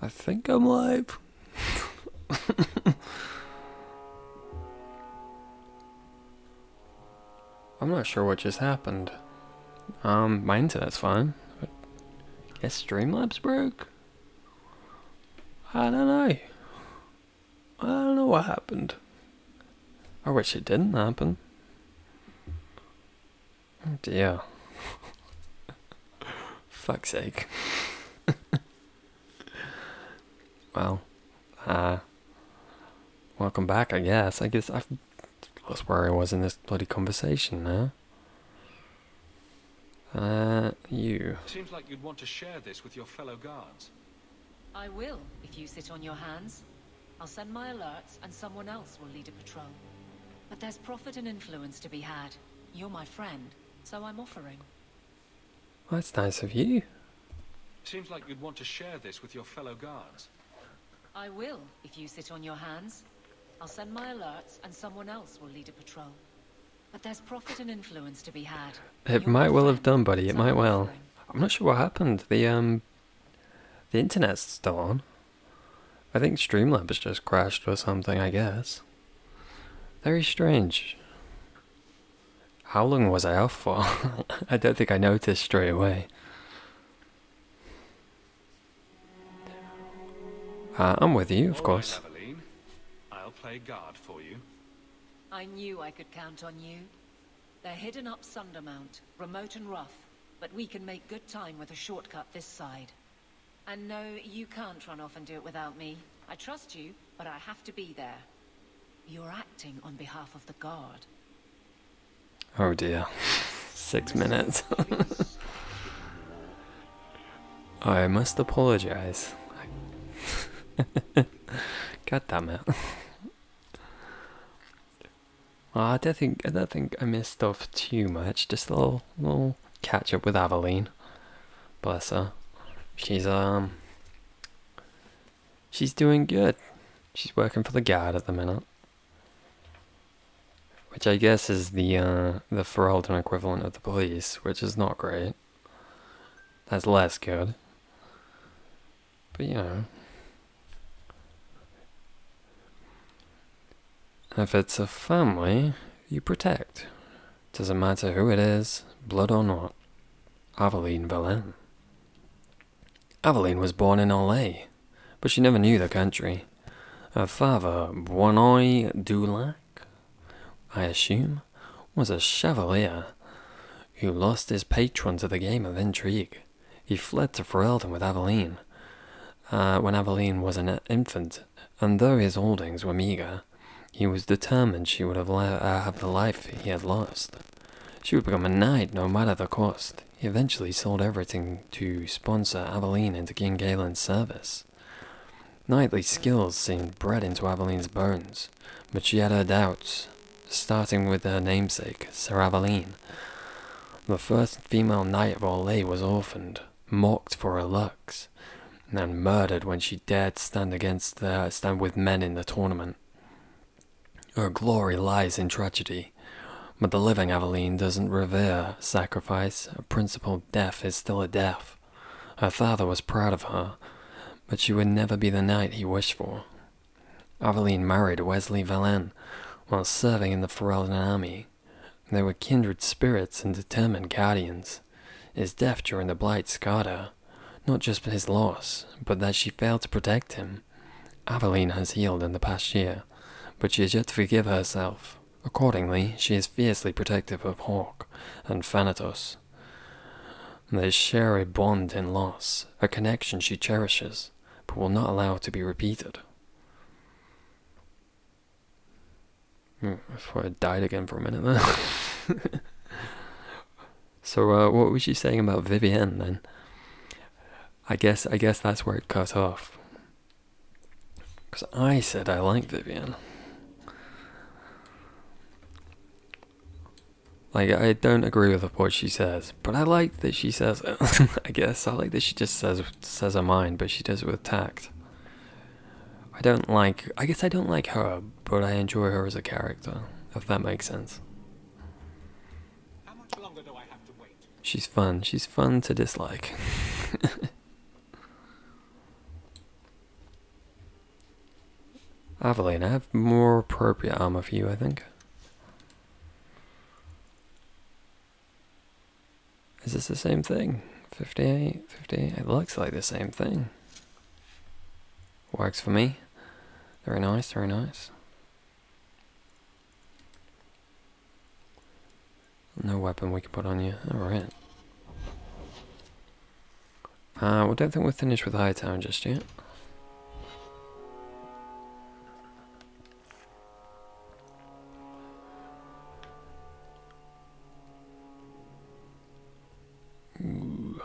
I think I'm live. I'm not sure what just happened. My internet's fine. But guess Streamlabs broke? I don't know. I don't know what happened. I wish it didn't happen. Oh dear. Fuck's sake. Well, welcome back, I guess. I guess I've lost where I was in this bloody conversation now. You. Seems like you'd want to share this with your fellow guards. I will, if you sit on your hands. I'll send my alerts, and someone else will lead a patrol. But there's profit and influence to be had. You're my friend, so I'm offering. Well, that's nice of you. Seems like you'd want to share this with your fellow guards. I will, if you sit on your hands. I'll send my alerts, and someone else will lead a patrol. But there's profit and influence to be had. It might well have done, buddy. It might well. I'm not sure what happened. The internet's still on. I think Streamlabs just crashed or something, I guess. Very strange. How long was I off for? I don't think I noticed straight away. I'm with you, of course. All right, Aveline. I'll play guard for you. I knew I could count on you. They're hidden up Sundermount, remote and rough, but we can make good time with a shortcut this side. And no, you can't run off and do it without me. I trust you, but I have to be there. You're acting on behalf of the guard. Oh dear. 6 minutes. I must apologize. God damn it. I don't think I missed off too much. Just a little catch up with Aveline. Bless her. She's doing good. She's working for the guard at the minute, which I guess is the Ferelden equivalent of the police, which is not great. That's less good. But you know, if it's a family, you protect. Doesn't matter who it is, blood or not. Aveline Valin. Aveline was born in Orlais, but she never knew the country. Her father, Boinoy Dulac, I assume, was a chevalier who lost his patron to the game of intrigue. He fled to Ferelden with Aveline when Aveline was an infant, and though his holdings were meagre, he was determined she would have the life he had lost. She would become a knight no matter the cost. He eventually sold everything to sponsor Aveline into King Galen's service. Knightly skills seemed bred into Aveline's bones, but she had her doubts, starting with her namesake, Sir Aveline. The first female knight of Orlais was orphaned, mocked for her looks, and murdered when she dared stand with men in the tournament. Her glory lies in tragedy, but the living Aveline doesn't revere sacrifice. A principled death is still a death. Her father was proud of her, but she would never be the knight he wished for. Aveline married Wesley Valin while serving in the Ferelden army. They were kindred spirits and determined guardians. His death during the Blight scarred her, not just his loss, but that she failed to protect him. Aveline has healed in the past year, but she has yet to forgive herself. Accordingly, she is fiercely protective of Hawke and Thanatos. They share a bond in loss, a connection she cherishes, but will not allow to be repeated. I thought I died again for a minute there. So, what was she saying about Vivienne then? I guess that's where it cut off. Because I said I like Vivienne. Like, I don't agree with what she says, but I like that she says it. I guess I like that she just says her mind, but she does it with tact. I guess I don't like her, but I enjoy her as a character, if that makes sense. How much longer do I have to wait? She's fun to dislike. Aveline, I have more appropriate armor for you, I think. Is this the same thing? 58, 58, it looks like the same thing. Works for me. Very nice, very nice. No weapon we can put on you. Alright. We don't think we're finished with Hightown just yet. Ooh.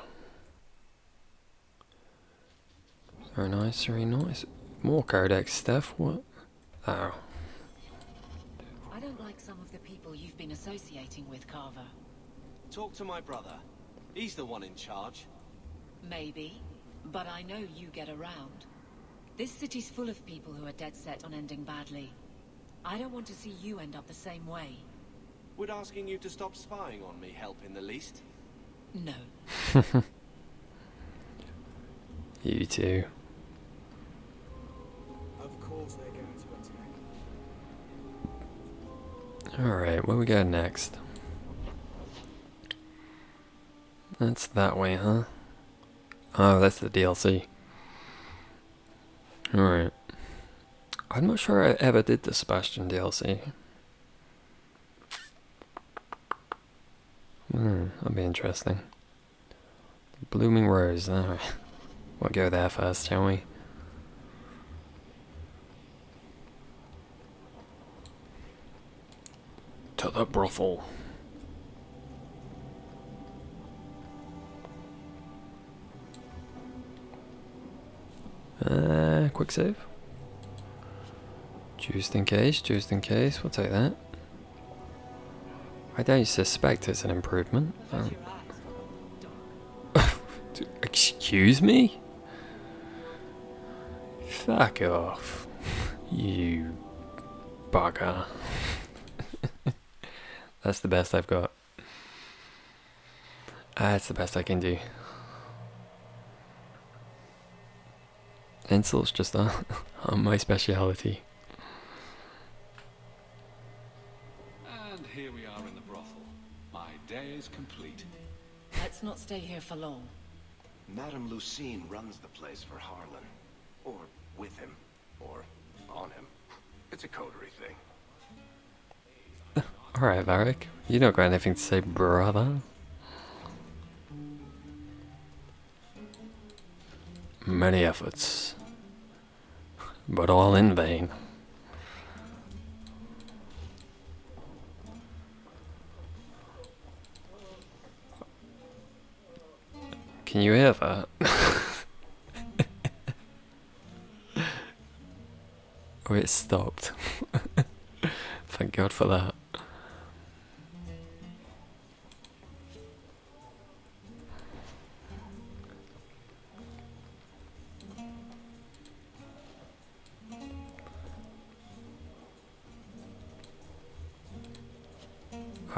Very nice, very nice. More Codex stuff, what? Oh. I don't like some of the people you've been associating with, Carver. Talk to my brother. He's the one in charge. Maybe, but I know you get around. This city's full of people who are dead set on ending badly. I don't want to see you end up the same way. Would asking you to stop spying on me help in the least? No. You too. Of course they're going to attack. Alright, where we go next? That's that way, huh? Oh, that's the DLC. Alright. I'm not sure I ever did the Sebastian DLC. That'll be interesting. Blooming Rose, alright. We'll go there first, shall we? To the brothel. Quick save. Just in case, we'll take that. I don't suspect it's an improvement. Excuse me? Fuck off. You bugger. That's the best I've got. That's the best I can do. Insults just aren't my speciality. And here we are in the brothel. My day is complete. Let's not stay here for long. Madame Lucine runs the place for Harlan. Or with him. Or on him. It's a coterie thing. Alright, Varric. You don't got anything to say, brother. Many efforts. But all in vain. Can you hear that? Oh, it stopped. Thank God for that.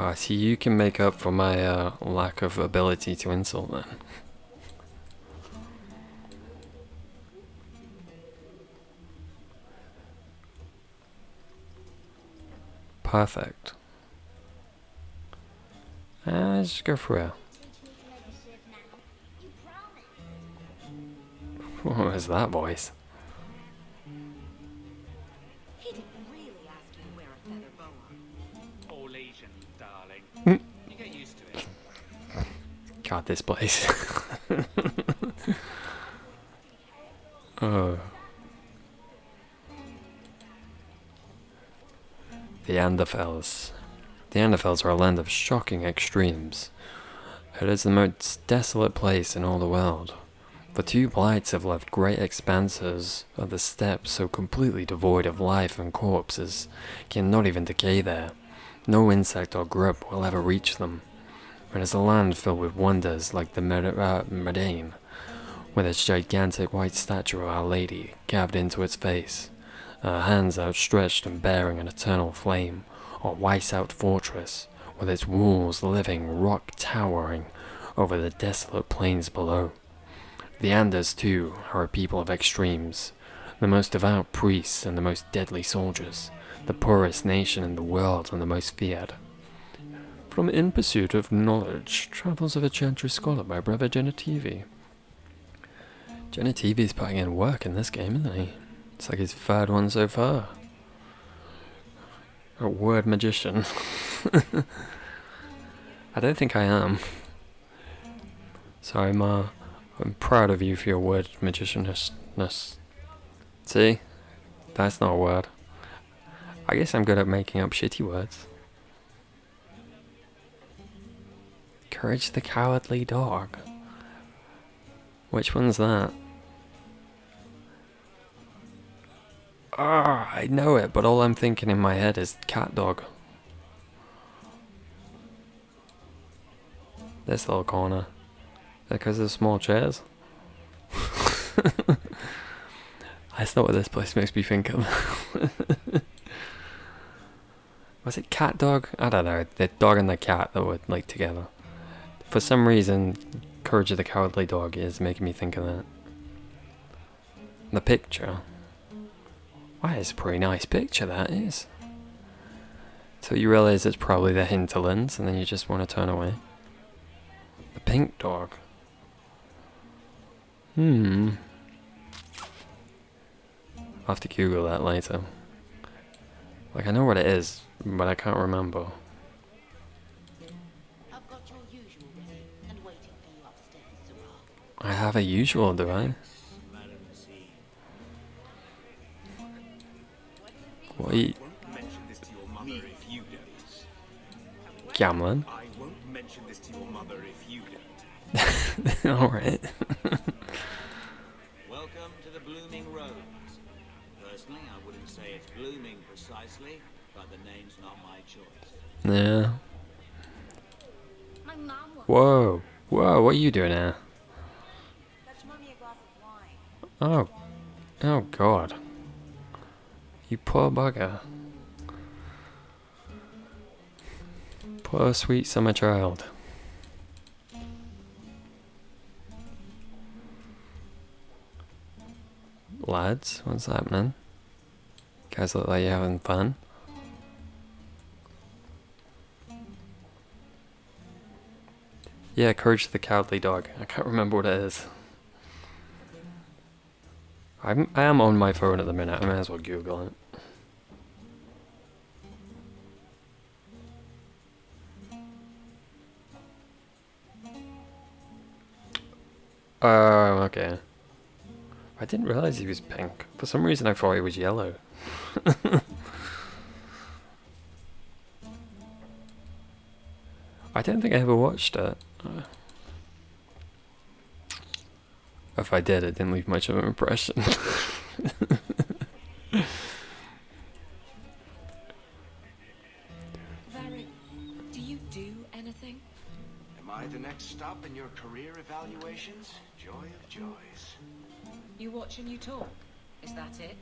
Ah, see, you can make up for my lack of ability to insult then. Perfect. Let's just go through it. What was that voice? He didn't really ask you to wear a feather boa. All Asian, darling. You get used to it. God, this place. Oh. The Anderfels. The Anderfels are a land of shocking extremes. It is the most desolate place in all the world. The two blights have left great expanses of the steppes so completely devoid of life and corpses cannot even decay there. No insect or grub will ever reach them. It is a land filled with wonders like the Medain, with its gigantic white statue of Our Lady carved into its face, her hands outstretched and bearing an eternal flame, or Weissout Fortress, with its walls living rock towering over the desolate plains below. The Anders, too, are a people of extremes. the most devout priests and the most deadly soldiers, the poorest nation in the world and the most feared. From In Pursuit of Knowledge, Travels of a Chantry Scholar by Brother Genitivi. Genitivi's putting in work in this game, isn't he? It's like his third one so far. A word magician. I don't think I am. So I'm proud of you for your word magicianness. See? That's not a word. I guess I'm good at making up shitty words. Courage the Cowardly Dog. Which one's that? Ah, I know it, but all I'm thinking in my head is cat dog. This little corner. Because of small chairs? That's not what this place makes me think of. Was it cat dog? I don't know. The dog and the cat that were like together. For some reason, Courage of the Cowardly Dog is making me think of that. The picture. Wow, it's a pretty nice picture, that is. So you realise it's probably the hinterlands, and then you just want to turn away. The pink dog. I'll have to Google that later. Like, I know what it is, but I can't remember. I've got your usual ready and waiting for you upstairs, Sirrah. I have a usual, do I? What are you... Won't mention this to your mother if you don't. Gamlin? I won't mention this to your mother if you don't. Alright. Welcome to the Blooming Rose. Personally, I wouldn't say it's blooming precisely, but the name's not my choice. Yeah. My mom wants Whoa. Whoa, what are you doing here? Fetch Mommy a glass of wine. Oh. Oh, God. You poor bugger. Poor sweet summer child. Lads, what's happening? Guys look like you're having fun. Yeah, Courage the Cowardly Dog. I can't remember what it is. I am on my phone at the minute. I might as well Google it. Oh, okay. I didn't realize he was pink. For some reason I thought he was yellow. I don't think I ever watched it. If I did, it didn't leave much of an impression. Varric, do you do anything? Am I the next stop in your career evaluations? Joy of joys. You watch and you talk. Is that it?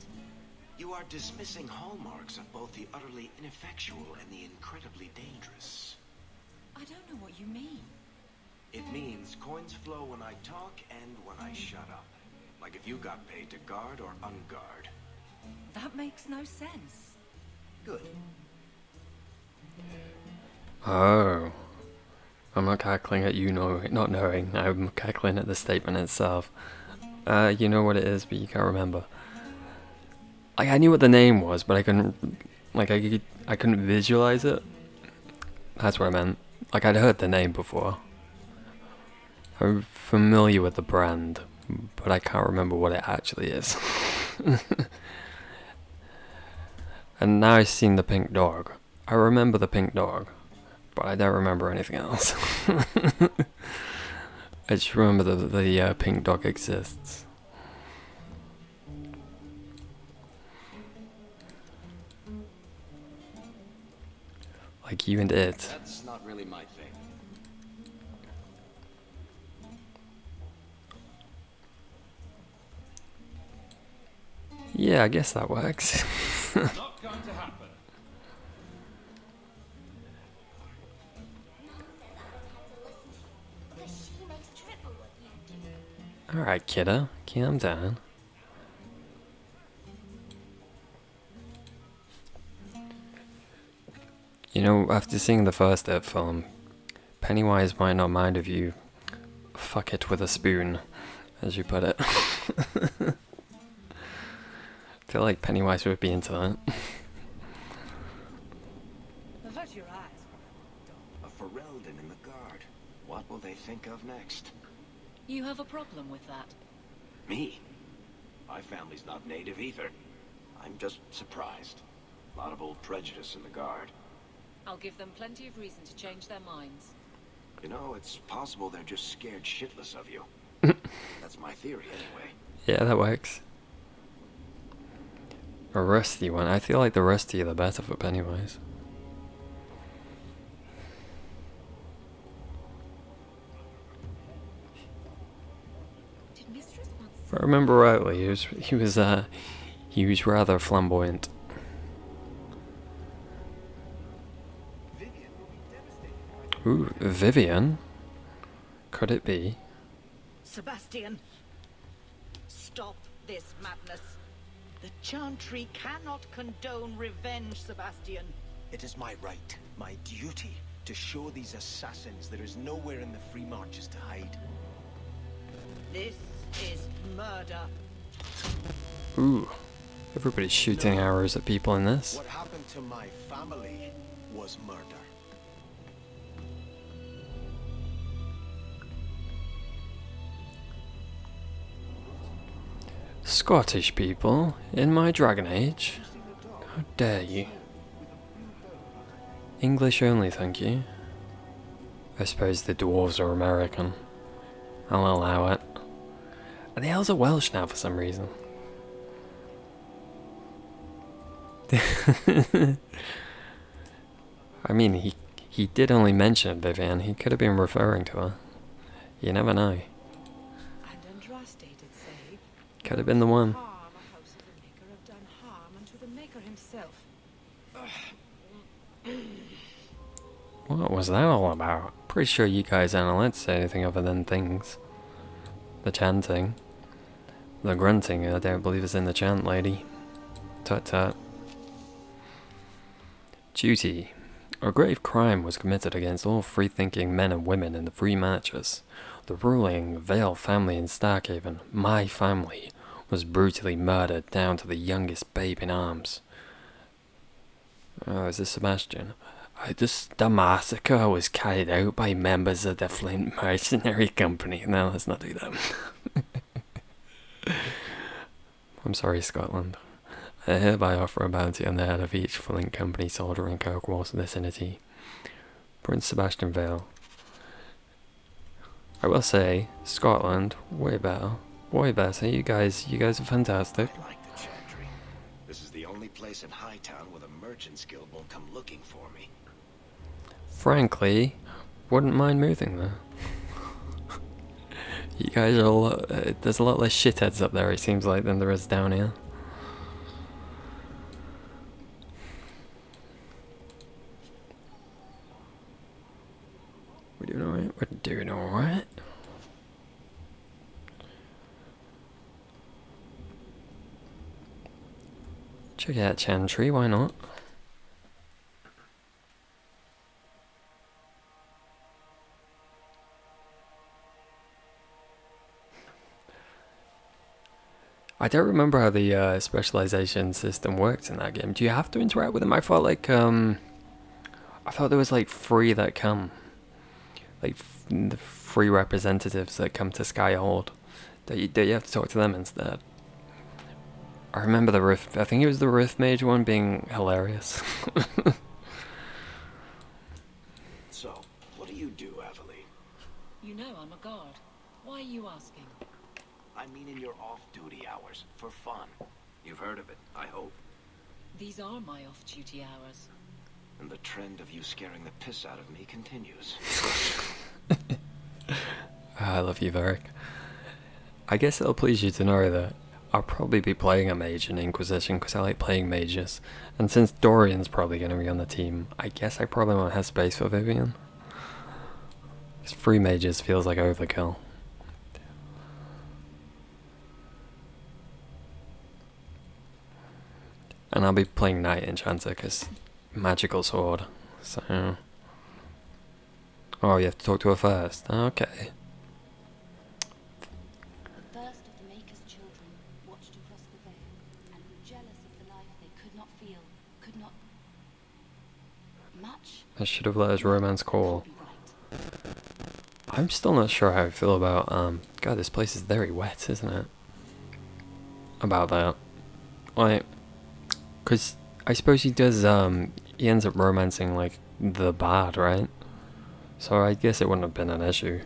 You are dismissing hallmarks of both the utterly ineffectual and the incredibly dangerous. I don't know what you mean. It means coins flow when I talk and when I shut up. Like if you got paid to guard or unguard. That makes no sense. Good. Oh. I'm not cackling at you not knowing. I'm cackling at the statement itself. You know what it is, but you can't remember. Like, I knew what the name was, but I couldn't... Like, I couldn't visualize it. That's what I meant. Like, I'd heard the name before. I'm familiar with the brand, but I can't remember what it actually is. And now I've seen the pink dog. I remember the pink dog, but I don't remember anything else. I just remember the pink dog exists. Like you and it. That's not really my thing. Yeah, I guess that works. Not going to happen. because she makes triple what you do. Alright, kiddo. Calm down. You know, after seeing the first It film, Pennywise might not mind if you fuck it with a spoon, as you put it. I feel like Pennywise would be into that. Avert your eyes. A Ferelden in the guard. What will they think of next? You have a problem with that? Me? My family's not native either. I'm just surprised. A lot of old prejudice in the guard. I'll give them plenty of reason to change their minds. You know, it's possible they're just scared shitless of you. That's my theory, anyway. Yeah, that works. A rusty one. I feel like the rustier the better for Pennywise. Did Mistress want If I remember rightly, he was rather flamboyant. Ooh, Vivian? Could it be? Sebastian, stop this madness. The Chantry cannot condone revenge, Sebastian. It is my right, my duty, to show these assassins there is nowhere in the Free Marches to hide. This is murder. Ooh, everybody's shooting arrows at people in this. What happened to my family was murder. Scottish people in my Dragon Age? How dare you? English only, thank you. I suppose the dwarves are American. I'll allow it. And the elves are Welsh now for some reason. I mean, he did only mention Vivian. He could have been referring to her. You never know. And Andraste did say, Could have been the one. harm a house of the Maker have done harm unto the Maker himself. What was that all about? Pretty sure you guys aren't allowed to say anything other than things. The chanting. The grunting, I don't believe is in the chant, lady. Tut tut. Duty. A grave crime was committed against all free-thinking men and women in the Free Marches. The ruling Vale family in Starkhaven, my family, was brutally murdered down to the youngest babe in arms. Oh, is this Sebastian? The massacre was carried out by members of the Flint Mercenary Company. No, let's not do that. I'm sorry, Scotland. I hereby offer a bounty on the head of each Flint Company soldier in Kirkwall's vicinity. Prince Sebastian Vale. I will say, Scotland, way better. Way better. You guys are fantastic. I like the Chantry. This is the only place in Hightown where the Merchants Guild won't come looking for me. Frankly, wouldn't mind moving there. You guys are all, there's a lot less shitheads up there, it seems like, than there is down here. We're doing alright? We're doing alright. Check out Chantry, why not? I don't remember how the specialization system worked in that game. Do you have to interact with them? I thought I thought there was like three that come, like the three representatives that come to Skyhold. That you have to talk to them instead. I remember the Rift. I think it was the Rift Mage one being hilarious. So, what do you do, Aveline? You know I'm a guard. Why are you asking? I mean in your off-duty hours, for fun. You've heard of it, I hope. These are my off-duty hours. And the trend of you scaring the piss out of me continues. I love you, Varric. I guess it'll please you to know that I'll probably be playing a mage in Inquisition because I like playing mages. And since Dorian's probably going to be on the team, I guess I probably won't have space for Vivian. Because 3 mages feels like overkill. And I'll be playing Knight Enchanter because magical sword. So... Oh, you have to talk to her first. Okay. The first of the Maker's children watched across the veil and were jealous of the life they could not feel, could not... much. I should have let his romance call. Be right. I'm still not sure how I feel about, God, this place is very wet, isn't it? About that. Like, because I suppose he does, he ends up romancing, like, the bad, right? So I guess it wouldn't have been an issue.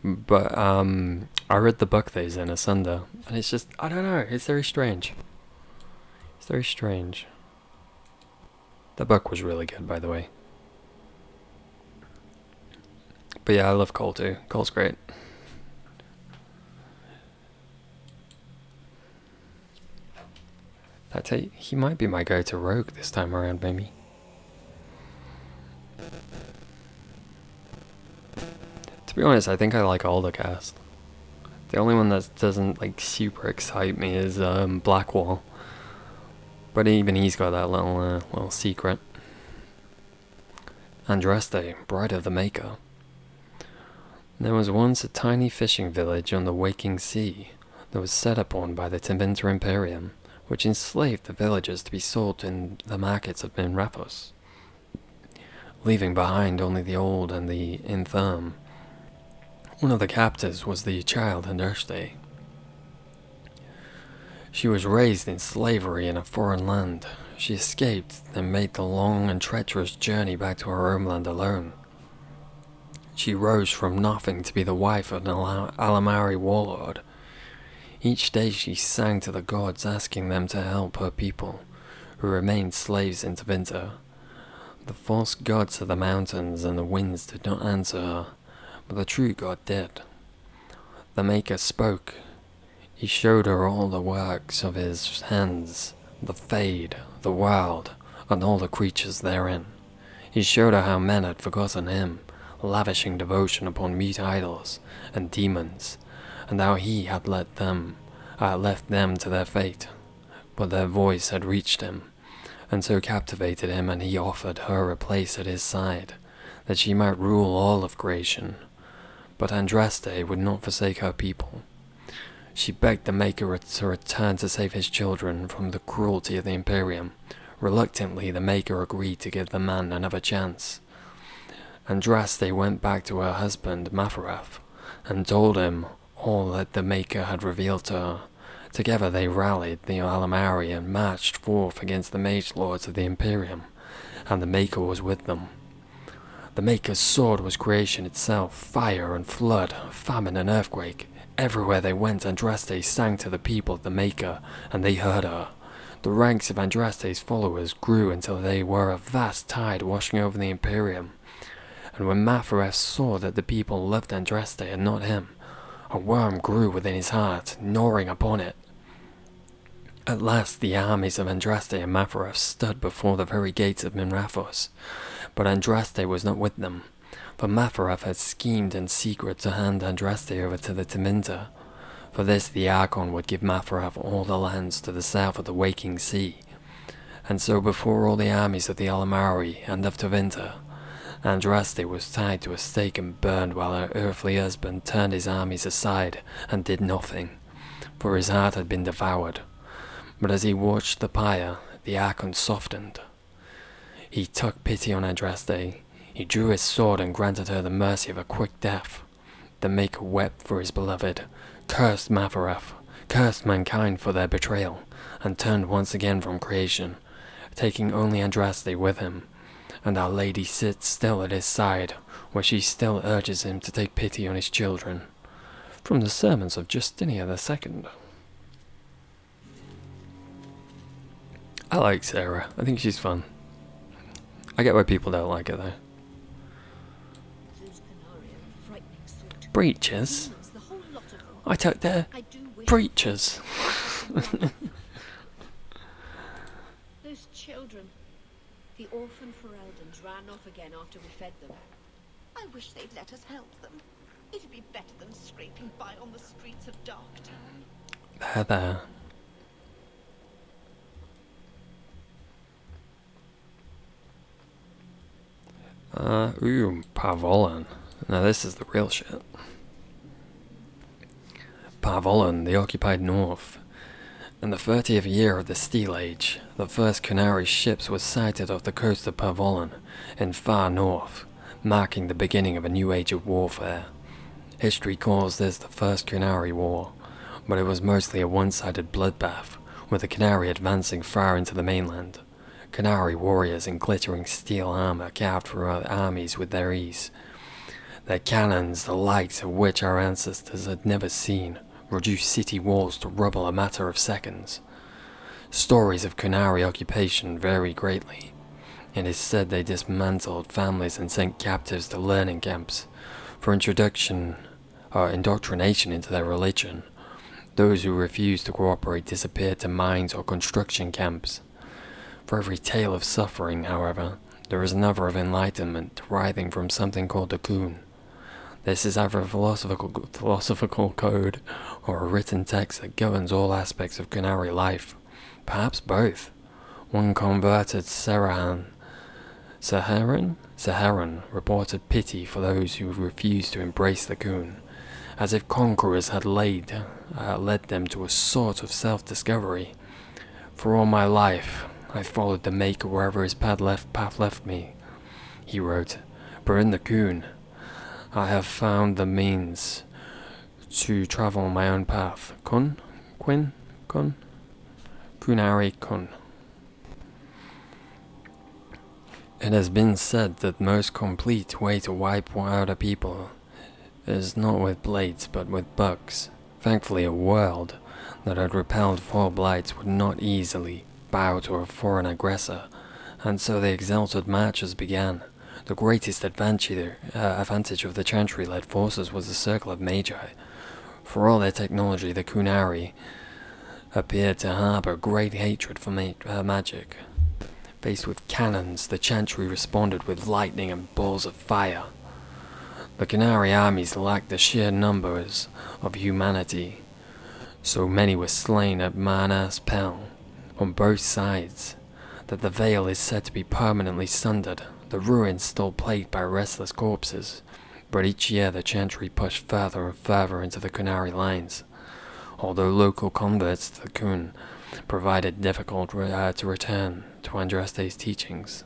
But, I read the book that he's in, Asunder, and it's just, I don't know, it's very strange. It's very strange. The book was really good, by the way. But yeah, I love Cole too. Cole's great. He might be my go-to rogue this time around, maybe. To be honest, I think I like all the cast. The only one that doesn't like super excite me is Blackwall. But even he's got that little secret. Andraste, bride of the Maker. There was once a tiny fishing village on the waking sea that was set upon by the Tevinter Imperium, which enslaved the villagers to be sold in the markets of Minrathos, leaving behind only the old and the infirm. One of the captives was the child Andraste. She was raised in slavery in a foreign land. She escaped and made the long and treacherous journey back to her homeland alone. She rose from nothing to be the wife of an Alamari warlord. Each day she sang to the gods, asking them to help her people, who remained slaves in Tevinter. The false gods of the mountains and the winds did not answer her, but the true God did. The Maker spoke. He showed her all the works of his hands, the Fade, the world, and all the creatures therein. He showed her how men had forgotten him, lavishing devotion upon mute idols and demons, and how he had left them to their fate. But their voice had reached him, and so captivated him, and he offered her a place at his side, that she might rule all of creation. But Andraste would not forsake her people. She begged the Maker to return to save his children from the cruelty of the Imperium. Reluctantly, the Maker agreed to give the man another chance. Andraste went back to her husband, Mafarath, and told him all that the Maker had revealed to her. Together they rallied the Alamari and marched forth against the Mage Lords of the Imperium, and the Maker was with them. The Maker's sword was creation itself, fire and flood, famine and earthquake. Everywhere they went, Andraste sang to the people of the Maker, and they heard her. The ranks of Andraste's followers grew until they were a vast tide washing over the Imperium. And when Mafarath saw that the people loved Andraste and not him, a worm grew within his heart, gnawing upon it. At last the armies of Andraste and Mafarath stood before the very gates of Minrathos, but Andraste was not with them, for Mafarath had schemed in secret to hand Andraste over to the Tevinter. For this the Archon would give Mafarath all the lands to the south of the Waking Sea, and so before all the armies of the Alamari and of Tevinter, Andraste was tied to a stake and burned while her earthly husband turned his armies aside and did nothing, for his heart had been devoured. But as he watched the pyre, the Archon softened. He took pity on Andraste. He drew his sword and granted her the mercy of a quick death. The Maker wept for his beloved, cursed Mafarath, cursed mankind for their betrayal, and turned once again from creation, taking only Andraste with him. And Our Lady sits still at his side, where she still urges him to take pity on his children. From the sermons of Justinia II. I like Sarah. I think she's fun. I get why people don't like her though. Those Canari are a frightening sort. Breaches? Demons, the whole lot of them. I took their I do wish breaches. Those children. The orphan Fereldans ran off again after we fed them. I wish they'd let us help them. It'd be better than scraping by on the streets of Darktown. There. Parvolan. Now this is the real shit. Parvolan, the occupied north. In the 30th year of the Steel Age, the first Qunari ships were sighted off the coast of Parvolan, in far north, marking the beginning of a new age of warfare. History calls this the First Qunari War, but it was mostly a one-sided bloodbath, with the Qunari advancing far into the mainland. Qunari warriors in glittering steel armor carved through armies with their ease. Their cannons, the likes of which our ancestors had never seen, reduced city walls to rubble a matter of seconds. Stories of Qunari occupation vary greatly. It is said they dismantled families and sent captives to learning camps for indoctrination into their religion. Those who refused to cooperate disappeared to mines or construction camps. For every tale of suffering, however, there is another of enlightenment deriving from something called the Kun. This is either a philosophical code or a written text that governs all aspects of Qunari life. Perhaps both. One converted Saharan reported pity for those who refused to embrace the Kun, as if conquerors had led them to a sort of self-discovery. For all my life, I followed the Maker wherever his path left me, he wrote, but in the Kun, I have found the means to travel my own path. Qunari Kun. It has been said that the most complete way to wipe out a people is not with blades but with bugs. Thankfully, a world that had repelled 4 blights would not easily bow to a foreign aggressor, and so the exalted marches began. The greatest advantage of the Chantry-led forces was the Circle of Magi. For all their technology, the Qunari appeared to harbor great hatred for magic. Faced with cannons, the Chantry responded with lightning and balls of fire. The Qunari armies lacked the sheer numbers of humanity. So many were slain at Manas Pel, on both sides, that the veil is said to be permanently sundered, the ruins still plagued by restless corpses. But each year the Chantry pushed further and further into the Qunari lines, although local converts to the Kun provided difficult to return to Andraste's teachings.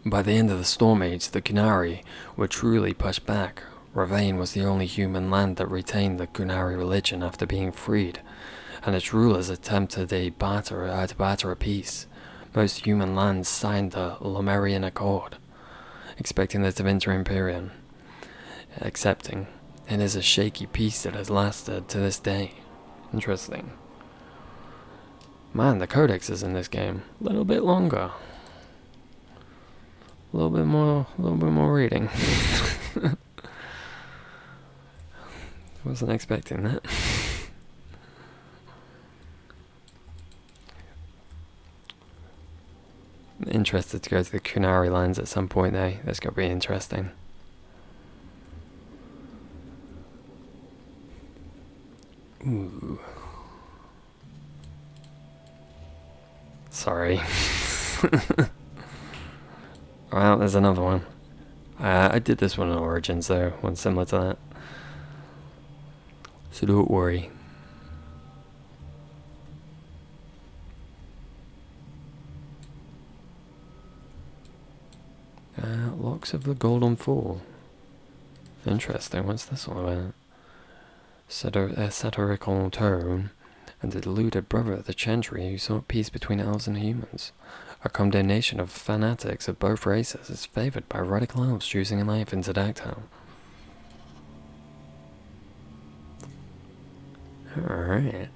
By the end of the Storm Age, the Qunari were truly pushed back. Ravain was the only human land that retained the Qunari religion after being freed, and its rulers attempted to barter a peace. Most human lands signed the Lomerian Accord, expecting the Tevinter Imperium. Accepting. It is a shaky peace that has lasted to this day. Interesting. Man, the codexes in this game, a little bit longer. A little bit more reading. Wasn't expecting that. I'm interested to go to the Qunari lands at some point though. That's going to be interesting. Ooh. Sorry. Well, there's another one. I did this one in Origins though, one similar to that. So don't worry. Locks of the Golden Fall. Interesting, what's this all about? A satirical tone, and the deluded brother of the Chantry who sought peace between elves and humans. A condemnation of fanatics of both races is favoured by radical elves choosing a life in Zadaktown. Alright.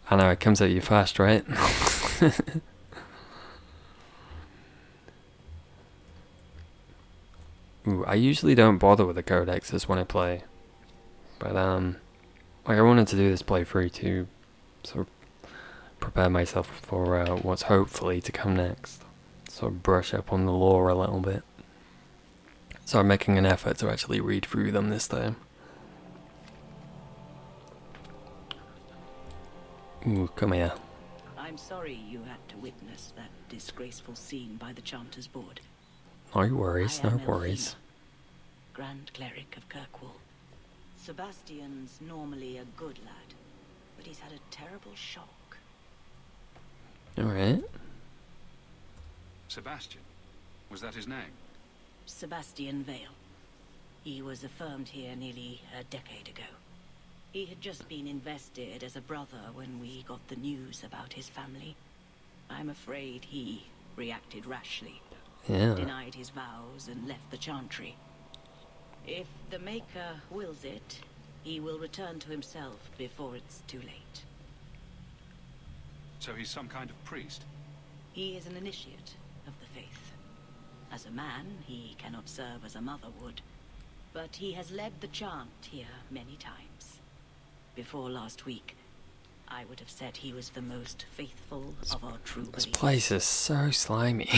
I know, it comes at you fast, right? Ooh, I usually don't bother with the codexes when I play. But, like I wanted to do this playthrough to sort of prepare myself for what's hopefully to come next. Sort of brush up on the lore a little bit. So I'm making an effort to actually read through them this time. Ooh, come here. I'm sorry you had to witness that disgraceful scene by the Chanter's Board. No worries, I no am worries. Elfina, Grand Cleric of Kirkwall. Sebastian's normally a good lad, but he's had a terrible shock. Alright. Sebastian? Was that his name? Sebastian Vale. He was affirmed here nearly a decade ago. He had just been invested as a brother when we got the news about his family. I'm afraid he reacted rashly. Yeah. Denied his vows and left the Chantry. If the Maker wills it, he will return to himself before it's too late. So he's some kind of priest? He is an initiate of the faith. As a man, he cannot serve as a mother would. But he has led the chant here many times. Before last week, I would have said he was the most faithful of our true This believers. place is so slimy.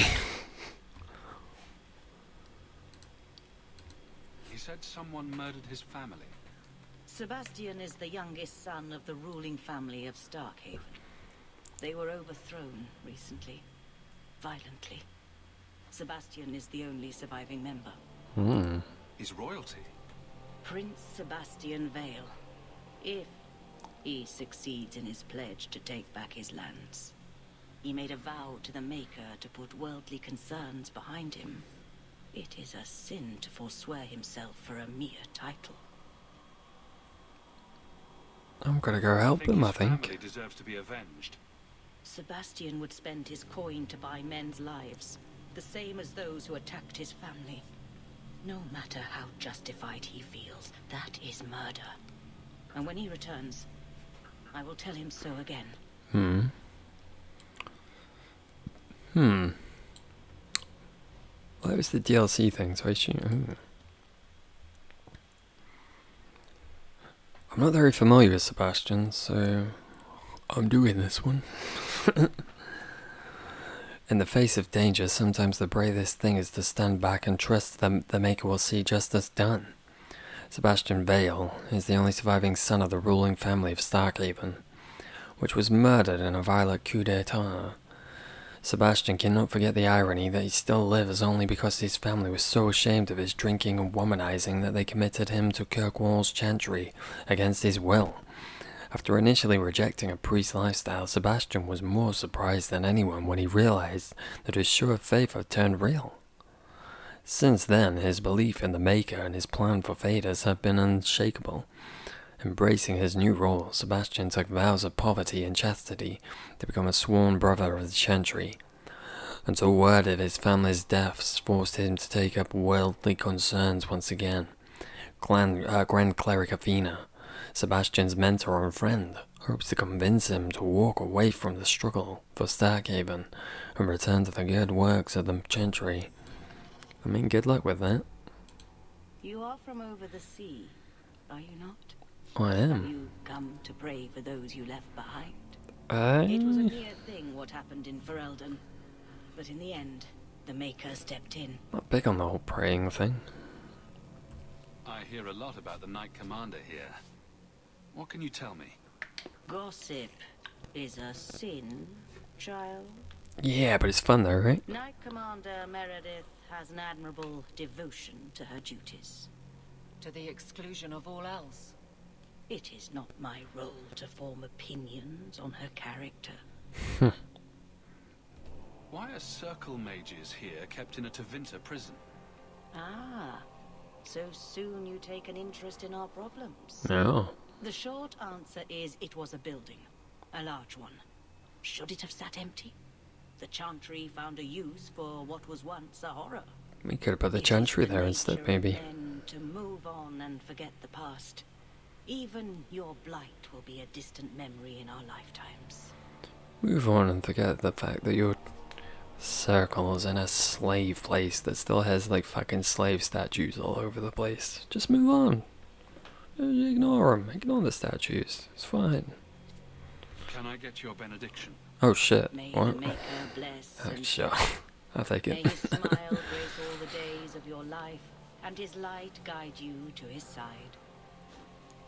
He said someone murdered his family. Sebastian is the youngest son of the ruling family of Starkhaven. They were overthrown recently, violently. Sebastian is the only surviving member. Hmm. He's royalty. Prince Sebastian Vale. If he succeeds in his pledge to take back his lands. He made a vow to the Maker to put worldly concerns behind him. It is a sin to forswear himself for a mere title. I'm gonna go help him, I His family think. deserves to be avenged. Sebastian would spend his coin to buy men's lives, the same as those who attacked his family. No matter how justified he feels, that is murder. And when he returns, I will tell him so again. Well, that was the DLC thing, so I assume... I'm not very familiar with Sebastian, so I'm doing this one. In the face of danger, sometimes the bravest thing is to stand back and trust that the Maker will see justice done. Sebastian Vale is the only surviving son of the ruling family of Starkhaven, which was murdered in a violent coup d'etat. Sebastian cannot forget the irony that he still lives only because his family was so ashamed of his drinking and womanizing that they committed him to Kirkwall's Chantry against his will. After initially rejecting a priest lifestyle, Sebastian was more surprised than anyone when he realized that his sure faith had turned real. Since then, his belief in the Maker and his plan for Thedas have been unshakable. Embracing his new role, Sebastian took vows of poverty and chastity to become a sworn brother of the Chantry, until word of his family's deaths forced him to take up worldly concerns once again. Grand Cleric Athena, Sebastian's mentor and friend, hopes to convince him to walk away from the struggle for Starkhaven and return to the good works of the Chantry. I mean, good luck with that. You are from over the sea, are you not? I Have am. you come to pray for those you left behind? It was a near thing what happened in Ferelden, but in the end, the Maker stepped in. Not big on the whole praying thing. I hear a lot about the Knight Commander here. What can you tell me? Gossip is a sin, child. Yeah, but it's fun though, right? Knight Commander Meredith has an admirable devotion to her duties. To the exclusion of all else. It is not my role to form opinions on her character. Why are circle mages here kept in a Tevinter prison? Ah, so soon you take an interest in our problems. No. The short answer is it was a building. A large one. Should it have sat empty? The Chantry found a use for what was once a horror. We could have put the It is Chantry the there instead, nature of maybe. men to move on and forget the past. Even your blight will be a distant memory in our lifetimes. Move on and forget the fact that your circle is in a slave place that still has like fucking slave statues all over the place. Just move on. Ignore them. Ignore the statues. It's fine. Can I get your benediction? Oh shit. May What? the Maker bless Oh and sure. I'll take may it. his smile grace all the days of your life, and his light guide you to his side.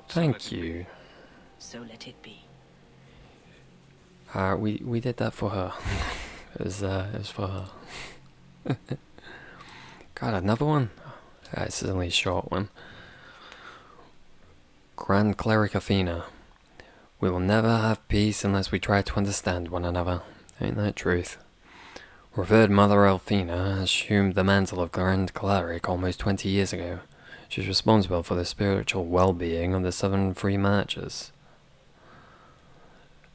Thank you. So let it be. We did that for her. It was for her. Got another one? This is only a short one. Grand Cleric Athena. We will never have peace unless we try to understand one another. Ain't that truth? Revered Mother Athena assumed the mantle of Grand Cleric almost 20 years ago. She's responsible for the spiritual well-being of the Southern Free Marches.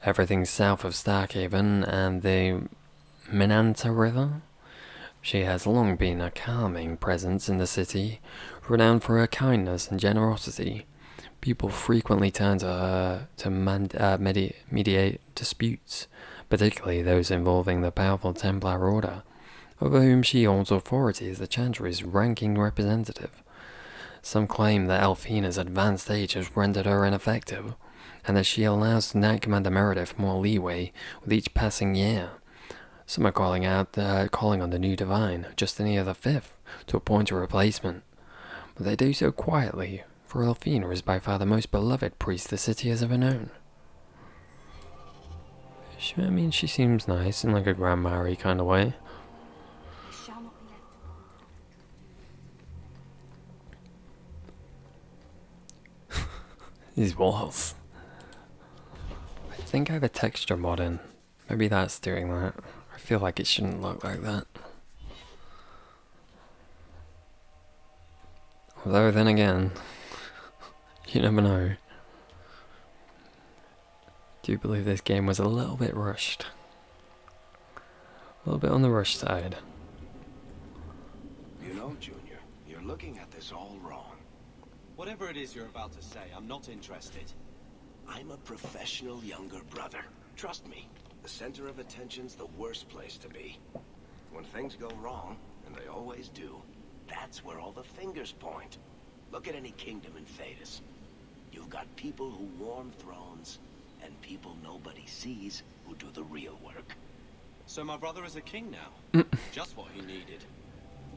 Everything south of Starkhaven and the Minanta River. She has long been a calming presence in the city, renowned for her kindness and generosity. People frequently turn to her to mediate disputes, particularly those involving the powerful Templar Order, over whom she holds authority as the Chantry's ranking representative. Some claim that Elfina's advanced age has rendered her ineffective, and that she allows Knight Commander Meredith more leeway with each passing year. Some are calling on the new Divine, Justina V, to appoint a replacement, but they do so quietly, for Elfina is by far the most beloved priest the city has ever known. She seems nice in like a grandma-y kind of way. These walls. I think I have a texture mod in. Maybe that's doing that. I feel like it shouldn't look like that. Although then again, you never know. I do believe this game was a little bit rushed. A little bit on the rush side. You know, Junior, you're looking at this all wrong. Whatever it is you're about to say, I'm not interested. I'm a professional younger brother. Trust me, the center of attention's the worst place to be. When things go wrong, and they always do, that's where all the fingers point. Look at any kingdom in Thedas. You've got people who warm thrones, and people nobody sees who do the real work. So my brother is a king now? Just what he needed.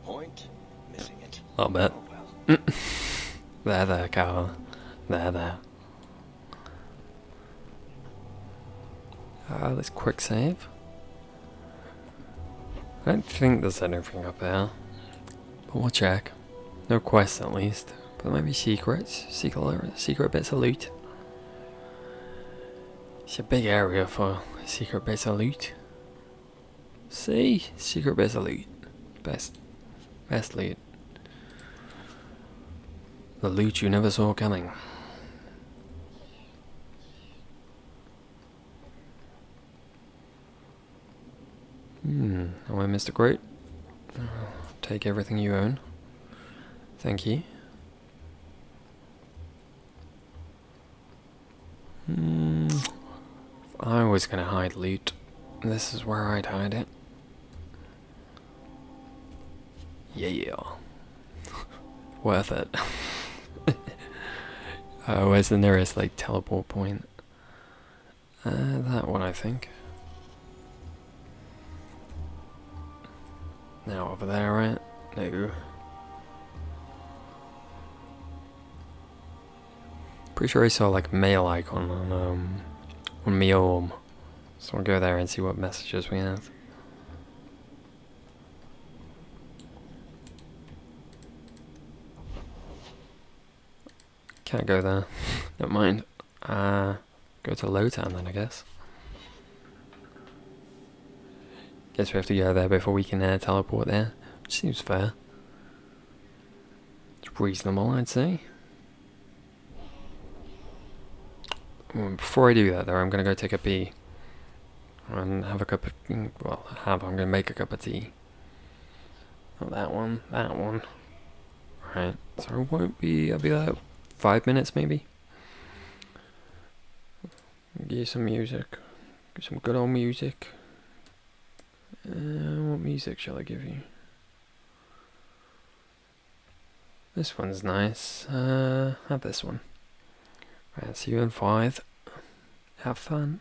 Point, missing it. A little bit. Oh, well. There, Carl. There. Let's quick save. I don't think there's anything up there, but we'll check. No quests at least, but maybe secrets, secret bits of loot. It's a big area for secret bits of loot. See? Secret bits of loot. Best loot. The loot you never saw coming. Oh, Mr. Great. Take everything you own. Thank you. If I was gonna hide loot, this is where I'd hide it. Yeah. Worth it. Where's the nearest, like, teleport point? That one, I think. Now over there, right? No. Pretty sure I saw like a mail icon on Miom. So we'll go there and see what messages we have. Can't go there. Never mind. Go to Lotan then, I guess. Guess we have to go there before we can teleport there. Which seems fair. It's reasonable, I'd say. Before I do that though, I'm gonna go take a pee. And have a cup of... well, I'm gonna make a cup of tea. Oh, that one. Right, so it won't be... I'll be there 5 minutes maybe. Give you some music. Give some good old music. What music shall I give you? This one's nice. Have this one. Right, see you in 5. Have fun.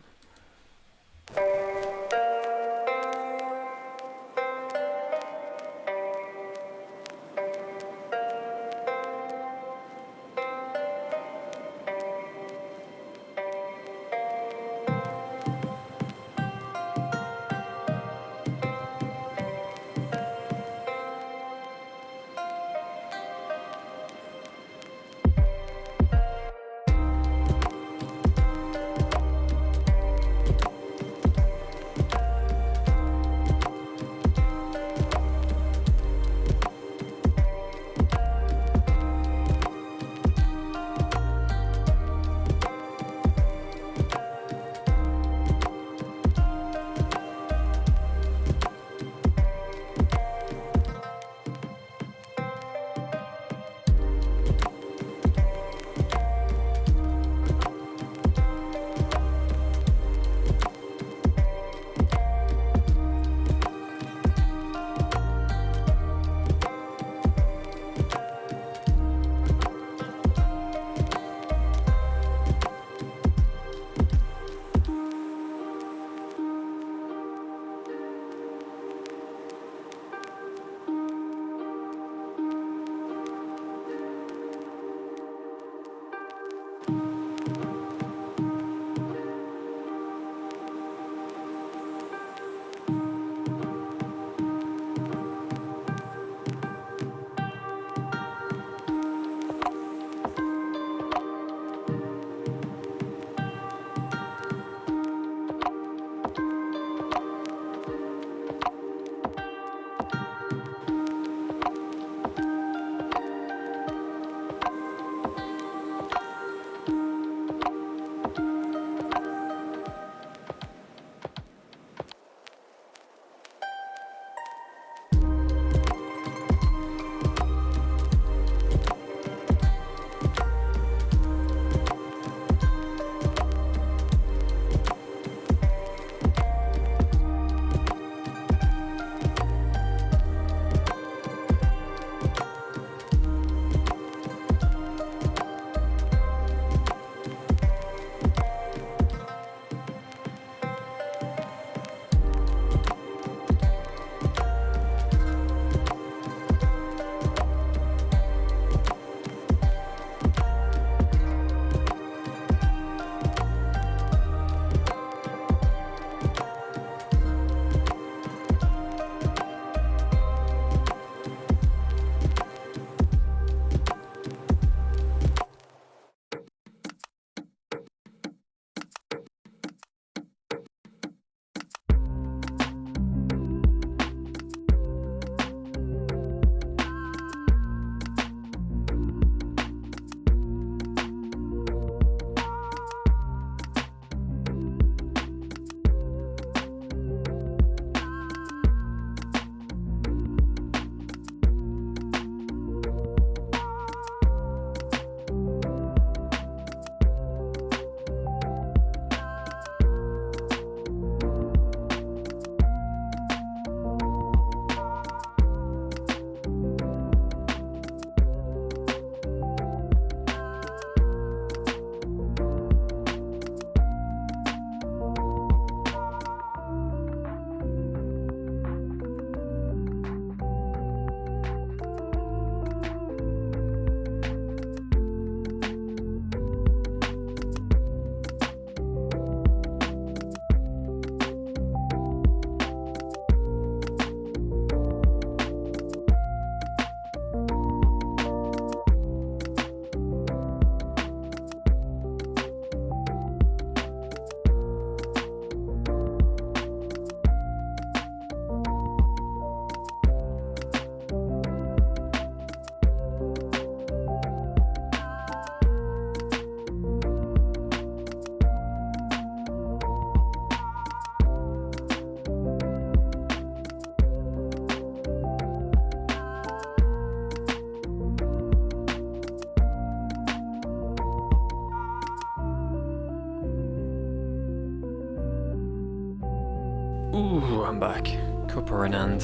Ooh, I'm back. Cuppa in hand.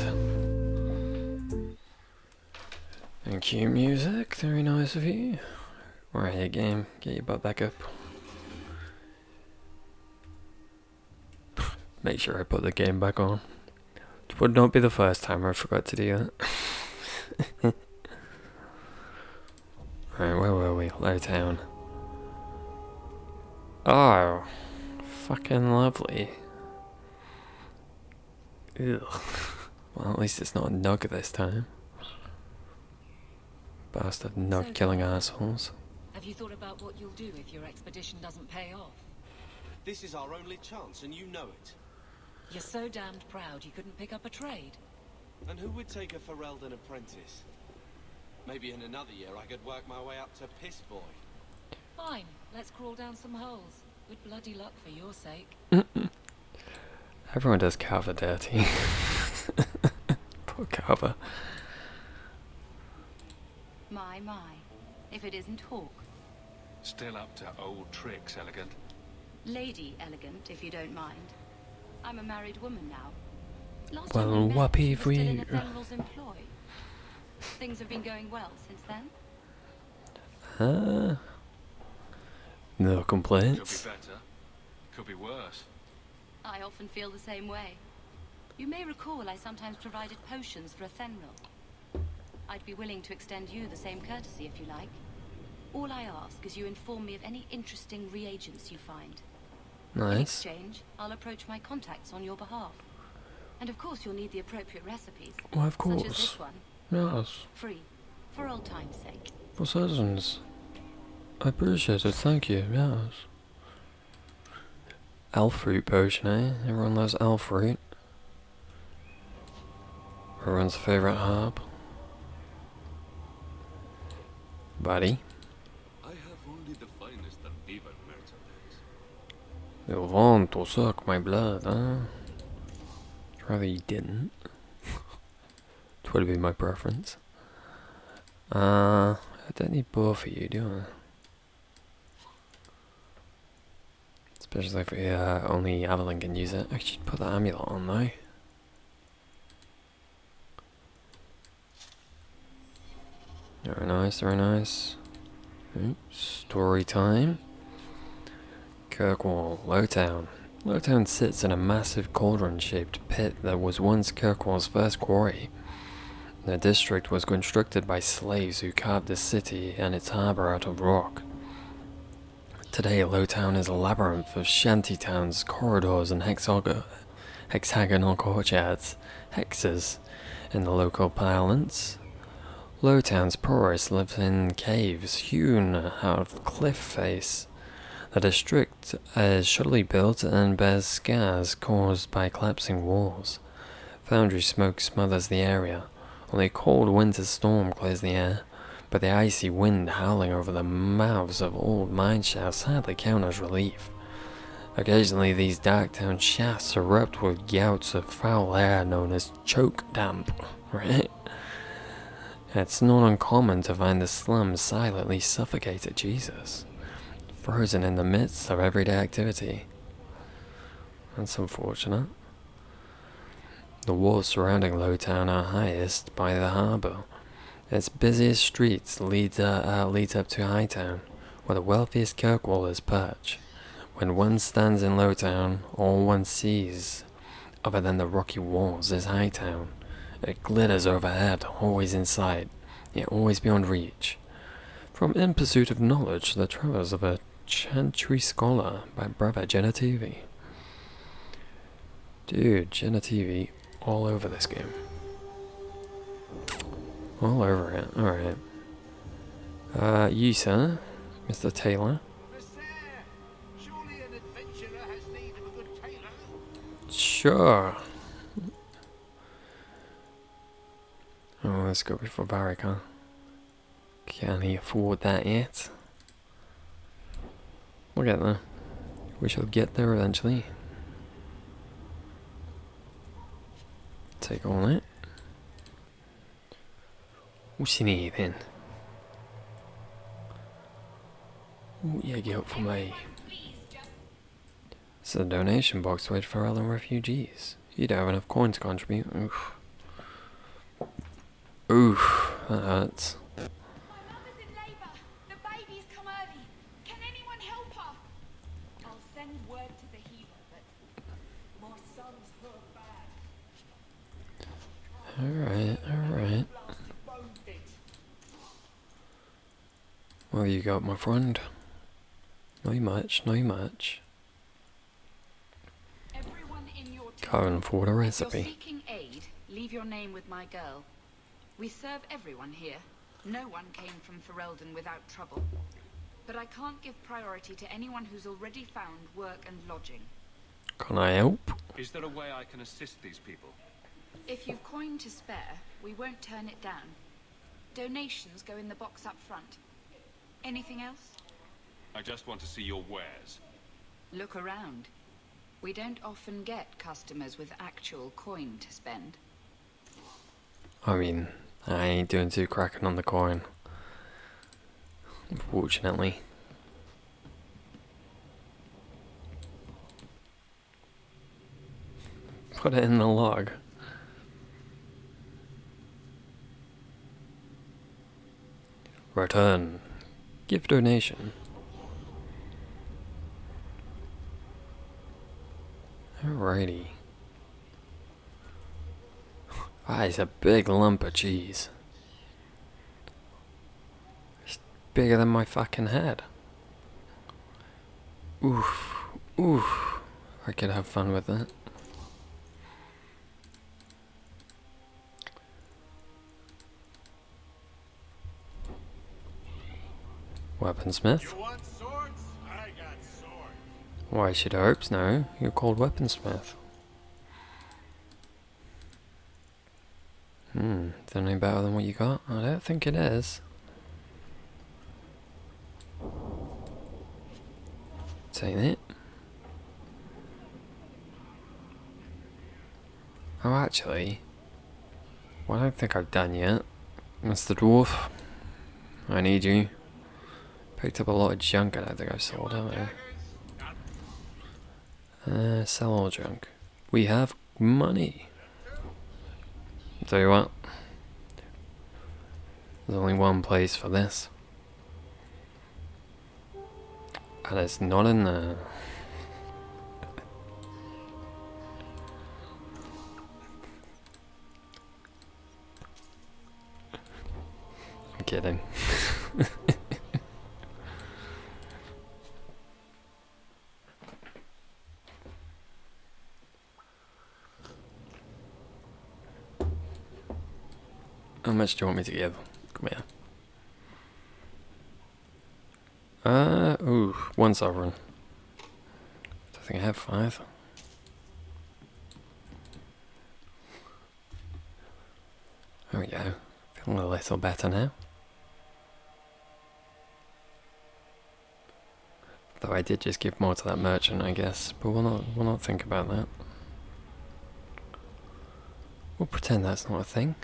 Thank you, music. Very nice of you. Right, game. Get your butt back up. Make sure I put the game back on. It would not be the first time I forgot to do that. Right, where were we? Lowtown. Oh, fucking lovely. Ugh. Well, at least it's not a nug this time. Bastard nug killing assholes. Have you thought about what you'll do if your expedition doesn't pay off? This is our only chance, and you know it. You're so damned proud you couldn't pick up a trade. And who would take a Ferelden apprentice? Maybe in another year I could work my way up to Piss Boy. Fine, let's crawl down some holes. Good bloody luck for your sake. Everyone does Carver dirty. Poor Carver. My. If it isn't Hawk. Still up to old tricks, Elegant. Lady Elegant, if you don't mind. I'm a married woman now. Last Well, time we met, whoopee you were for still you. in Athenral's employ. Things have been going well since then? No Could complaints. be better. Could be worse. I often feel the same way. You may recall I sometimes provided potions for Athenral. I'd be willing to extend you the same courtesy if you like. All I ask is you inform me of any interesting reagents you find. In Nice. exchange, I'll approach my contacts on your behalf. And of course you'll need the appropriate recipes. Well, of Such as course. this one. Yes. Free. For old time's sake. For citizens. I appreciate it, thank you, yes. Elf fruit potion, eh? Everyone loves elf fruit. Everyone's favourite herb. Buddy. I have only the finest of beaver merchandise. You want to suck my blood, huh? I'd rather you didn't. It would be my preference. I don't need both of you, do I? Especially if only Evelyn can use it. I should put the amulet on though. Very nice, very nice. Story time. Kirkwall, Lowtown. Lowtown sits in a massive cauldron-shaped pit that was once Kirkwall's first quarry. The district was constructed by slaves who carved the city and its harbour out of rock. Today, Lowtown is a labyrinth of shanty towns, corridors, and hexagonal courtyards, hexes, in the local parlance. Lowtown's poorest live in caves hewn out of the cliff face. The district is shoddily built and bears scars caused by collapsing walls. Foundry smoke smothers the area. Only a cold winter storm clears the air, but the icy wind howling over the mouths of old mine shafts hardly counters relief. Occasionally these dark-town shafts erupt with gouts of foul air known as choke damp, right? It's not uncommon to find the slums silently suffocated, Jesus. Frozen in the midst of everyday activity. That's unfortunate. The walls surrounding Lowtown are highest by the harbour. Its busiest streets lead up to Hightown, where the wealthiest Kirkwallers perch. When one stands in Lowtown, all one sees, other than the rocky walls, is Hightown. It glitters overhead, always in sight, yet always beyond reach. From In Pursuit of Knowledge, the Travels of a Chantry Scholar by Brother Genetivi. Dude, Genetivi all over this game. All over it, alright. You sir, Mr. Taylor. Surely an adventurer has need of a good tailor. Sure. Oh, let's go before Varric, huh? Can he afford that yet? We'll get there. We shall get there eventually. Take all that. What's you need then? What you get for me? It's a donation box to aid Ferelden refugees. You don't have enough coin to contribute. Oof. Oof, that hurts. My mother's in labor. The baby's come early. Can anyone help her? I'll send word to the healer, but my son's hurt bad. Alright. What have you got, my friend? Not much. Everyone in your Going for the If you're recipe. seeking aid, leave your name with my girl. We serve everyone here. No one came from Ferelden without trouble. But I can't give priority to anyone who's already found work and lodging. Can I help? Is there a way I can assist these people? If you've coin to spare, we won't turn it down. Donations go in the box up front. Anything else? I just want to see your wares. Look around. We don't often get customers with actual coin to spend. I mean, I ain't doing too cracking on the coin. Unfortunately. Put it in the log. Return. Give donation. Alrighty. That is a big lump of cheese. It's bigger than my fucking head. Oof. Oof. I could have fun with that. Weaponsmith? You want swords? I got swords. Why should I hope no? You're called Weaponsmith. Is it any better than what you got? I don't think it is. Ain't it? Oh, actually, what I don't think I've done yet, Mr. Dwarf, I need you. Picked up a lot of junk I don't think I've sold, have I? Sell all junk. We have money. I'll tell you what, there's only one place for this. And it's not in there. I'm kidding. How much do you want me to give? Come here. Ooh, 1 sovereign. I think I have 5. There we go. Feeling a little better now. Though I did just give more to that merchant, I guess. But we'll not think about that. We'll pretend that's not a thing.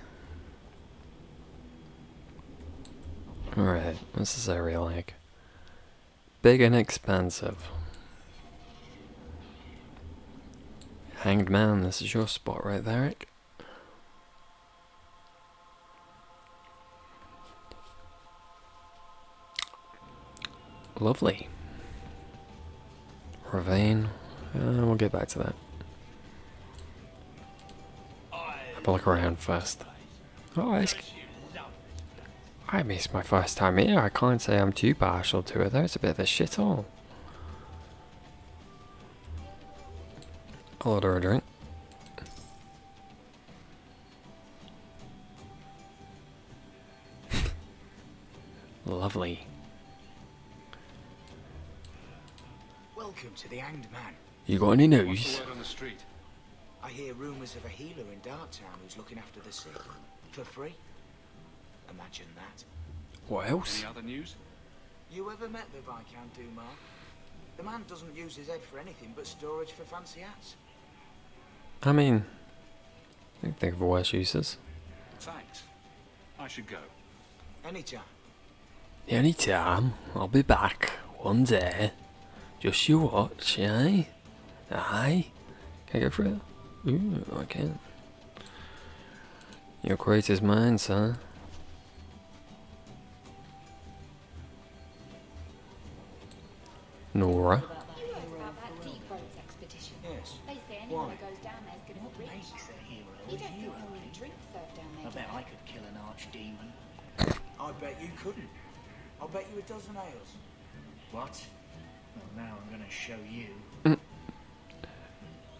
Alright, what's this area like? Big and expansive. Hanged Man, this is your spot right there, Eric. Lovely. Ravine. We'll get back to that. Have a look around first. Oh, I missed my first time here. I can't say I'm too partial to it though. It's a bit of a shithole. I'll order a drink. Lovely. Welcome to the Hanged Man. You got any What's news? the word on the street? I hear rumours of a healer in Darktown who's looking after the sick. For free. Imagine that. What else? Any other news? You ever met the Viscount Dumas? The man doesn't use his head for anything but storage for fancy hats. I mean, I can think of worse uses. Thanks. I should go. Anytime. Anytime, I'll be back one day. Just you watch, eh? Aye. Can I go for it? Ooh, I can. Your crate is mine, sir. Nora. You heard about that Deep Roads expedition? Yes. They say anyone Why? who goes down there's gonna What be rich. makes a hero You a don't think hero? only drink served down there, I do bet they? I could kill an archdemon. I bet you couldn't. I'll bet you a dozen ales. What? Well, now I'm gonna show you.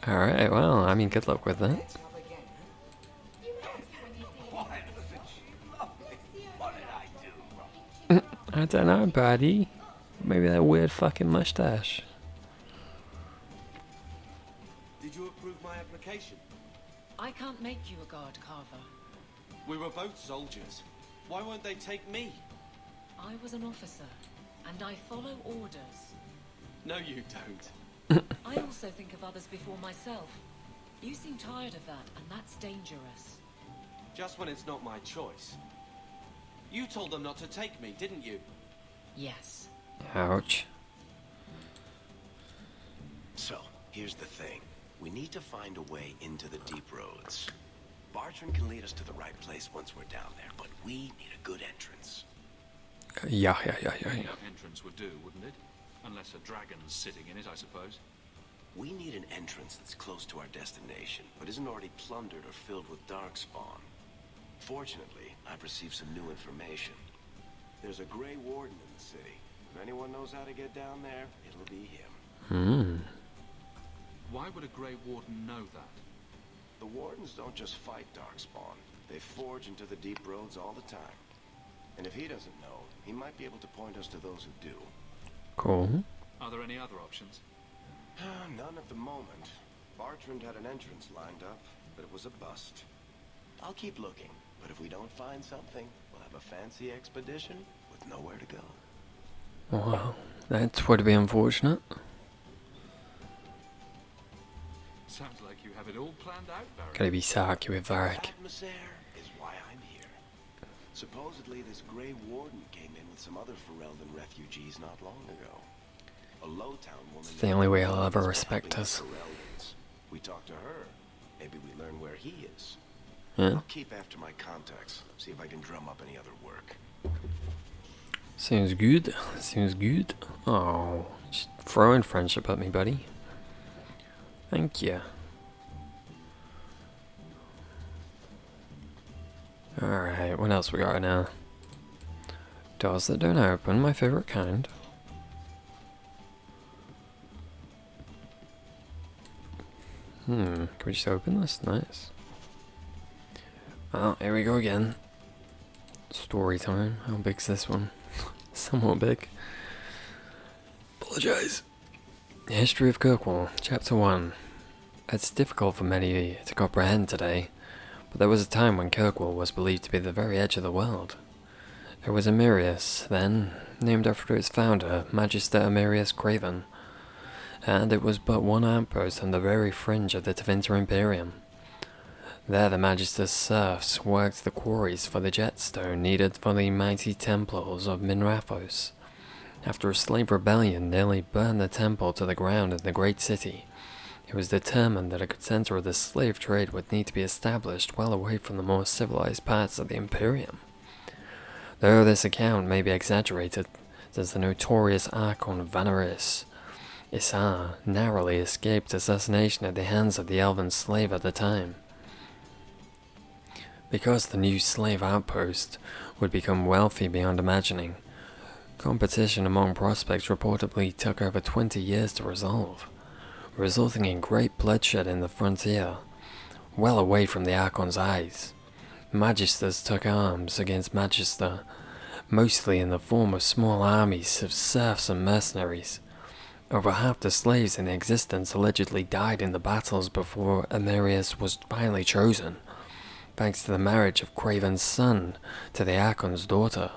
Alright, well, I mean, good luck with that. Let's have a game, huh? You asked when you think. Why doesn't she love me? What did I do? I don't know, buddy. Maybe that weird fucking mustache. Did you approve my application? I can't make you a guard, Carver. We were both soldiers. Why won't they take me? I was an officer, and I follow orders. No, you don't. I also think of others before myself. You seem tired of that, and that's dangerous. Just when it's not my choice. You told them not to take me, didn't you? Yes. Ouch. So, here's the thing. We need to find a way into the Deep Roads. Bartrand can lead us to the right place once we're down there, but we need a good entrance. Yeah. Entrance would do, wouldn't it? Unless a dragon's sitting in it, I suppose. We need an entrance that's close to our destination, but isn't already plundered or filled with darkspawn. Fortunately, I've received some new information. There's a Grey Warden in the city. If anyone knows how to get down there, it'll be him. Why would a Grey Warden know that? The Wardens don't just fight darkspawn. They forge into the Deep Roads all the time. And if he doesn't know, he might be able to point us to those who do. Cool. Are there any other options? None at the moment. Bartrand had an entrance lined up, but it was a bust. I'll keep looking, but if we don't find something, we'll have a fancy expedition with nowhere to go. Wow, that would be unfortunate. Sounds like you have it all planned out, Varric. Gotta be sarky with Varric. Atmosphere is why I'm here. Supposedly this Grey Warden came in with some other Ferelden refugees not long ago. A Lowtown woman. It's the only way I'll ever has been respect helping us. the Fereldans. We talked to her. Maybe we learn where he is. Yeah. I'll keep after my contacts. See if I can drum up any other work. Seems good. Seems good. Oh, just throwing friendship at me, buddy. Thank you. Alright, what else we got now? Doors that don't open, my favorite kind. Can we just open this? Nice. Well, here we go again. Story time. How big's this one? Somewhat big. Apologize. The History of Kirkwall, Chapter 1. It's difficult for many to comprehend today, but there was a time when Kirkwall was believed to be the very edge of the world. There was Emirius, then, named after its founder, Magister Emirius Craven, and it was but one outpost on the very fringe of the Tevinter Imperium. There the Magister's serfs worked the quarries for the jetstone needed for the mighty Templars of Minrathos. After a slave rebellion nearly burned the temple to the ground in the great city, it was determined that a good center of the slave trade would need to be established well away from the more civilized parts of the Imperium. Though this account may be exaggerated, as the notorious Archon Vanaris Isar narrowly escaped assassination at the hands of the elven slave at the time. Because the new slave outpost would become wealthy beyond imagining, competition among prospects reportedly took over 20 years to resolve, resulting in great bloodshed in the frontier, well away from the Archon's eyes. Magisters took arms against Magister, mostly in the form of small armies of serfs and mercenaries. Over half the slaves in existence allegedly died in the battles before Emirius was finally chosen, thanks to the marriage of Craven's son to the Archon's daughter.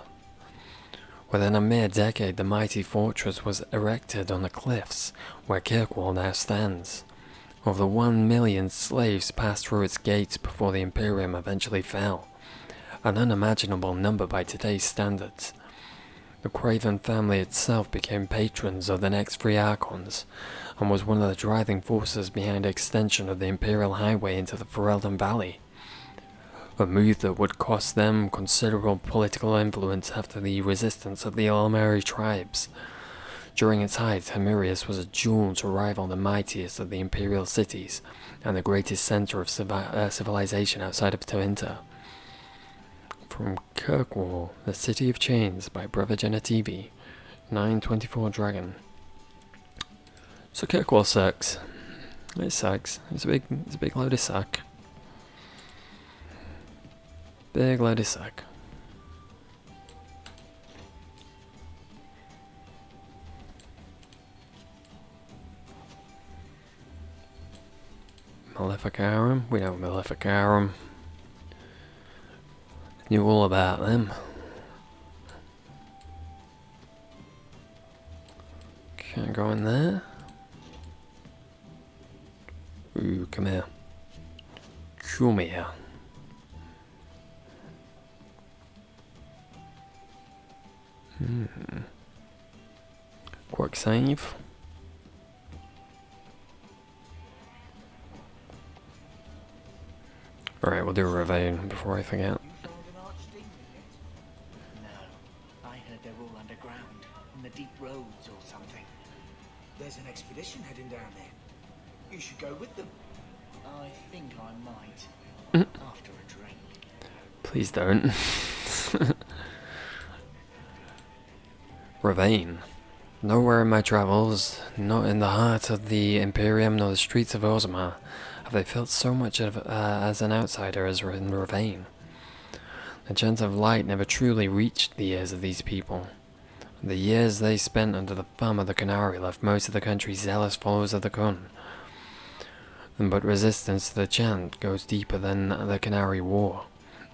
Within a mere decade, the mighty fortress was erected on the cliffs where Kirkwall now stands. Over 1 million slaves passed through its gates before the Imperium eventually fell, an unimaginable number by today's standards. The Craven family itself became patrons of the next three Archons, and was one of the driving forces behind the extension of the Imperial Highway into the Ferelden Valley. A move that would cost them considerable political influence after the resistance of the Elmeri tribes. During its height, Temerius was a jewel to rival the mightiest of the Imperial cities, and the greatest center of civilization outside of Tevinter. From Kirkwall, the City of Chains by Brother Genetivi, 924 Dragon. So Kirkwall sucks. It sucks. It's a big load of suck. Big load of suck. Maleficarum? We know Maleficarum. Knew all about them. Can't go in there. Ooh, come here. Come here. Quick save. Alright, we'll do a Ravane before I forget. No, I heard they're all underground, in the deep roads or something. There's an expedition heading down there. You should go with them. I think I might. After a drink. Please don't. Ravane. Nowhere in my travels, not in the heart of the Imperium nor the streets of Orzammar, have I felt so much as an outsider as in Ravane. The chant of light never truly reached the ears of these people. The years they spent under the thumb of the Qunari left most of the country zealous followers of the Khun. But resistance to the chant goes deeper than the Qunari War.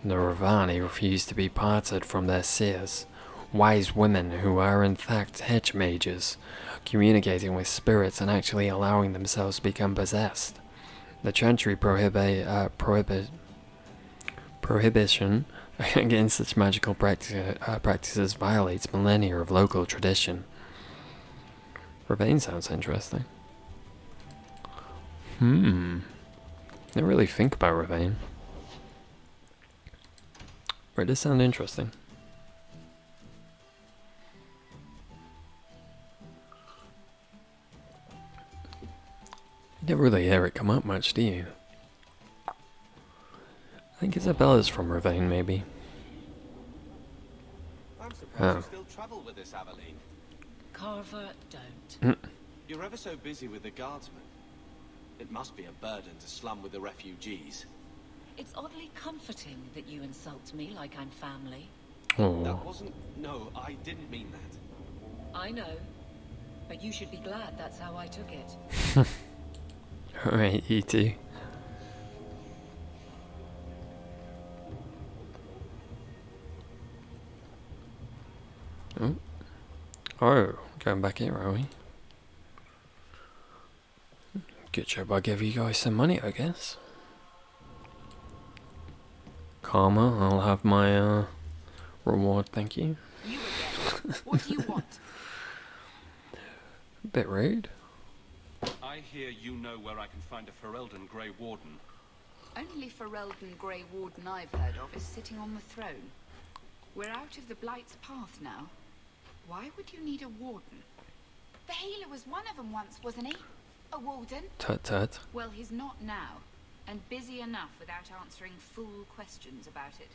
The Ravani refuse to be parted from their seers, wise women who are in fact hedge mages, communicating with spirits and actually allowing themselves to become possessed. The Chantry prohibition against such magical practices violates millennia of local tradition. Ravane sounds interesting. Didn't really think about Ravane. But it does sound interesting. You never really hear it come up much, do you? I think Isabella's from Ravane, maybe. I'm surprised you still travel with this, Aveline. Carver, don't. You're ever so busy with the guardsmen. It must be a burden to slum with the refugees. It's oddly comforting that you insult me like I'm family. Oh. That wasn't... No, I didn't mean that. I know. But you should be glad that's how I took it. Alright, you too. Oh, going back here, are we? Good job, I give you guys some money, I guess. Karma, I'll have my reward, thank you. You again. What do you want? Bit rude. I hear you know where I can find a Ferelden Grey Warden. Only Ferelden Grey Warden I've heard of is sitting on the throne. We're out of the Blight's path now. Why would you need a warden? The healer was one of them once, wasn't he? A warden? Tut tut. Well, he's not now, and busy enough without answering fool questions about it.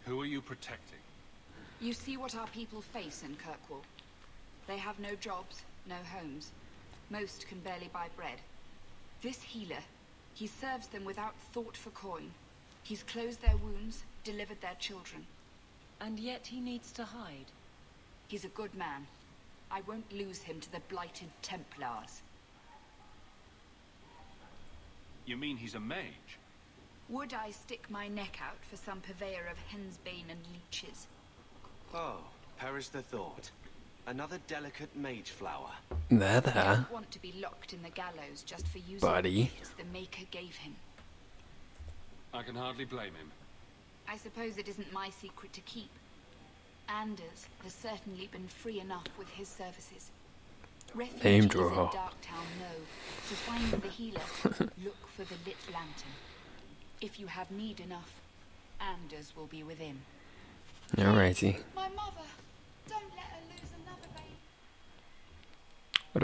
Who are you protecting? You see what our people face in Kirkwall. They have no jobs, no homes. Most can barely buy bread. This healer, he serves them without thought for coin. He's closed their wounds, delivered their children. And yet he needs to hide. He's a good man. I won't lose him to the blighted Templars. You mean he's a mage? Would I stick my neck out for some purveyor of hensbane and leeches? Oh, perish the thought. Another delicate mage flower. There. I don't want to be locked in the gallows just for using Buddy. the gifts the Maker gave him. I can hardly blame him. I suppose it isn't my secret to keep. Anders has certainly been free enough with his services. Refugees Name in drawer. Darktown know to find the healer, look for the lit lantern. If you have need enough, Anders will be within. Alrighty. My mother. Don't let her lose another baby. I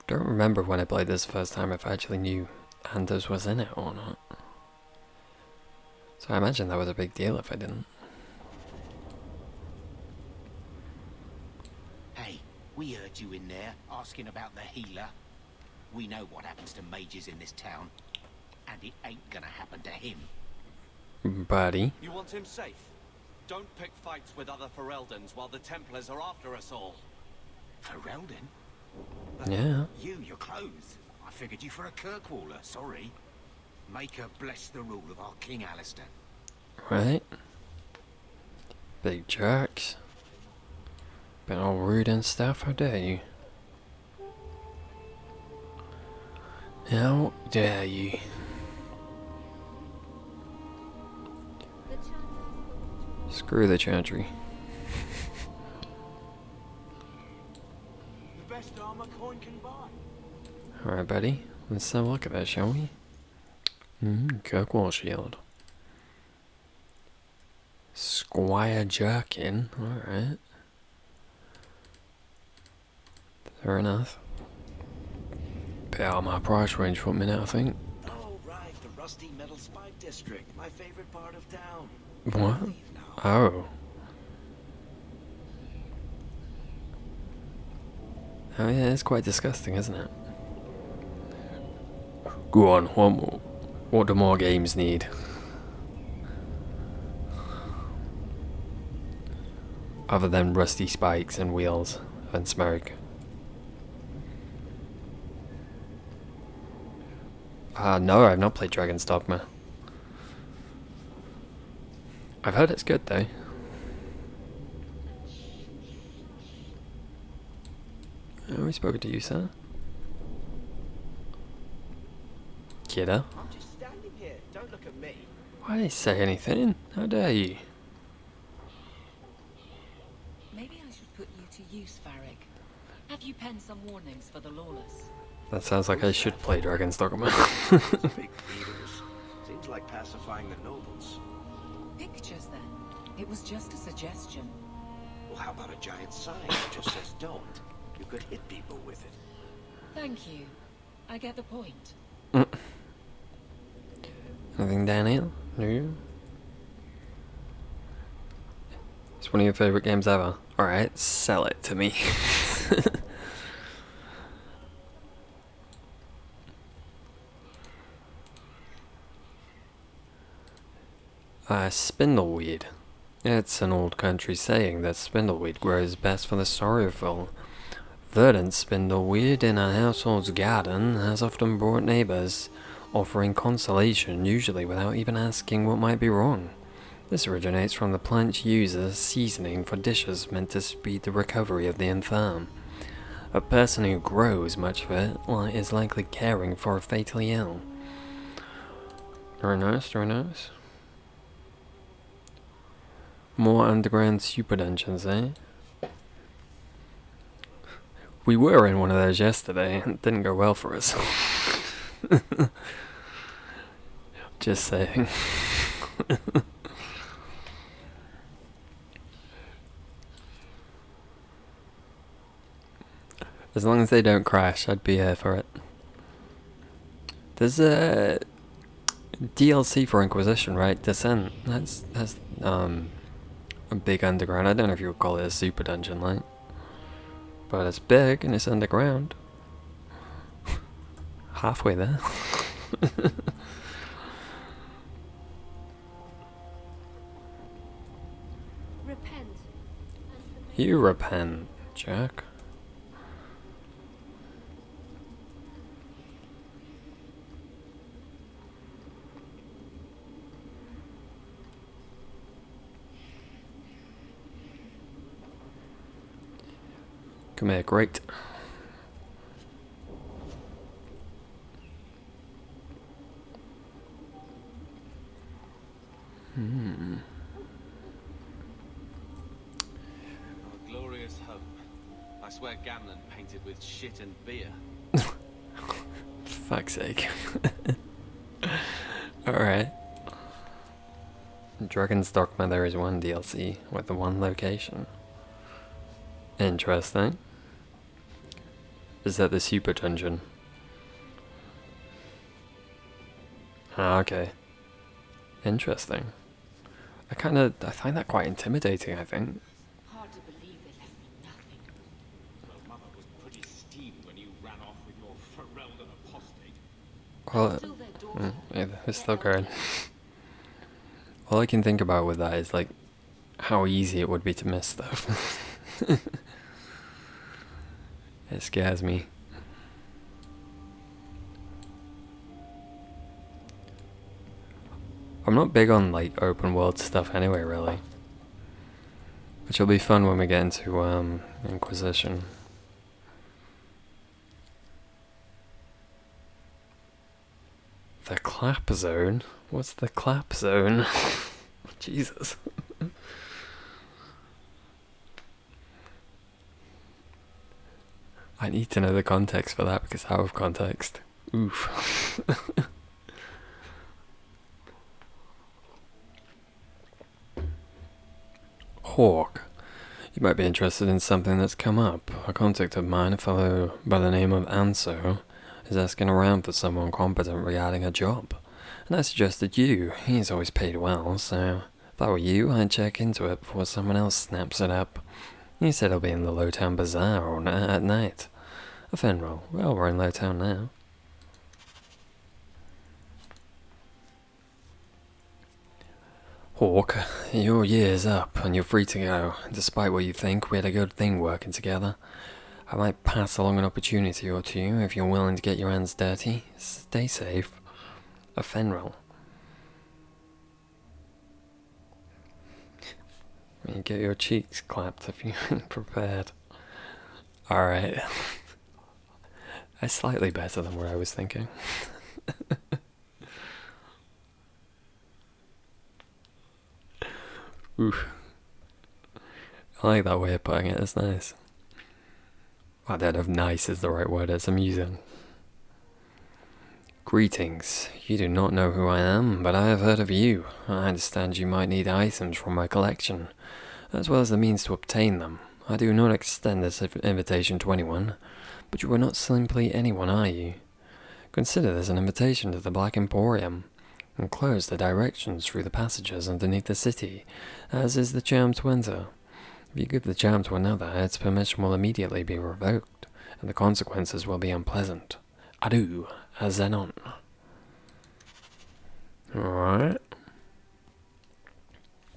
don't remember when I played this the first time if I actually knew Anders was in it or not. So I imagine that was a big deal if I didn't. Hey, we heard you in there asking about the healer. We know what happens to mages in this town, and it ain't gonna happen to him. Buddy. You want him safe? Don't pick fights with other Fereldans while the Templars are after us all. Ferelden? Yeah. Your clothes. I figured you for a Kirkwaller, sorry. Make her bless the rule of our King Alistair. Right. Big jerks. Been all rude and stuff, how dare you? How dare you? Screw the chantry. The best armor coin can buy. Alright, buddy. Let's have a look at that, shall we? Kirkwall shield. Squire Jerkin. Alright. Fair enough. Bit out of my price range for a minute, I think. Oh, right, the Rusty Metal Spike District, my favorite part of town. What? Oh. Oh yeah, it's quite disgusting, isn't it? Go on, what do more games need? Other than rusty spikes and wheels and smoke. No, I've not played Dragon's Dogma. I've heard it's good though. Have we spoken to you, sir? Kiddo? I'm just standing here. Don't look at me. Why did he say anything? How dare you? Maybe I should put you to use, Farrick. Have you penned some warnings for the lawless? That sounds like I should play Dragon's Dogma. Big beaters. Seems like pacifying the nobles. Pictures, then. It was just a suggestion. Well, how about a giant sign that just says don't? You could hit people with it. Thank you. I get the point. Anything down here? No? It's one of your favourite games ever. Alright, sell it to me. Spindleweed. It's an old country saying that spindleweed grows best for the sorrowful. Verdant spindleweed in a household's garden has often brought neighbours, offering consolation, usually without even asking what might be wrong. This originates from the plant used as seasoning for dishes meant to speed the recovery of the infirm. A person who grows much of it is likely caring for a fatally ill. Very nice, very nice. More underground super dungeons, eh? We were in one of those yesterday, and it didn't go well for us. Just saying. As long as they don't crash, I'd be here for it. There's a DLC for Inquisition, right? Descent. That's a big underground. I don't know if you would call it a super dungeon, like. But it's big and it's underground. Halfway there. Repent. You repent, Jack. Come here, great. I swear Gamlen painted with shit and beer. Fuck's sake. Alright. Dragon's Dogma there is one DLC with the one location. Interesting. Is that the super dungeon? Ah, okay. Interesting. I find that quite intimidating, I think. Hard to believe they left me nothing. Well, Mother was pretty steamed when you ran off with your Ferelden apostate. Well, yeah, it's still going. All I can think about with that is, like, how easy it would be to miss stuff. It scares me. I'm not big on, like, open world stuff anyway, really. Which will be fun when we get into, Inquisition. The clap zone? What's the clap zone? Jesus. I need to know the context for that because out of context. Oof. Hawk. You might be interested in something that's come up. A contact of mine, a fellow by the name of Anso, is asking around for someone competent regarding a job. And I suggested you. He's always paid well, so if I were you, I'd check into it before someone else snaps it up. He said he'll be in the Lowtown Bazaar at night. A Fenrir. Well, we're in Lowtown now. Hawk, your year's up, and you're free to go. Despite what you think, we had a good thing working together. I might pass along an opportunity or two if you're willing to get your hands dirty. Stay safe. A Fenrir. You get your cheeks clapped if you're prepared. Alright. That's slightly better than what I was thinking. Oof. I like that way of putting it, it's nice. I don't know if nice is the right word, it's amusing. Greetings. You do not know who I am, but I have heard of you. I understand you might need items from my collection, as well as the means to obtain them. I do not extend this invitation to anyone, but you are not simply anyone, are you? Consider this an invitation to the Black Emporium. Enclose the directions through the passages underneath the city, as is the charm to enter. If you give the charm to another, its permission will immediately be revoked, and the consequences will be unpleasant. Adieu, Zenon. Alright.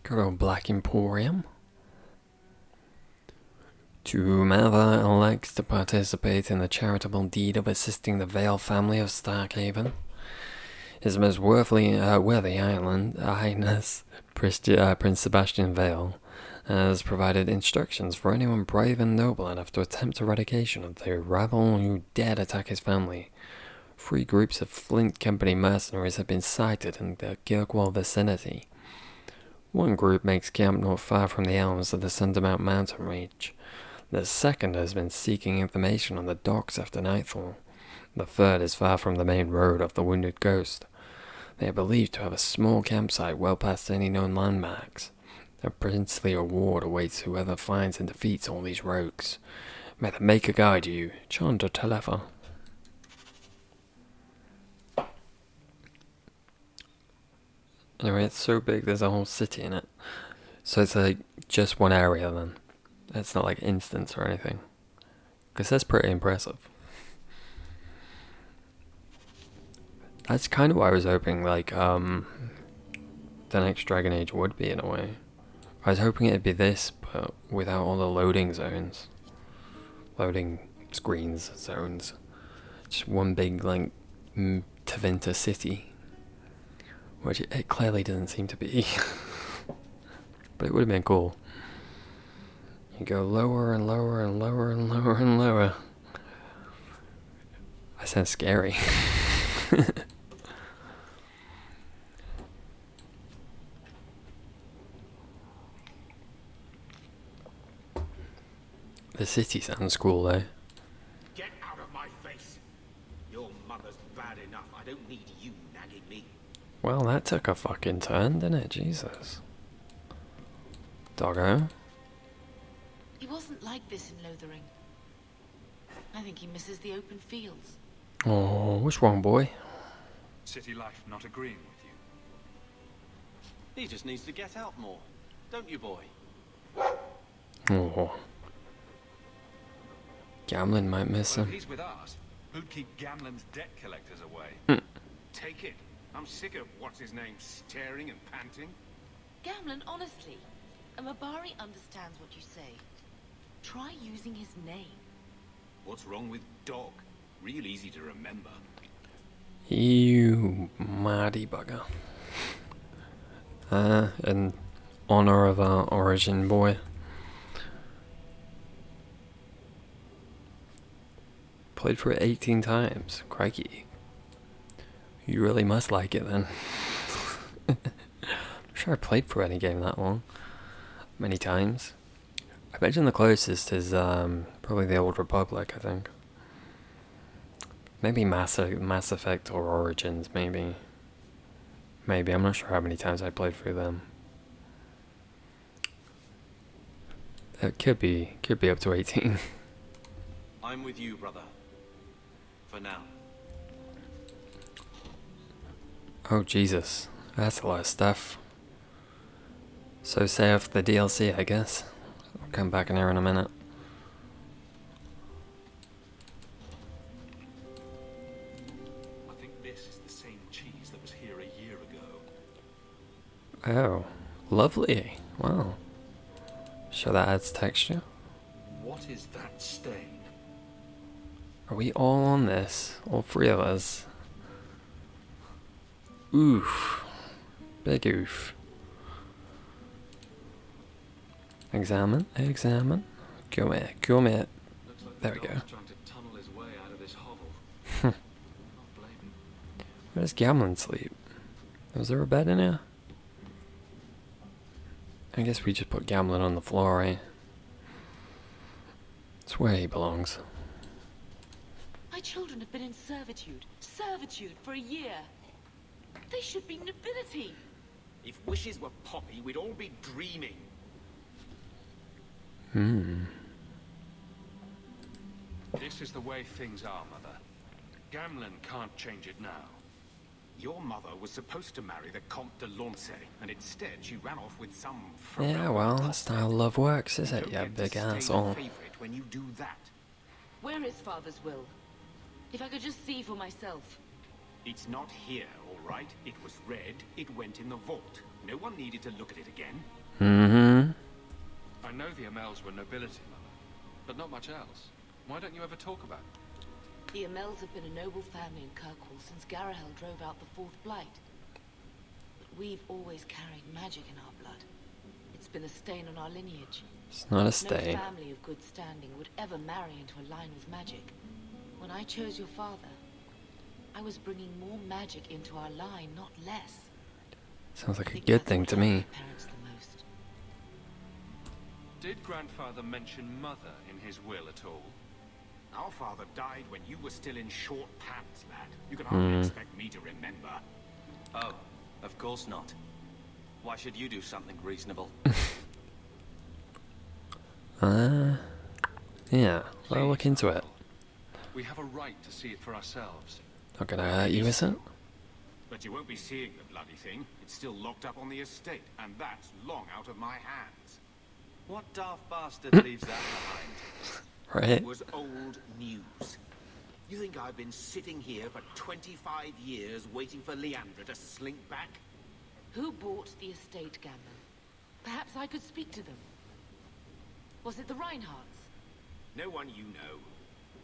Good old Black Emporium. To whomever elects to participate in the charitable deed of assisting the Vale family of Starkhaven, His Most worthy Highness Prince Sebastian Vale has provided instructions for anyone brave and noble enough to attempt eradication of the rabble who dared attack his family. 3 groups of Flint Company mercenaries have been sighted in the Kirkwall vicinity. One group makes camp not far from the elms of the Sundermount mountain range. The second has been seeking information on the docks after nightfall. The third is far from the main road of the Wounded Ghost. They are believed to have a small campsite well past any known landmarks. A princely reward awaits whoever finds and defeats all these rogues. May the Maker guide you, Chandra Telefa. Anyway, it's so big there's a whole city in it. So it's like just one area then. It's not like instance or anything. Because that's pretty impressive. That's kind of what I was hoping, like, the next Dragon Age would be in a way. I was hoping it'd be this, but without all the loading zones. Loading screens, zones. Just one big, like, Tevinter city. Which it clearly doesn't seem to be. But it would have been cool. You go lower and lower and lower and lower and lower. That sounds scary. The city sounds cool though. Get out of my face! Your mother's bad enough. I don't need you nagging me. Well, that took a fucking turn, didn't it? Jesus. Doggo. He wasn't like this in Lothering. I think he misses the open fields. Oh, what's wrong, boy? City life not agreeing with you. He just needs to get out more, don't you, boy? Oh. Gamlen might miss Well, him. if he's with us, who'd keep Gamlen's debt collectors away? Take it. I'm sick of what's-his-name staring and panting. Gamlen, honestly, a Mabari understands what you say. Try using his name. What's wrong with Dog? Real easy to remember. You mighty bugger. In honor of our origin boy. Played for it 18 times. Crikey. You really must like it then. I'm sure I played for any game that long. Many times. I imagine the closest is probably the Old Republic, I think. Maybe Mass Effect or Origins, maybe. Maybe, I'm not sure how many times I played through them. It could be up to 18. I'm with you, brother. For now. Oh Jesus, that's a lot of stuff. So save the DLC, I guess. I'll come back in here in a minute. I think this is the same cheese that was here a year ago. Oh, lovely. Wow. Sure that adds texture. What is that stain? Are we all on this? All three of us? Oof. Big oof. Examine, examine. Come here, come here. There we go. Trying to tunnel his way out of this hovel. Where does Gamlen sleep? Was there a bed in here? I guess we just put Gamlen on the floor, right? It's where he belongs. My children have been in servitude for a year. They should be nobility. If wishes were poppy, we'd all be dreaming. This is the way things are, Mother. Gamlen can't change it now. Your mother was supposed to marry the Comte de Lancey, and instead she ran off with some... Yeah, well, that's not how love works, is it, you big asshole? When you do that. Where is Father's will? If I could just see for myself. It's not here, all right? It was read, it went in the vault. No one needed to look at it again. I know the Amels were nobility, Mother, but not much else. Why don't you ever talk about it? The Amels have been a noble family in Kirkwall since Garahel drove out the Fourth Blight. But we've always carried magic in our blood. It's been a stain on our lineage. It's not a stain. No family of good standing would ever marry into a line with magic. When I chose your father, I was bringing more magic into our line, not less. Sounds like a good thing to me. Parents the most. Did Grandfather mention Mother in his will at all? Our father died when you were still in short pants, lad. You can hardly expect me to remember. Oh, of course not. Why should you do something reasonable? Yeah, I'll look into it. We have a right to see it for ourselves. Not gonna hurt you, is it? But you won't be seeing the bloody thing. It's still locked up on the estate, and that's long out of my hands. What daft bastard leaves that behind? Right. It was old news. You think I've been sitting here for 25 years waiting for Leandra to slink back? Who bought the estate, Gamlen? Perhaps I could speak to them. Was it the Reinhardts? No one you know.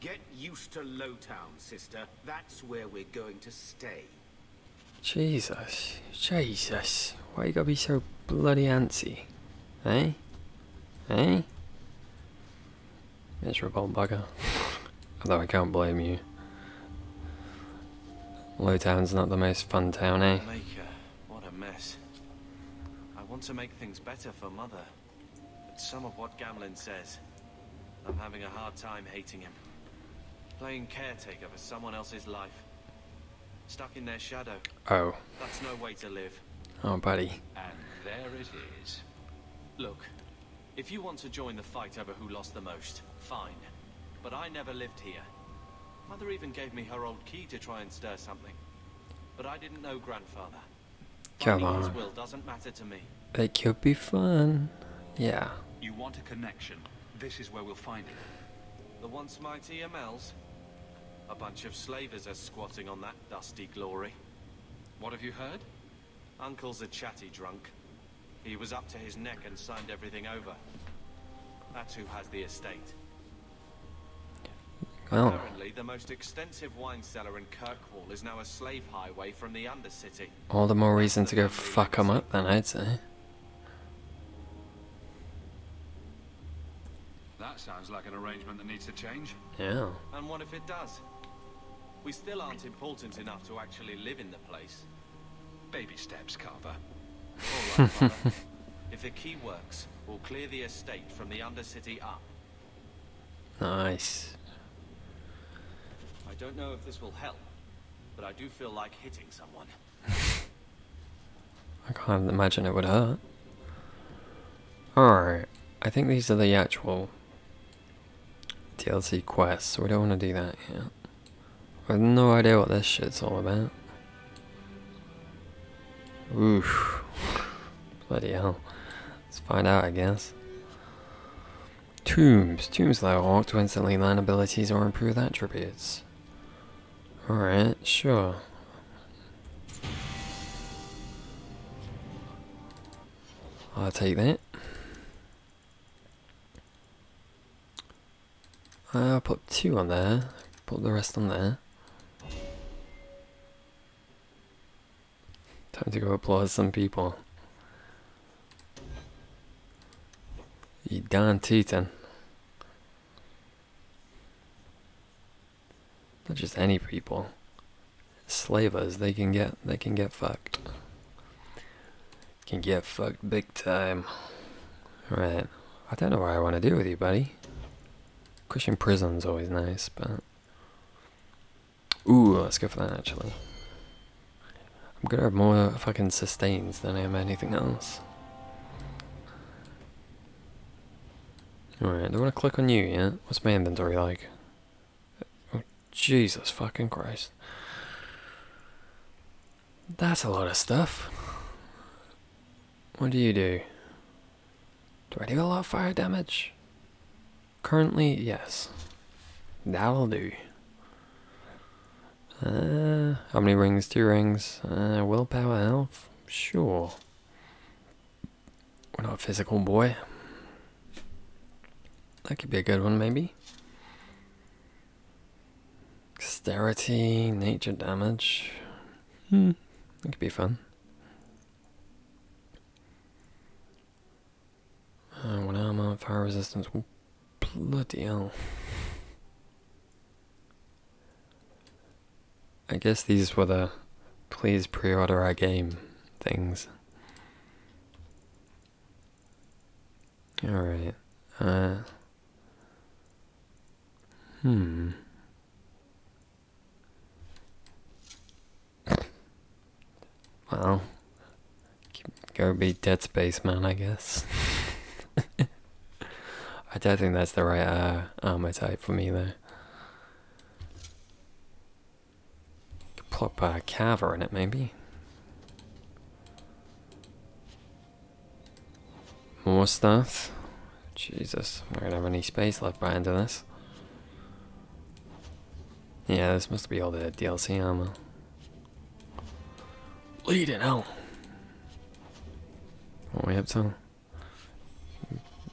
Get used to Lowtown, sister. That's where we're going to stay. Jesus. Jesus. Why you gotta be so bloody antsy? Eh? Eh? Miserable bugger. Although I can't blame you. Lowtown's not the most fun town, eh? Maker, what a mess. I want to make things better for Mother. But some of what Gamlen says, I'm having a hard time hating him. Playing caretaker for someone else's life. Stuck in their shadow. Oh. That's no way to live. Oh, buddy. And there it is. Look, if you want to join the fight over who lost the most, fine. But I never lived here. Mother even gave me her old key to try and stir something. But I didn't know Grandfather. Come Finding his on. will doesn't matter to me. It could be fun. Yeah. You want a connection? This is where we'll find it. The once mighty Amels? A bunch of slavers are squatting on that dusty glory. What have you heard? Uncle's a chatty drunk. He was up to his neck and signed everything over. That's who has the estate. Well. Apparently, the most extensive wine cellar in Kirkwall is now a slave highway from the Undercity. All the more reason to go fuck 'em up then, I'd say. That sounds like an arrangement that needs to change. Yeah. And what if it does? We still aren't important enough to actually live in the place. Baby steps, Carver. All right, Father. If the key works, we'll clear the estate from the Undercity up. Nice. I don't know if this will help, but I do feel like hitting someone. I can't imagine it would hurt. Alright. I think these are the actual DLC quests, so we don't want to do that yet. I have no idea what this shit's all about. Oof. Bloody hell. Let's find out, I guess. Tombs. Tombs allow Hawk to instantly learn abilities or improve attributes. Alright, sure. I'll take that. I'll put 2 on there. Put the rest on there. Time to go applaud some people. You darn tootin'. Not just any people. Slavers, they can get fucked. Can get fucked big time. Right. I don't know what I want to do with you, buddy. Cushion prison's always nice, but... Ooh, let's go for that, actually. I'm gonna have more fucking sustains than I am anything else. Alright, do I want to click on you yet? What's my inventory like? Oh, Jesus fucking Christ. That's a lot of stuff. What do you do? Do I do a lot of fire damage? Currently, yes. That'll do. How many rings? 2 rings. Willpower, health? Sure. We're not a physical boy. That could be a good one, maybe. Dexterity, nature damage. That could be fun. 1 armor, fire resistance. Ooh, bloody hell. I guess these were the please pre-order our game things. Alright. Well, go be Dead Space Man, I guess. I don't think that's the right armor type for me, though. Could plop a Carver in it, maybe. More stuff. Jesus, I don't have any space left behind to this. Yeah, this must be all the DLC armor. Bleeding hell. What are we up to?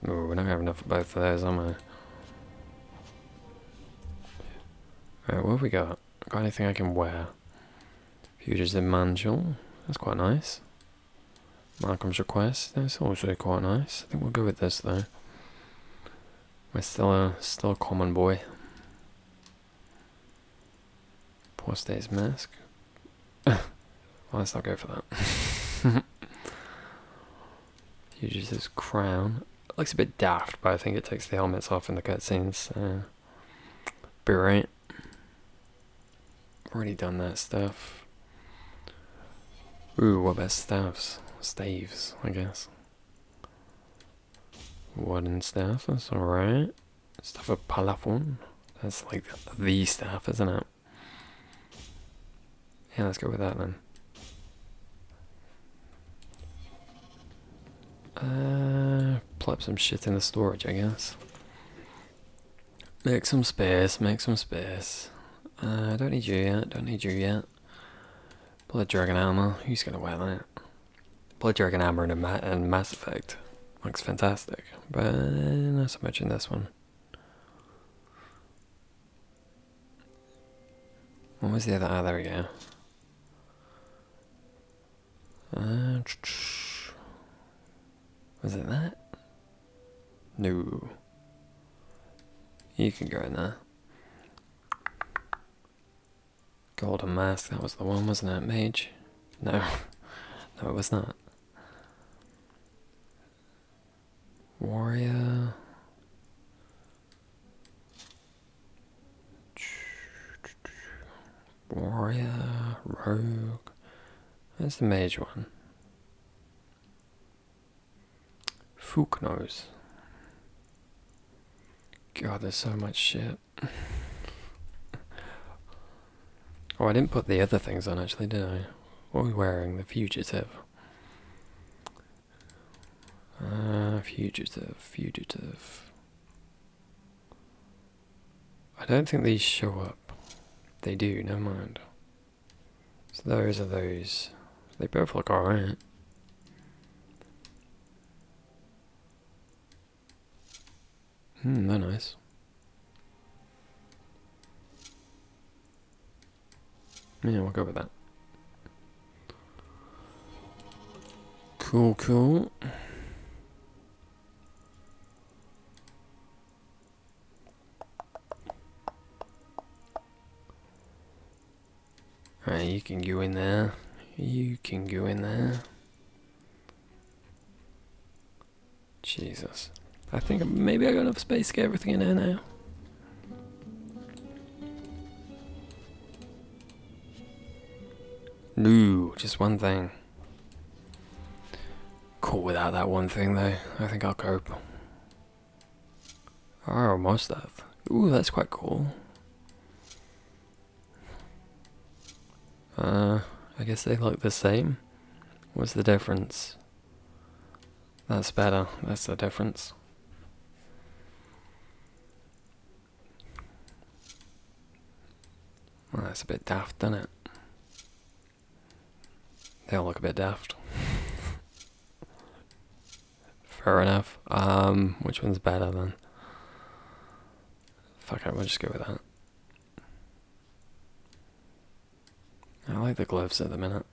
Oh, we're not gonna have enough of both of those, am I? Alright, what have we got? Got anything I can wear? Fugitive Mantle. That's quite nice. Markham's Request. That's also quite nice. I think we'll go with this though. We're still a common boy. Poor State's Mask. Well, let's not go for that. Fugitive's Crown. looks a bit daft, but I think it takes the helmets off in the cutscenes. Be right. Already done that stuff. Ooh, what about staves? Staves, I guess. Wooden staff, that's alright. Stuff of Palafon. That's like the staff, isn't it? Yeah, let's go with that then. Plop some shit in the storage, I guess. Make some space, make some space. Don't need you yet, don't need you yet. Blood Dragon Armor, who's gonna wear that? Blood Dragon Armor in Mass Effect. Looks fantastic, but not so much in this one. What was the other? Ah, there we go. Was it that? No. You can go in there. Golden Mask, that was the one, wasn't it? Mage? No. No, it was not. Warrior. Warrior. Rogue. There's the mage one. Fook knows. God, there's so much shit. Oh, I didn't put the other things on actually, did I? What are we wearing? The fugitive. Fugitive. I don't think these show up. They do, never mind. So those are those. They both look alright. They're nice. Yeah, we'll go with that. Cool. Alright, you can go in there. You can go in there. Jesus. I think maybe I got enough space to get everything in there now. No, just one thing. Cool without that one thing though. I think I'll cope. Oh, more stuff. Ooh, that's quite cool. I guess they look the same. What's the difference? That's better. That's the difference. Well, that's a bit daft, doesn't it? They all look a bit daft. Fair enough. Which one's better then? Fuck it, we'll just go with that. I like the gloves at the minute.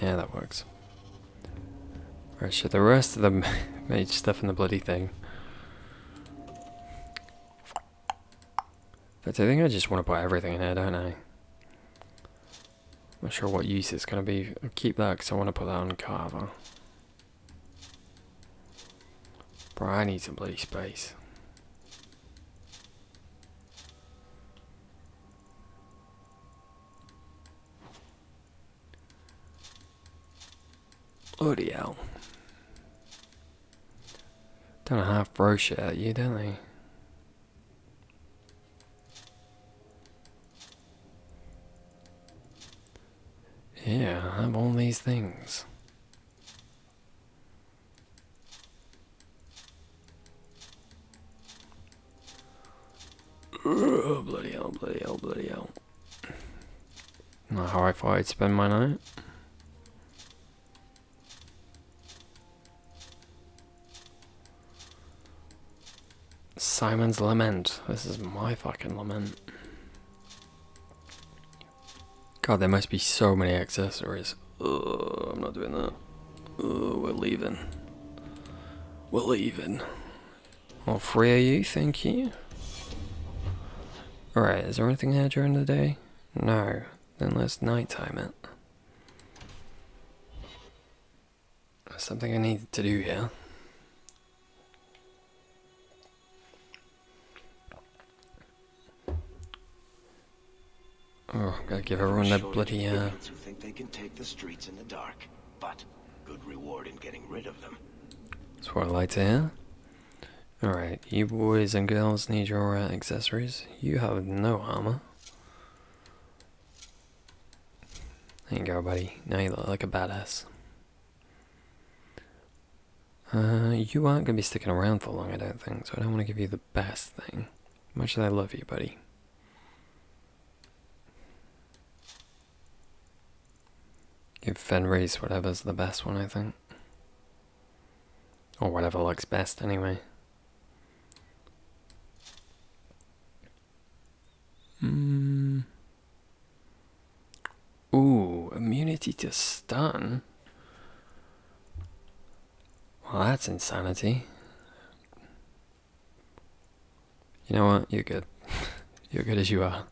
Yeah, that works. Right, shit, the rest of the mage stuff in the bloody thing. But I think I just want to put everything in here, don't I? Not sure what use it's going to be. I'll keep that because I want to put that on Carver. Bro, I need some bloody space. Bloody hell. Don't half throw shit at you, don't they? Yeah, I have all these things. Oh, bloody hell, bloody hell, bloody hell. Not how I thought I'd spend my night. Simon's Lament. This is my fucking lament. God, there must be so many accessories. I'm not doing that. We're leaving. We're leaving. All 3 of you, thank you. Alright, is there anything here during the day? No. Then let's nighttime it. There's something I need to do here. Oh, gotta give everyone that bloody who think they can take the streets in the dark, but good reward in getting rid of them. That's what I like to hear. Alright, you boys and girls need your accessories. You have no armor. There you go, buddy. Now you look like a badass. You aren't going to be sticking around for long, I don't think, so I don't want to give you the best thing. Much as I love you, buddy. Give Fenris whatever's the best one, I think. Or whatever looks best, anyway. Ooh, immunity to stun? Well, that's insanity. You know what? You're good. You're good as you are.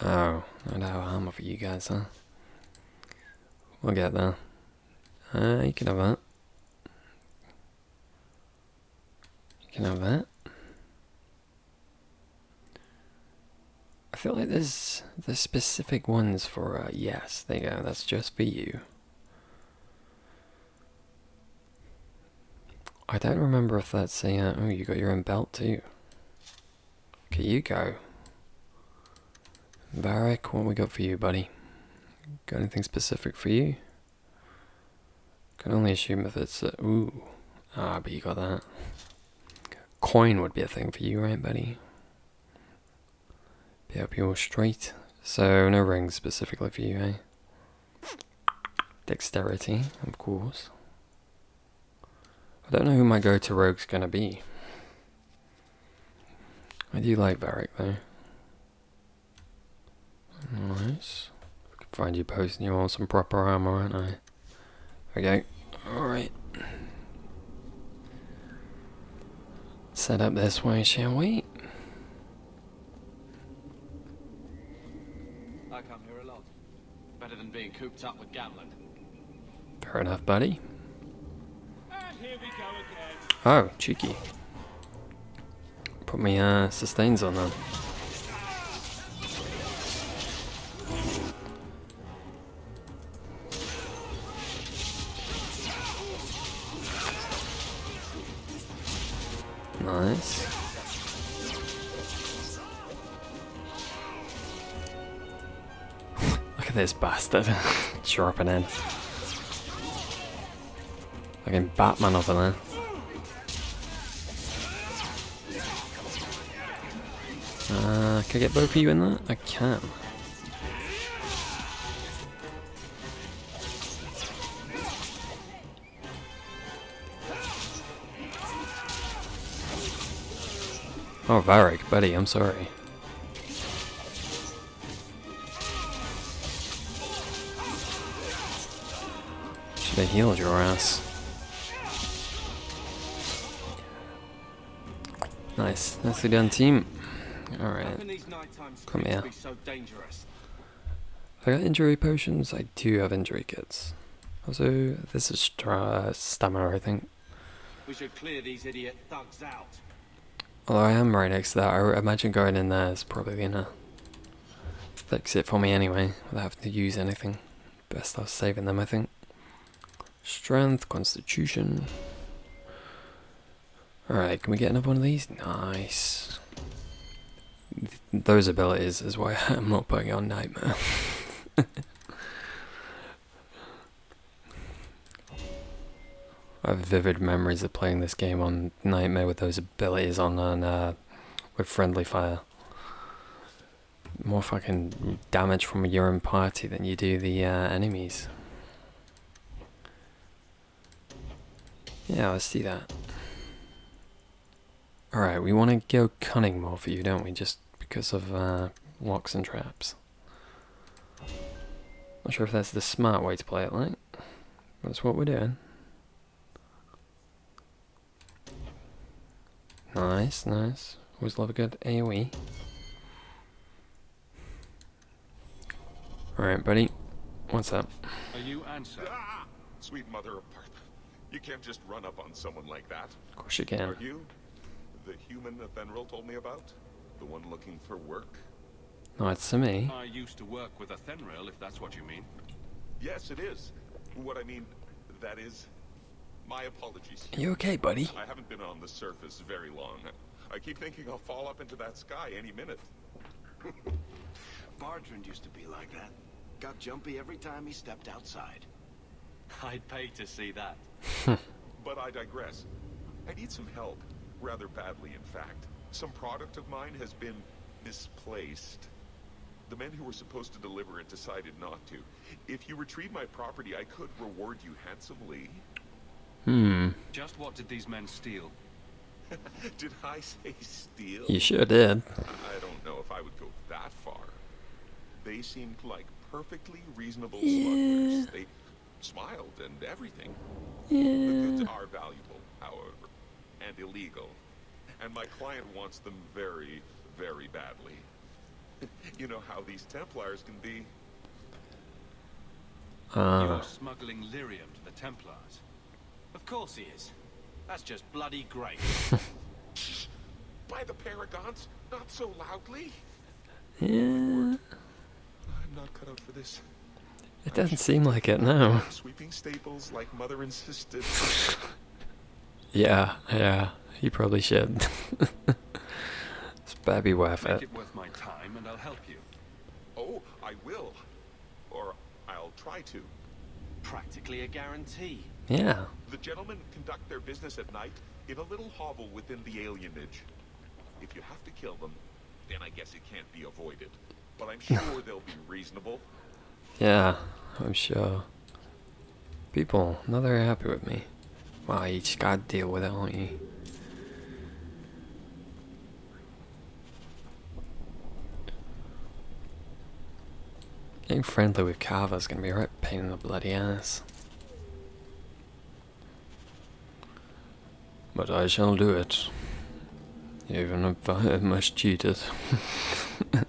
Oh, not our armor for you guys, huh? We'll get there. You can have that. You can have that. I feel like there's specific ones for, yes, there you go, that's just for you. I don't remember if that's a, oh, you got your own belt too. Okay, you go. Varric, what we got for you, buddy? Got anything specific for you? Can only assume if it's, ooh. Ah, but you got that. Coin would be a thing for you, right, buddy? Be up your straight. So, no rings specifically for you, eh? Dexterity, of course. I don't know who my go-to rogue's gonna be. I do like Varric, though. Nice. I can find you posting you on some proper armor, aren't I? Okay, alright. Set up this way, shall we? I come here a lot. Better than being cooped up with Gamlen. Fair enough, buddy. And here we go again. Oh, cheeky. Put my sustains on then. Nice. Look at this bastard dropping in. Fucking Batman over there. Can I get both of you in there? I can. Oh, Varric, buddy, I'm sorry. Should have healed your ass. Nice. Nicely done, team. Alright. Come here. I got injury potions. I do have injury kits. Also, this is stamina, I think. We should clear these idiot thugs out. Although I am right next to that, I imagine going in there is probably gonna fix it for me anyway, without having to use anything. Best off saving them, I think. Strength, Constitution. Alright, can we get another one of these? Nice. Those abilities is why I'm not putting on Nightmare. I have vivid memories of playing this game on Nightmare with those abilities on and with Friendly Fire. More fucking damage from your own party than you do the enemies. Yeah, let's do that. Alright, we want to go cunning more for you, don't we? Just because of locks and traps. Not sure if that's the smart way to play it, like. That's what we're doing. Nice, nice. Always love a good AoE. Alright, buddy. What's up? Are you Ansel? Ah! Sweet mother of Parth. You can't just run up on someone like that. Of course you can. Are you the human Athenril told me about? The one looking for work? No, it's me. I used to work with Athenril, if that's what you mean. Yes, it is. What I mean, that is... My apologies. You okay, buddy? I haven't been on the surface very long. I keep thinking I'll fall up into that sky any minute. Bartrand used to be like that. Got jumpy every time he stepped outside. I'd pay to see that. But I digress. I need some help. Rather badly, in fact. Some product of mine has been misplaced. The men who were supposed to deliver it decided not to. If you retrieve my property, I could reward you handsomely. Just what did these men steal? Did I say steal? You sure did. I don't know if I would go that far. They seemed like perfectly reasonable smugglers. They smiled and everything. The goods are valuable, however, and illegal. And my client wants them very, very badly. You know how these Templars can be. You're smuggling lyrium to the Templars. Of course he is. That's just bloody great. By the Paragons, not so loudly. Yeah. I'm not cut out for this. It doesn't seem like it, no. Sweeping staples like Mother insisted. Yeah, you probably should. It's better be worth Make it. it worth my time and I'll help you. Oh, I will. Or I'll try to. Practically a guarantee. Yeah. The gentlemen conduct their business at night in a little hovel within the alienage. If you have to kill them, then I guess it can't be avoided. But I'm sure they'll be reasonable. Yeah, I'm sure. People, not very happy with me. Well, you just gotta deal with it, aren't you? Getting friendly with Carver's gonna be a right pain in the bloody ass. But I shall do it. Even if I must cheat it. I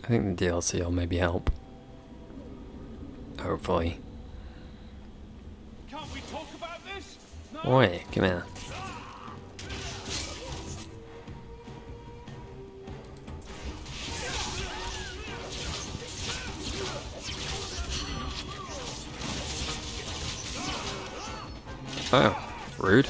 think the DLC will maybe help. Hopefully. Can't we talk about this? Oi, come here. Oh, rude.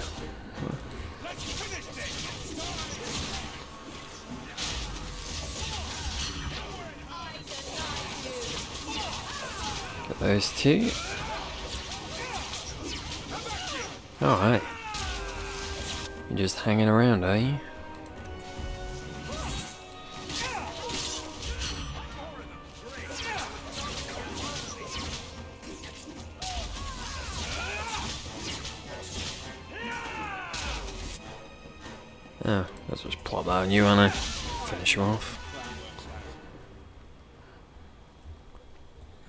Get those two. Oh, hi. You're just hanging around, are you? Oh, let's just plop that on you, and I finish you off.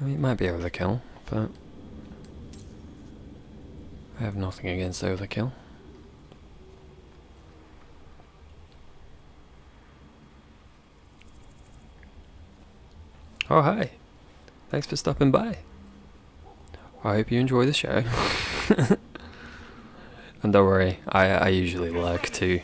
I mean, it might be overkill, but I have nothing against overkill. Oh, hi. Thanks for stopping by. I hope you enjoy the show. And don't worry, I usually lurk too.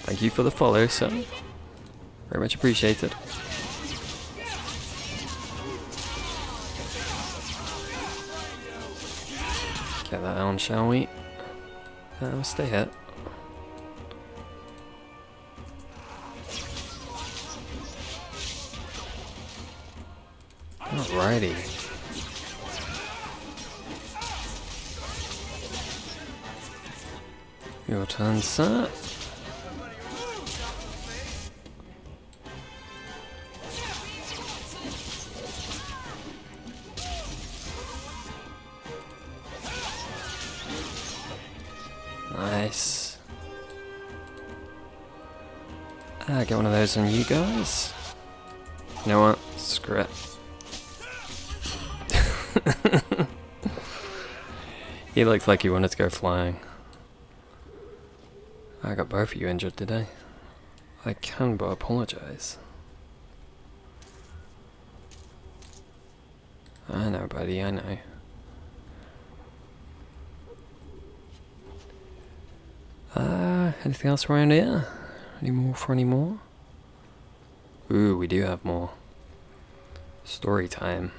Thank you for the follow, sir. Very much appreciated. Get that on, shall we? Stay hit. Alrighty. Your turn, sir. Nice. Get one of those on you guys. You know what? Screw it. He looked like he wanted to go flying. I got both of you injured today. I can but apologize. I know, buddy, I know. Anything else around here? Any more for any more? Ooh, we do have more. Story time.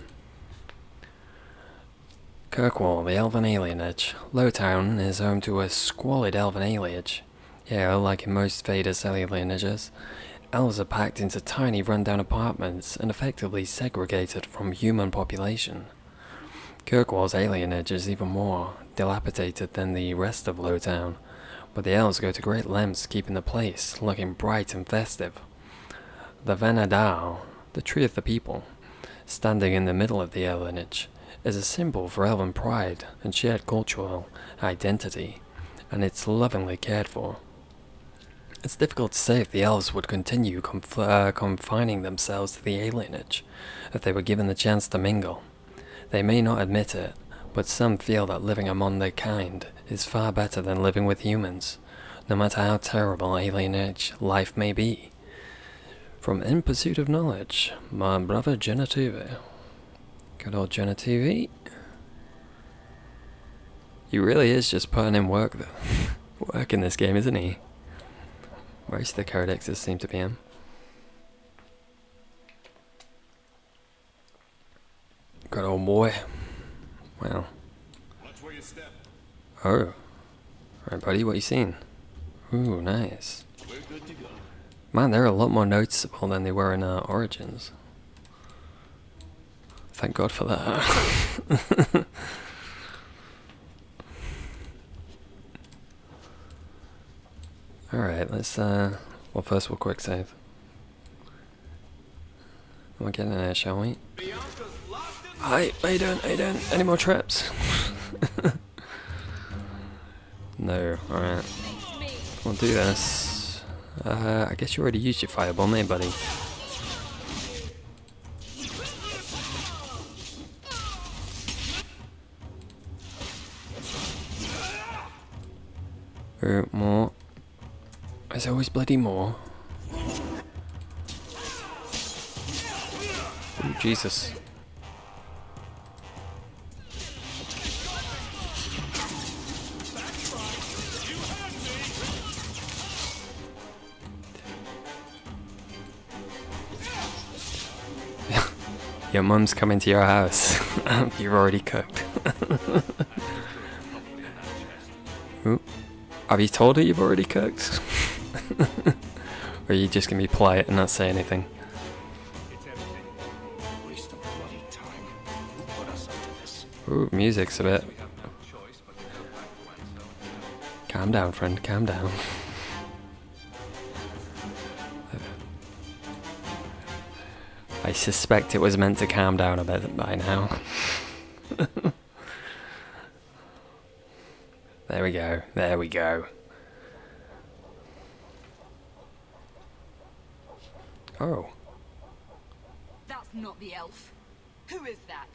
Kirkwall, the elven alienage. Lowtown is home to a squalid elven alienage. Yeah, like in most Vadis alienages, elves are packed into tiny rundown apartments and effectively segregated from human population. Kirkwall's alienage is even more dilapidated than the rest of Lowtown, but the elves go to great lengths keeping the place looking bright and festive. The Vanadal, the tree of the people, standing in the middle of the alienage, is a symbol for elven pride and shared cultural identity, and it's lovingly cared for. It's difficult to say if the elves would continue confining themselves to the alienage if they were given the chance to mingle. They may not admit it, but some feel that living among their kind is far better than living with humans, no matter how terrible alienage life may be. From In Pursuit of Knowledge, my brother Genitivi. Good old Genitivi. He really is just putting in work in this game, isn't he? Most of the codexes seem to be him. Good old boy. Well. Oh. Alright, buddy, what you seen? Ooh, nice. Man, they're a lot more noticeable than they were in Origins. Thank God for that. Alright, let's, well, first we'll quick save. We'll get in there, shall we? Hi, how you doing? How you doing? Any more traps? No, alright. We'll do this. I guess you already used your firebomb, eh, buddy? More. There's always bloody more. Ooh, Jesus. Your mum's coming to your house. You're already cooked. Ooh. Have you told her you've already cooked? Or are you just gonna be polite and not say anything? Ooh, music's a bit... Calm down, friend, calm down. I suspect it was meant to calm down a bit by now. There we go, there we go. Oh. That's not the elf. Who is that?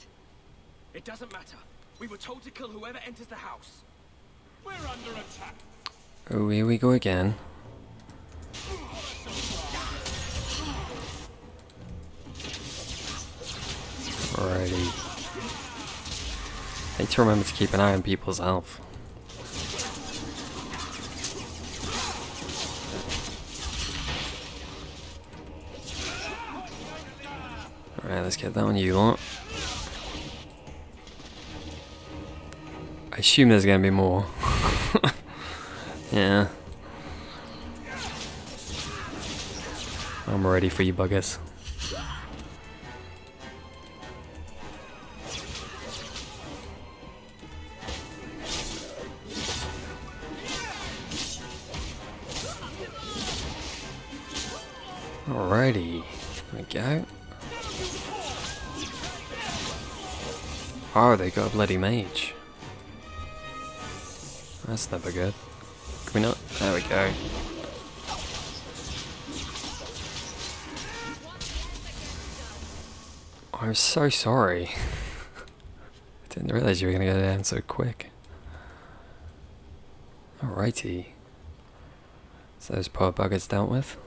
It doesn't matter. We were told to kill whoever enters the house. We're under attack. Oh, here we go again. Alrighty. Need to remember to keep an eye on people's health. Alright, let's get that on you lot. I assume there's gonna be more. Yeah. I'm ready for you buggers. Alrighty, there we go. Oh, they got a bloody mage. That's never good. Can we not? There we go. I'm so sorry. I didn't realize you were going to go down so quick. Alrighty. So those poor buggers dealt with.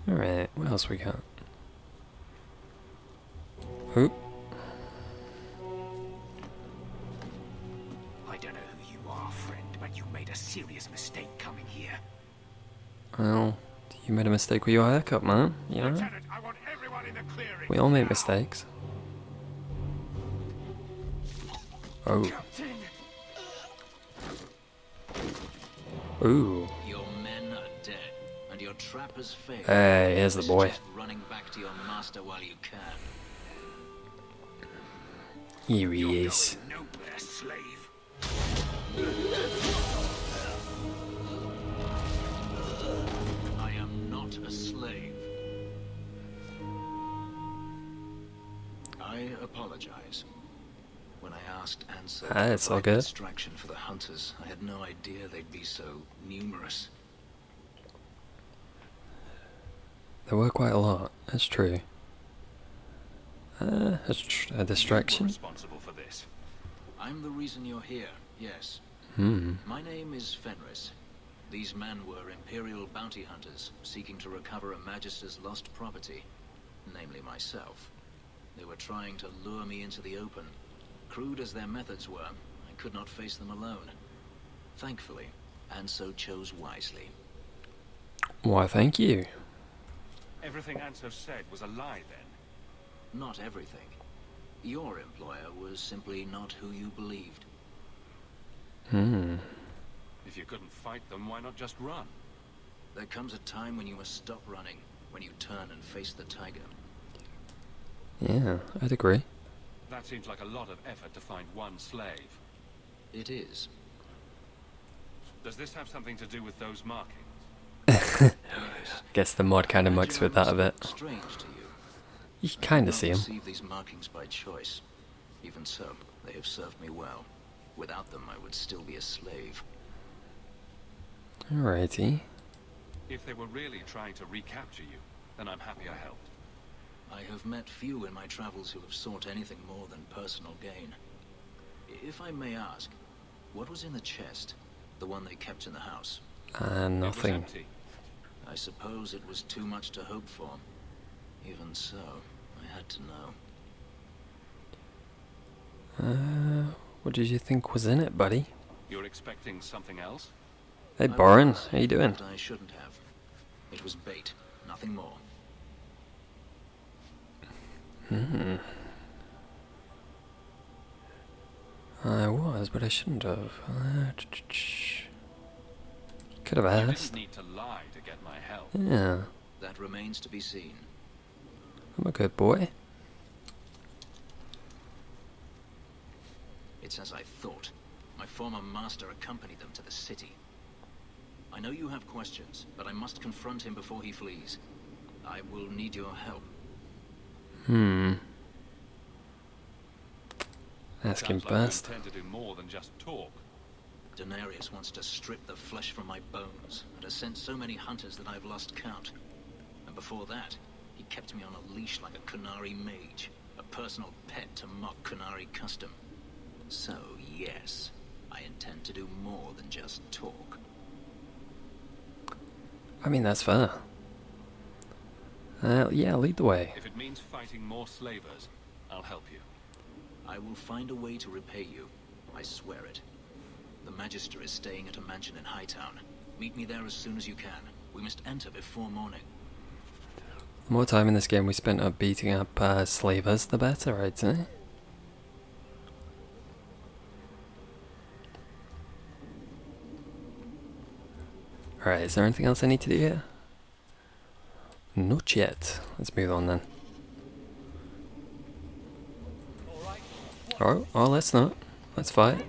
Alright, what else we got? Oop. I don't know who you are, friend, but you made a serious mistake coming here. Well, you made a mistake with your haircut, man. You know? Lieutenant, I want everyone in the clearing. We all make mistakes. Oh. Ooh. Your men are dead, and your trap has failed. Hey, here's the boy. Just running back to your master while you can. Here he is. Nowhere, slave. I am not a slave. I apologize. When I asked Ansel It's all to provide good. distraction for the hunters, I had no idea they'd be so numerous. There were quite a lot, that's true. A distraction? Responsible for this. I'm the reason you're here, yes. Hmm. My name is Fenris. These men were Imperial bounty hunters seeking to recover a Magister's lost property, namely myself. They were trying to lure me into the open. Crude as their methods were, I could not face them alone. Thankfully, Anso chose wisely. Why, thank you. Everything Anso said was a lie, then? Not everything. Your employer was simply not who you believed. Hmm. If you couldn't fight them, why not just run? There comes a time when you must stop running, when you turn and face the tiger. Yeah, I'd agree. That seems like a lot of effort to find one slave. It is. Does this have something to do with those markings? Guess the mod kind of mucks with that a bit. Strange to you. You can kind of I see don't them. receive these markings by choice. Even so, they have served me well. Without them, I would still be a slave. Alrighty. If they were really trying to recapture you, then I'm happy I helped. I have met few in my travels who have sought anything more than personal gain. If I may ask, what was in the chest? The one they kept in the house? Nothing. It was empty. I suppose it was too much to hope for. Even so, I had to know. What did you think was in it, buddy? You're expecting something else? Hey, Borin, how you doing? But I shouldn't have. It was bait, nothing more. Hmm. I was, but I shouldn't have. Could have You asked. didn't need to lie to get my help. Yeah, That remains to be seen. I'm a good boy. It's as I thought. My former master accompanied them to the city. I know you have questions, but I must confront him before he flees. I will need your help. Ask him Sounds like you first. intend to do more than just talk. Denarius wants to strip the flesh from my bones, and has sent so many hunters that I've lost count. And before that, he kept me on a leash like a Qunari mage, a personal pet to mock Qunari custom. So, yes, I intend to do more than just talk. I mean, that's fair. Yeah, lead the way. If it means fighting more slavers, I'll help you. I will find a way to repay you. I swear it. The Magister is staying at a mansion in Hightown. Meet me there as soon as you can. We must enter before morning. The more time in this game we spent up beating up slavers, the better, I'd say. Alright, is there anything else I need to do here? Not yet. Let's move on then. Oh, let's not. Let's fight.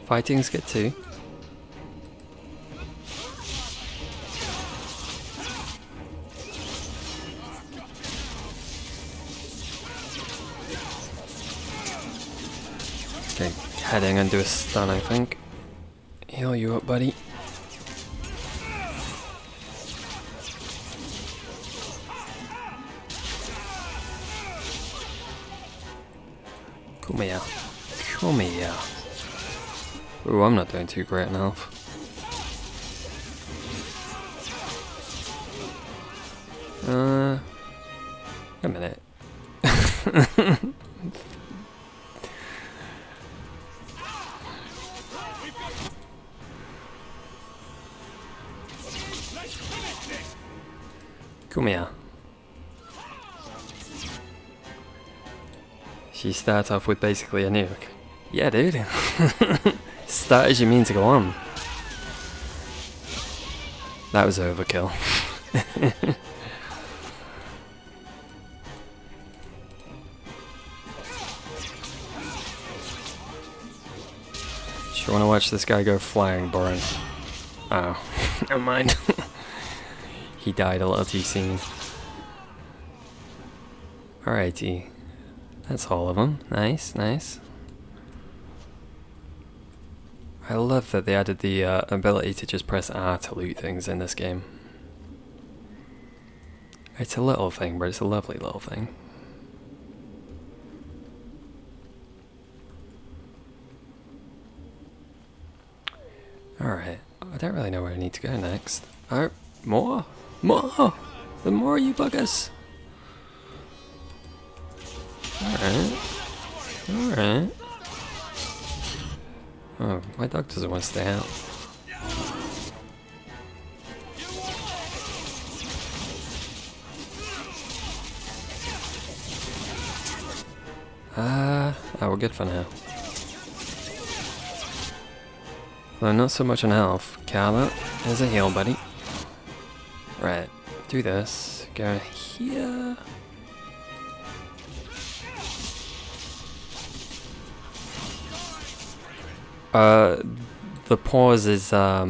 Fighting's good too. Okay, heading into a stun, I think. Heal you up, buddy. Come here. Come here. Ooh, I'm not doing too great in health. A minute. Come here. She starts off with basically a nuke. Yeah, dude. Start as you mean to go on. That was overkill. Do you want to watch this guy go flying, Boren? Oh, never mind. He died a little too soon. Alrighty. That's all of them. Nice, nice. I love that they added the ability to just press R to loot things in this game. It's a little thing, but it's a lovely little thing. Alright, I don't really know where I need to go next. Oh, more? More! The more you buggers! Alright. Alright. Oh, my dog doesn't want to stay out. Oh, we're good for now. Though not so much on health. Carla, there's a heal, buddy. Right, do this. Go here. The pause is, I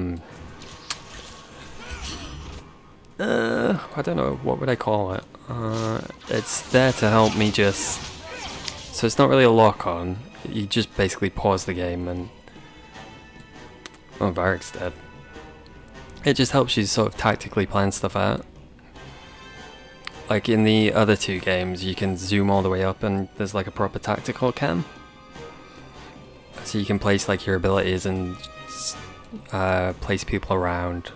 don't know, what would I call it? It's there to help me just... So it's not really a lock-on. You just basically pause the game and... Oh, Varric's dead. It just helps you sort of tactically plan stuff out. Like in the other two games, you can zoom all the way up and there's like a proper tactical cam. So you can place like your abilities and place people around,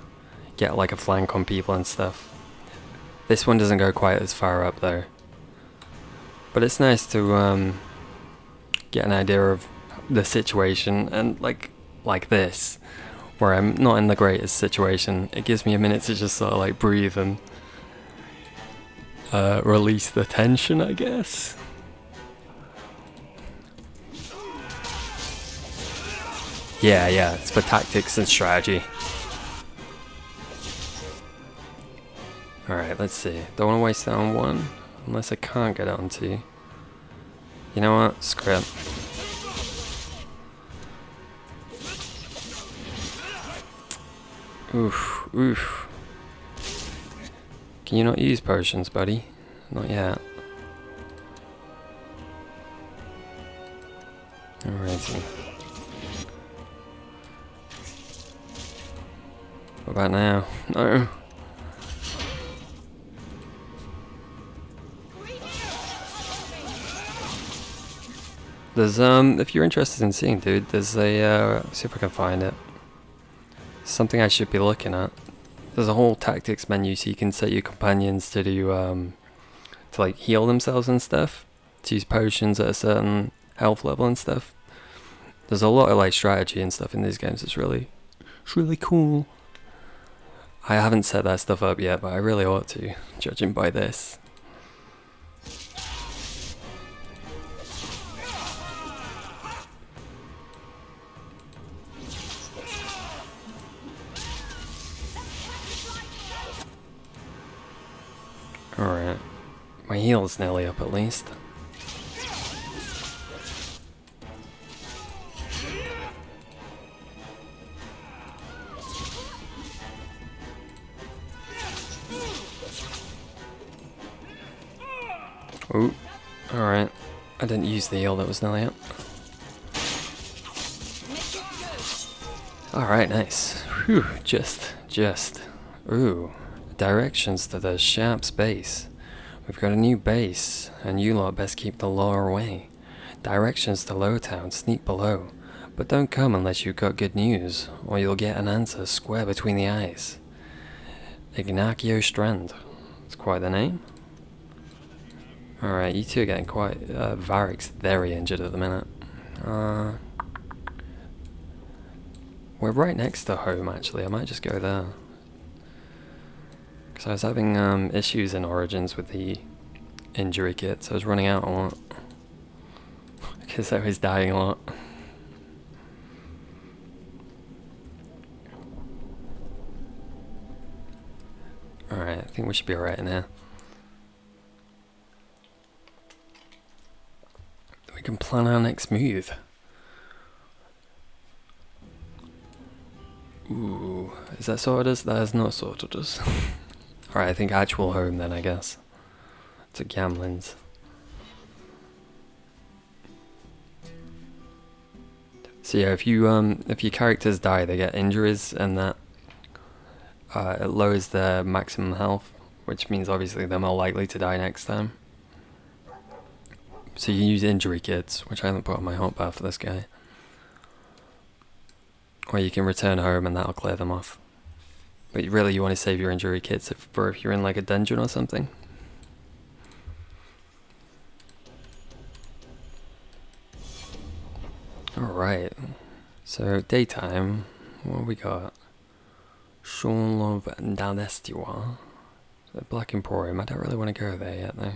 get like a flank on people and stuff. This one doesn't go quite as far up though. But it's nice to get an idea of the situation, and like this, where I'm not in the greatest situation, it gives me a minute to just sort of like breathe and release the tension, I guess. Yeah, it's for tactics and strategy. Alright, let's see. Don't want to waste that on one, unless I can't get it on two. You know what? Screw it. Oof, oof. Can you not use potions, buddy? Not yet. Alrighty. What about now? No. There's if you're interested in seeing, dude, there's a see if I can find it. Something I should be looking at. There's a whole tactics menu, so you can set your companions to do to like heal themselves and stuff, to use potions at a certain health level and stuff. There's a lot of like strategy and stuff in these games. It's really cool. I haven't set that stuff up yet, but I really ought to, judging by this. Alright, my heal's nearly up at least. Ooh, alright. I didn't use the heal that was nearly up. Alright, nice. Whew, just. Ooh. Directions to the Sharp's base. We've got a new base, and you lot best keep the law away. Directions to Lowtown sneak below, but don't come unless you've got good news, or you'll get an answer square between the eyes. Ignacio Strand. It's quite the name. Alright, you two are getting quite... Varric's very injured at the minute. We're right next to home, actually. I might just go there. Because I was having issues in Origins with the injury kits. I was running out a lot. Because I was dying a lot. Alright, I think we should be alright in here. We can plan our next move. Ooh, is that sorted? That is not sorted. Alright, I think actual home then, I guess. To Gamlen's. So yeah, if your characters die, they get injuries, and that it lowers their maximum health, which means obviously they're more likely to die next time. So you use injury kits, which I haven't put on my hotbar for this guy. Or you can return home and that'll clear them off. But really you want to save your injury kits for if you're in like a dungeon or something. Alright. So daytime, what we got? Shaun of Dal-Estiwa. The Black Emporium. I don't really want to go there yet though.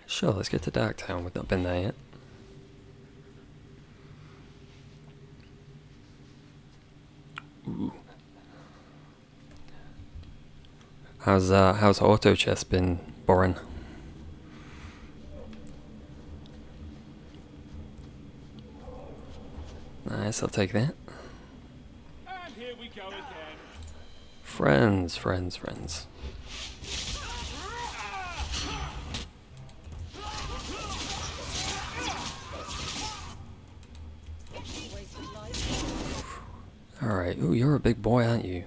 Sure, let's get to Darktown. We've not been there yet. Ooh. How's auto chess been, Boren? Nice, I'll take that. And here we go again. Friends. Alright, ooh, you're a big boy, aren't you?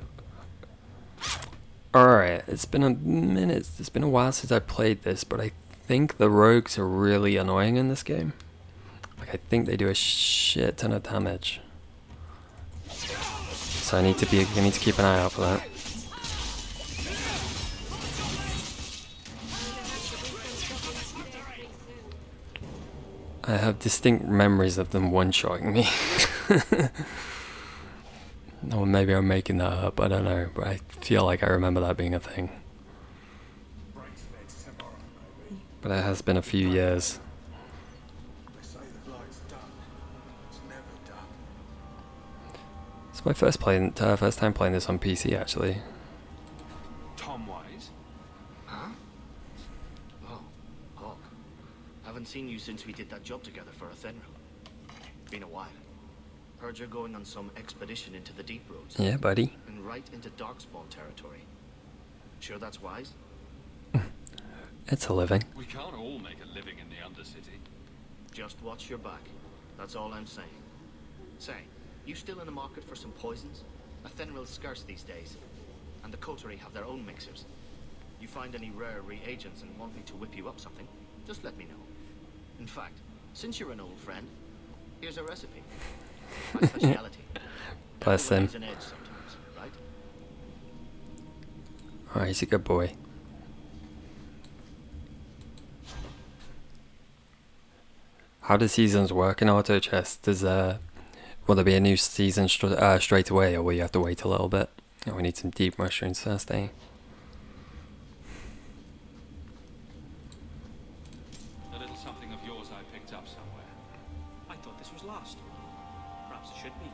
Alright, it's been a minute, it's been a while since I played this, but I think the rogues are really annoying in this game. Like, I think they do a shit ton of damage. So I need to keep an eye out for that. I have distinct memories of them one-shotting me. Or maybe I'm making that up, I don't know, but I feel like I remember that being a thing. But it has been a few years. It's my first time playing this on PC, actually. Tom Wise? Huh? Oh, Hawk. Haven't seen you since we did that job together for Athenril. Been a while. Heard you're going on some expedition into the deep roads. Yeah, buddy. And right into Darkspawn territory. Sure that's wise? It's a living. We can't all make a living in the Undercity. Just watch your back. That's all I'm saying. Say, you still in the market for some poisons? Athenril's scarce these days. And the Coterie have their own mixers. You find any rare reagents and want me to whip you up something, just let me know. In fact, since you're an old friend, here's a recipe. My speciality. Bless him. An edge sometimes, right? Alright, he's a good boy. How do seasons work in auto chess? Will there be a new season straight away, or will you have to wait a little bit? Oh, we need some deep mushrooms first, eh? A little something of yours I picked up somewhere. I thought this was last. Perhaps it should be.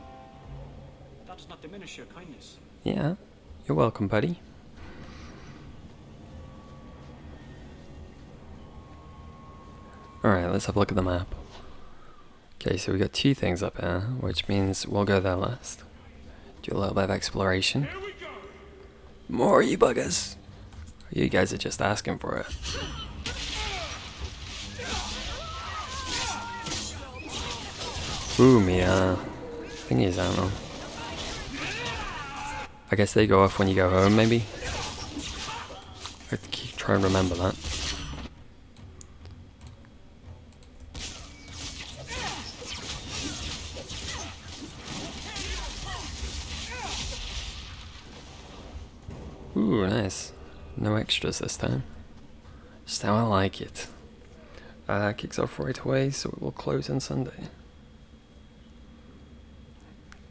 That does not diminish your kindness. Yeah, you're welcome, buddy. Alright, let's have a look at the map. Okay, so we got two things up here, which means we'll go there last. Do a little bit of exploration. More you buggers! You guys are just asking for it. Ooh, me, thingies, I don't know. I guess they go off when you go home, maybe? I have to try and remember that. Ooh, nice. No extras this time. Just how I like it. Kicks off right away, so it will close on Sunday.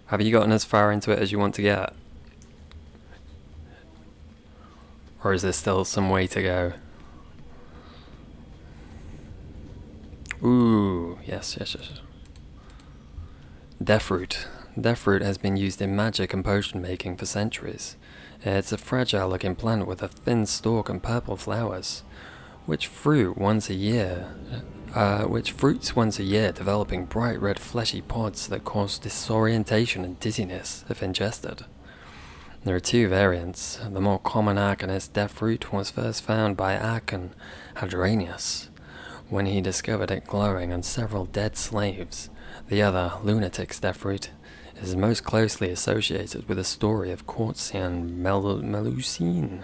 Have you gotten as far into it as you want to get? Or is there still some way to go? Ooh, yes. Deathroot. Deathroot has been used in magic and potion making for centuries. It's a fragile looking plant with a thin stalk and purple flowers, which fruits once a year, developing bright red fleshy pods that cause disorientation and dizziness if ingested. There are two variants. The more common Arcanist Deathroot was first found by Archon Hadrianus, when he discovered it glowing on several dead slaves. The other, Lunatic's Deathroot, is most closely associated with the story of Courtian Melusine,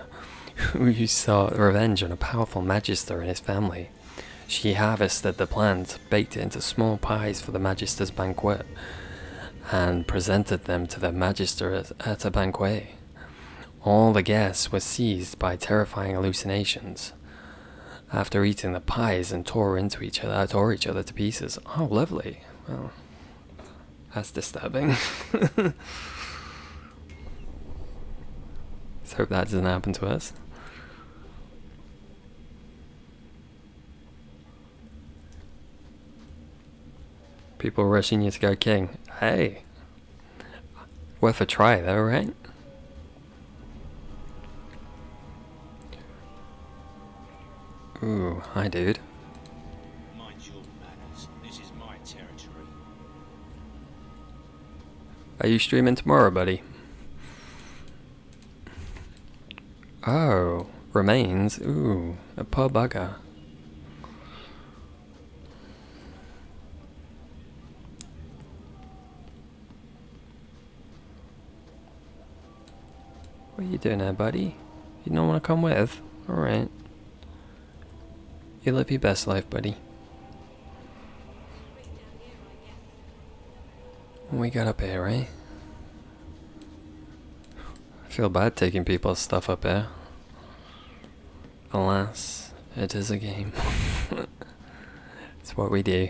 who sought revenge on a powerful magister and his family. She harvested the plant, baked it into small pies for the magister's banquet, and presented them to the magister at a banquet. All the guests were seized by terrifying hallucinations after eating the pies and tore each other to pieces. Oh, lovely. Well, that's disturbing. Let's hope that doesn't happen to us. People rushing you to go king. Hey, worth a try though, right? Ooh, hi dude. Mind your manners. This is my territory. Are you streaming tomorrow, buddy? Oh, remains. Ooh, a poor bugger. What are you doing there, buddy? You don't want to come with? Alright. You live your best life, buddy. What we got up here, right? I feel bad taking people's stuff up here. Alas, it is a game. It's what we do.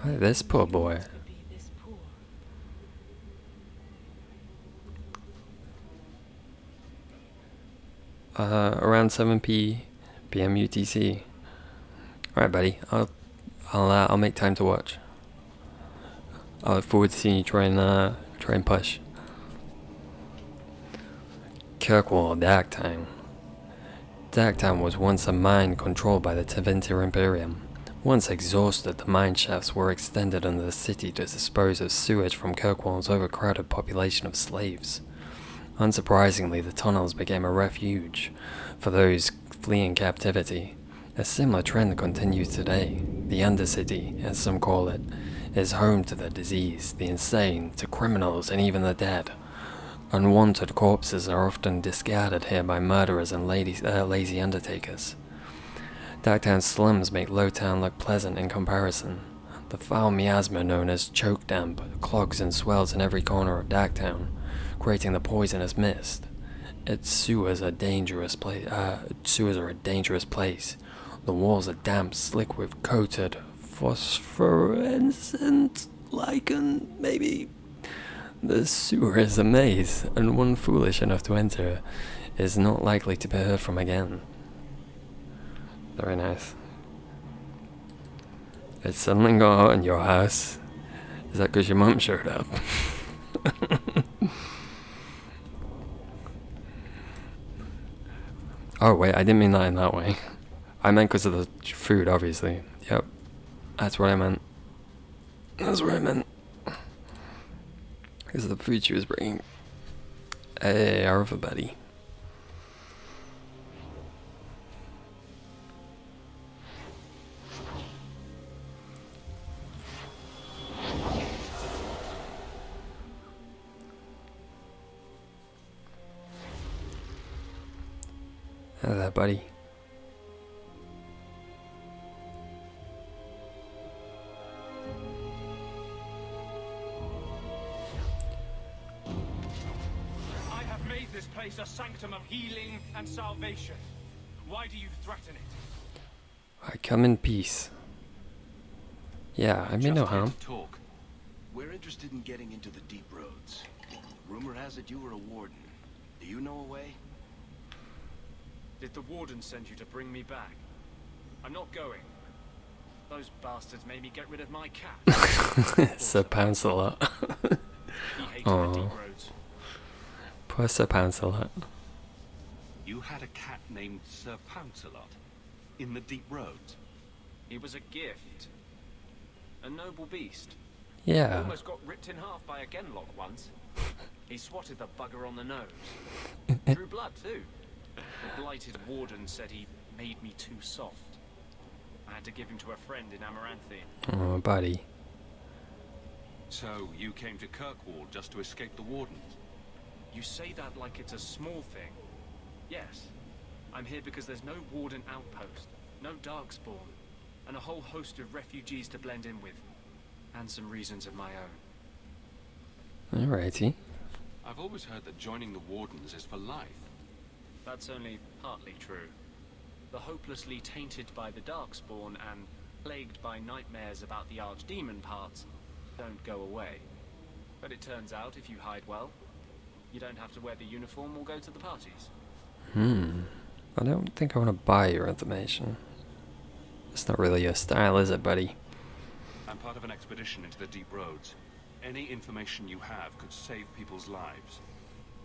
Hey, this poor boy. Around 7 p.m. UTC. Alright, buddy. I'll make time to watch. I look forward to seeing you try and push. Kirkwall Darktown. Darktown was once a mine controlled by the Tevinter Imperium. Once exhausted, the mine shafts were extended under the city to dispose of sewage from Kirkwall's overcrowded population of slaves. Unsurprisingly, the tunnels became a refuge for those fleeing captivity. A similar trend continues today. The Undercity, as some call it, is home to the diseased, the insane, to criminals, and even the dead. Unwanted corpses are often discarded here by murderers and lazy undertakers. Darktown's slums make Lowtown look pleasant in comparison. The foul miasma known as choke damp clogs and swells in every corner of Darktown, creating the poisonous mist. Its sewers are a dangerous place. The walls are damp, slick with coated phosphorescent lichen, maybe. The sewer is a maze, and one foolish enough to enter is not likely to be heard from again. Very nice. It's suddenly got hot in your house. Is that because your mum showed up? Oh wait, I didn't mean that in that way. I meant because of the food, obviously. Yep. That's what I meant. That's what I meant. Because of the food she was bringing. Hey, everybody. Hello there, buddy. this place a sanctum of healing and salvation. Why do you threaten it? I come in peace. Yeah, I mean no harm. Talk. We're interested in getting into the deep roads. Rumor has it you were a warden. Do you know a way? Did the warden send you to bring me back? I'm not going. Those bastards made me get rid of my cat. Sir Pouncelot. He hated the deep roads. Poor Sir Pouncelot. You had a cat named Sir Pouncelot in the deep roads? He was a gift. A noble beast. Yeah. Almost got ripped in half by a Genlock once. He swatted the bugger on the nose. Drew blood too. The blighted warden said he made me too soft. I had to give him to a friend in Amaranthine. Oh, buddy. So you came to Kirkwall just to escape the wardens? You say that like it's a small thing. Yes. I'm here because there's no warden outpost, no darkspawn, and a whole host of refugees to blend in with. And some reasons of my own. Alrighty. I've always heard that joining the wardens is for life. That's only partly true. The hopelessly tainted by the Darkspawn and plagued by nightmares about the Archdemon parts don't go away. But it turns out if you hide well, you don't have to wear the uniform or go to the parties. I don't think I want to buy your information. It's not really your style, is it, buddy? I'm part of an expedition into the deep roads. Any information you have could save people's lives.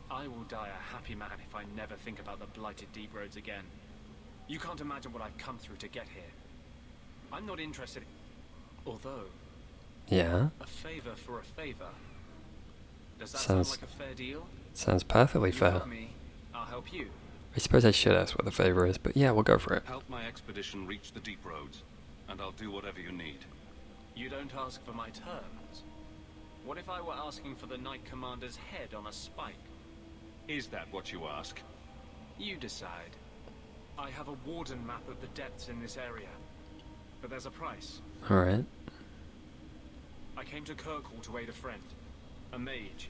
I will die a happy man if I never think about the blighted deep roads again. You can't imagine what I've come through to get here. I'm not interested. Although... Yeah? A favor for a favor. Does that Sounds sound like a fair deal? Sounds perfectly You fair. help me, I'll help you. I suppose I should ask what the favor is, but yeah, we'll go for it. Help my expedition reach the deep roads, and I'll do whatever you need. You don't ask for my terms. What if I were asking for the Knight Commander's head on a spike? Is that what you ask? You decide. I have a warden map of the depths in this area. But there's a price. Alright. I came to Kirkwall to aid a friend. A mage.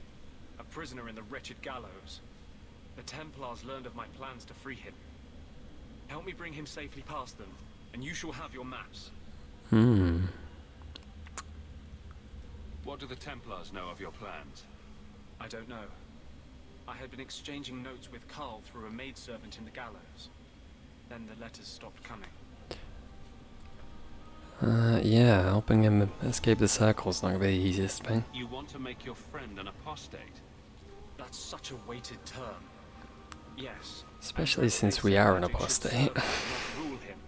A prisoner in the wretched gallows. The Templars learned of my plans to free him. Help me bring him safely past them, and you shall have your maps. What do the Templars know of your plans? I don't know. I had been exchanging notes with Carl through a maidservant in the gallows. Then the letters stopped coming. Yeah, helping him escape the circle's not gonna be the easiest thing. You want to make your friend an apostate? That's such a weighted term. Yes. Especially since we are an apostate. Not rule him.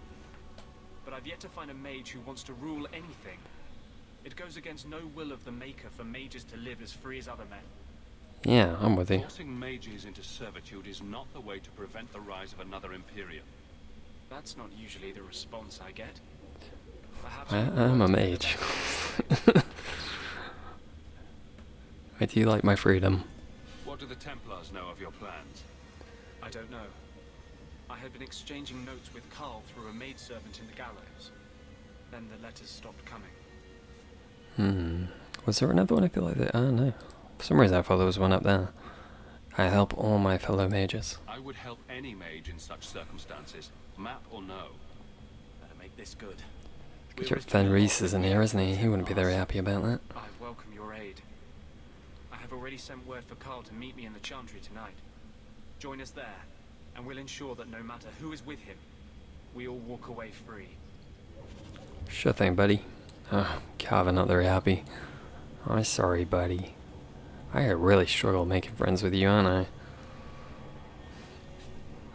But I've yet to find a mage who wants to rule anything. It goes against no will of the Maker for mages to live as free as other men. Yeah, I'm with you. Forcing mages into servitude is not the way to prevent the rise of another Imperium. That's not usually the response I get. Perhaps I'm a mage. I do like my freedom. What do the Templars know of your plans? I don't know. I had been exchanging notes with Carl through a maidservant in the gallows. Then the letters stopped coming. Was there another one? I feel like that. Oh no. For some reason I thought there was one up there. I help all my fellow mages. I would help any mage in such circumstances, map or no. Better make this good. Good job Fenris is in here, isn't he? He wouldn't be very happy about that. I welcome your aid. I have already sent word for Carl to meet me in the Chantry tonight. Join us there, and we'll ensure that no matter who is with him, we all walk away free. Sure thing, buddy. Oh, Carver not very happy. I'm sorry, buddy. I really struggle making friends with you, aren't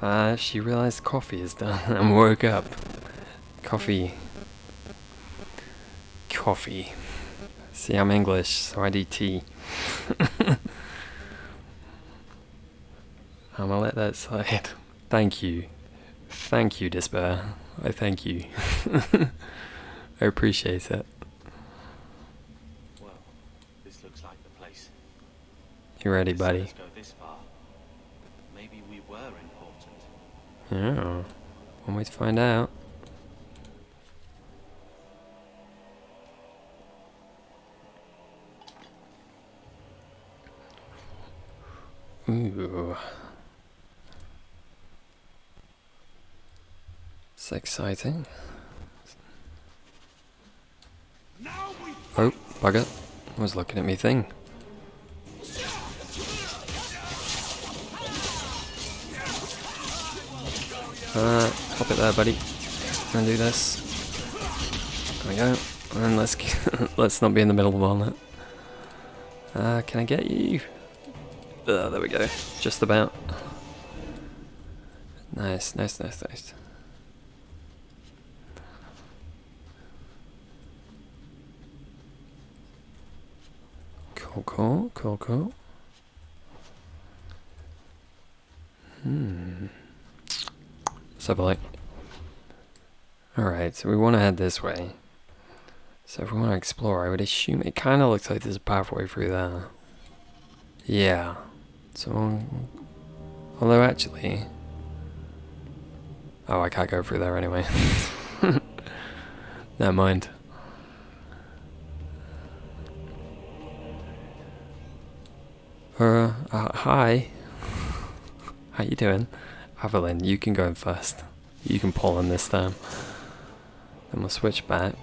I? She realized coffee is done and woke up. Coffee. See, I'm English, so I do tea. I'm gonna let that slide. Thank you. Thank you, Despair. I thank you. I appreciate it. Well, this looks like the place. You ready, buddy? Let's go this far. Maybe we were important. Yeah. One way to find out. Ooh. It's exciting. Oh, bugger. I was looking at me thing. Pop it there, buddy. And do this. There we go. And let's let's not be in the middle of all that. Can I get you? There we go. Just about. Nice, nice, nice, nice. Cool, cool, cool, cool. Let's have a look. Alright, so we want to head this way. So if we want to explore, I would assume it kind of looks like there's a pathway through there. Yeah. So, although actually... Oh, I can't go through there anyway. Never mind. Hi. How you doing? Evelyn, you can go first. You can pull in this time. Then we'll switch back.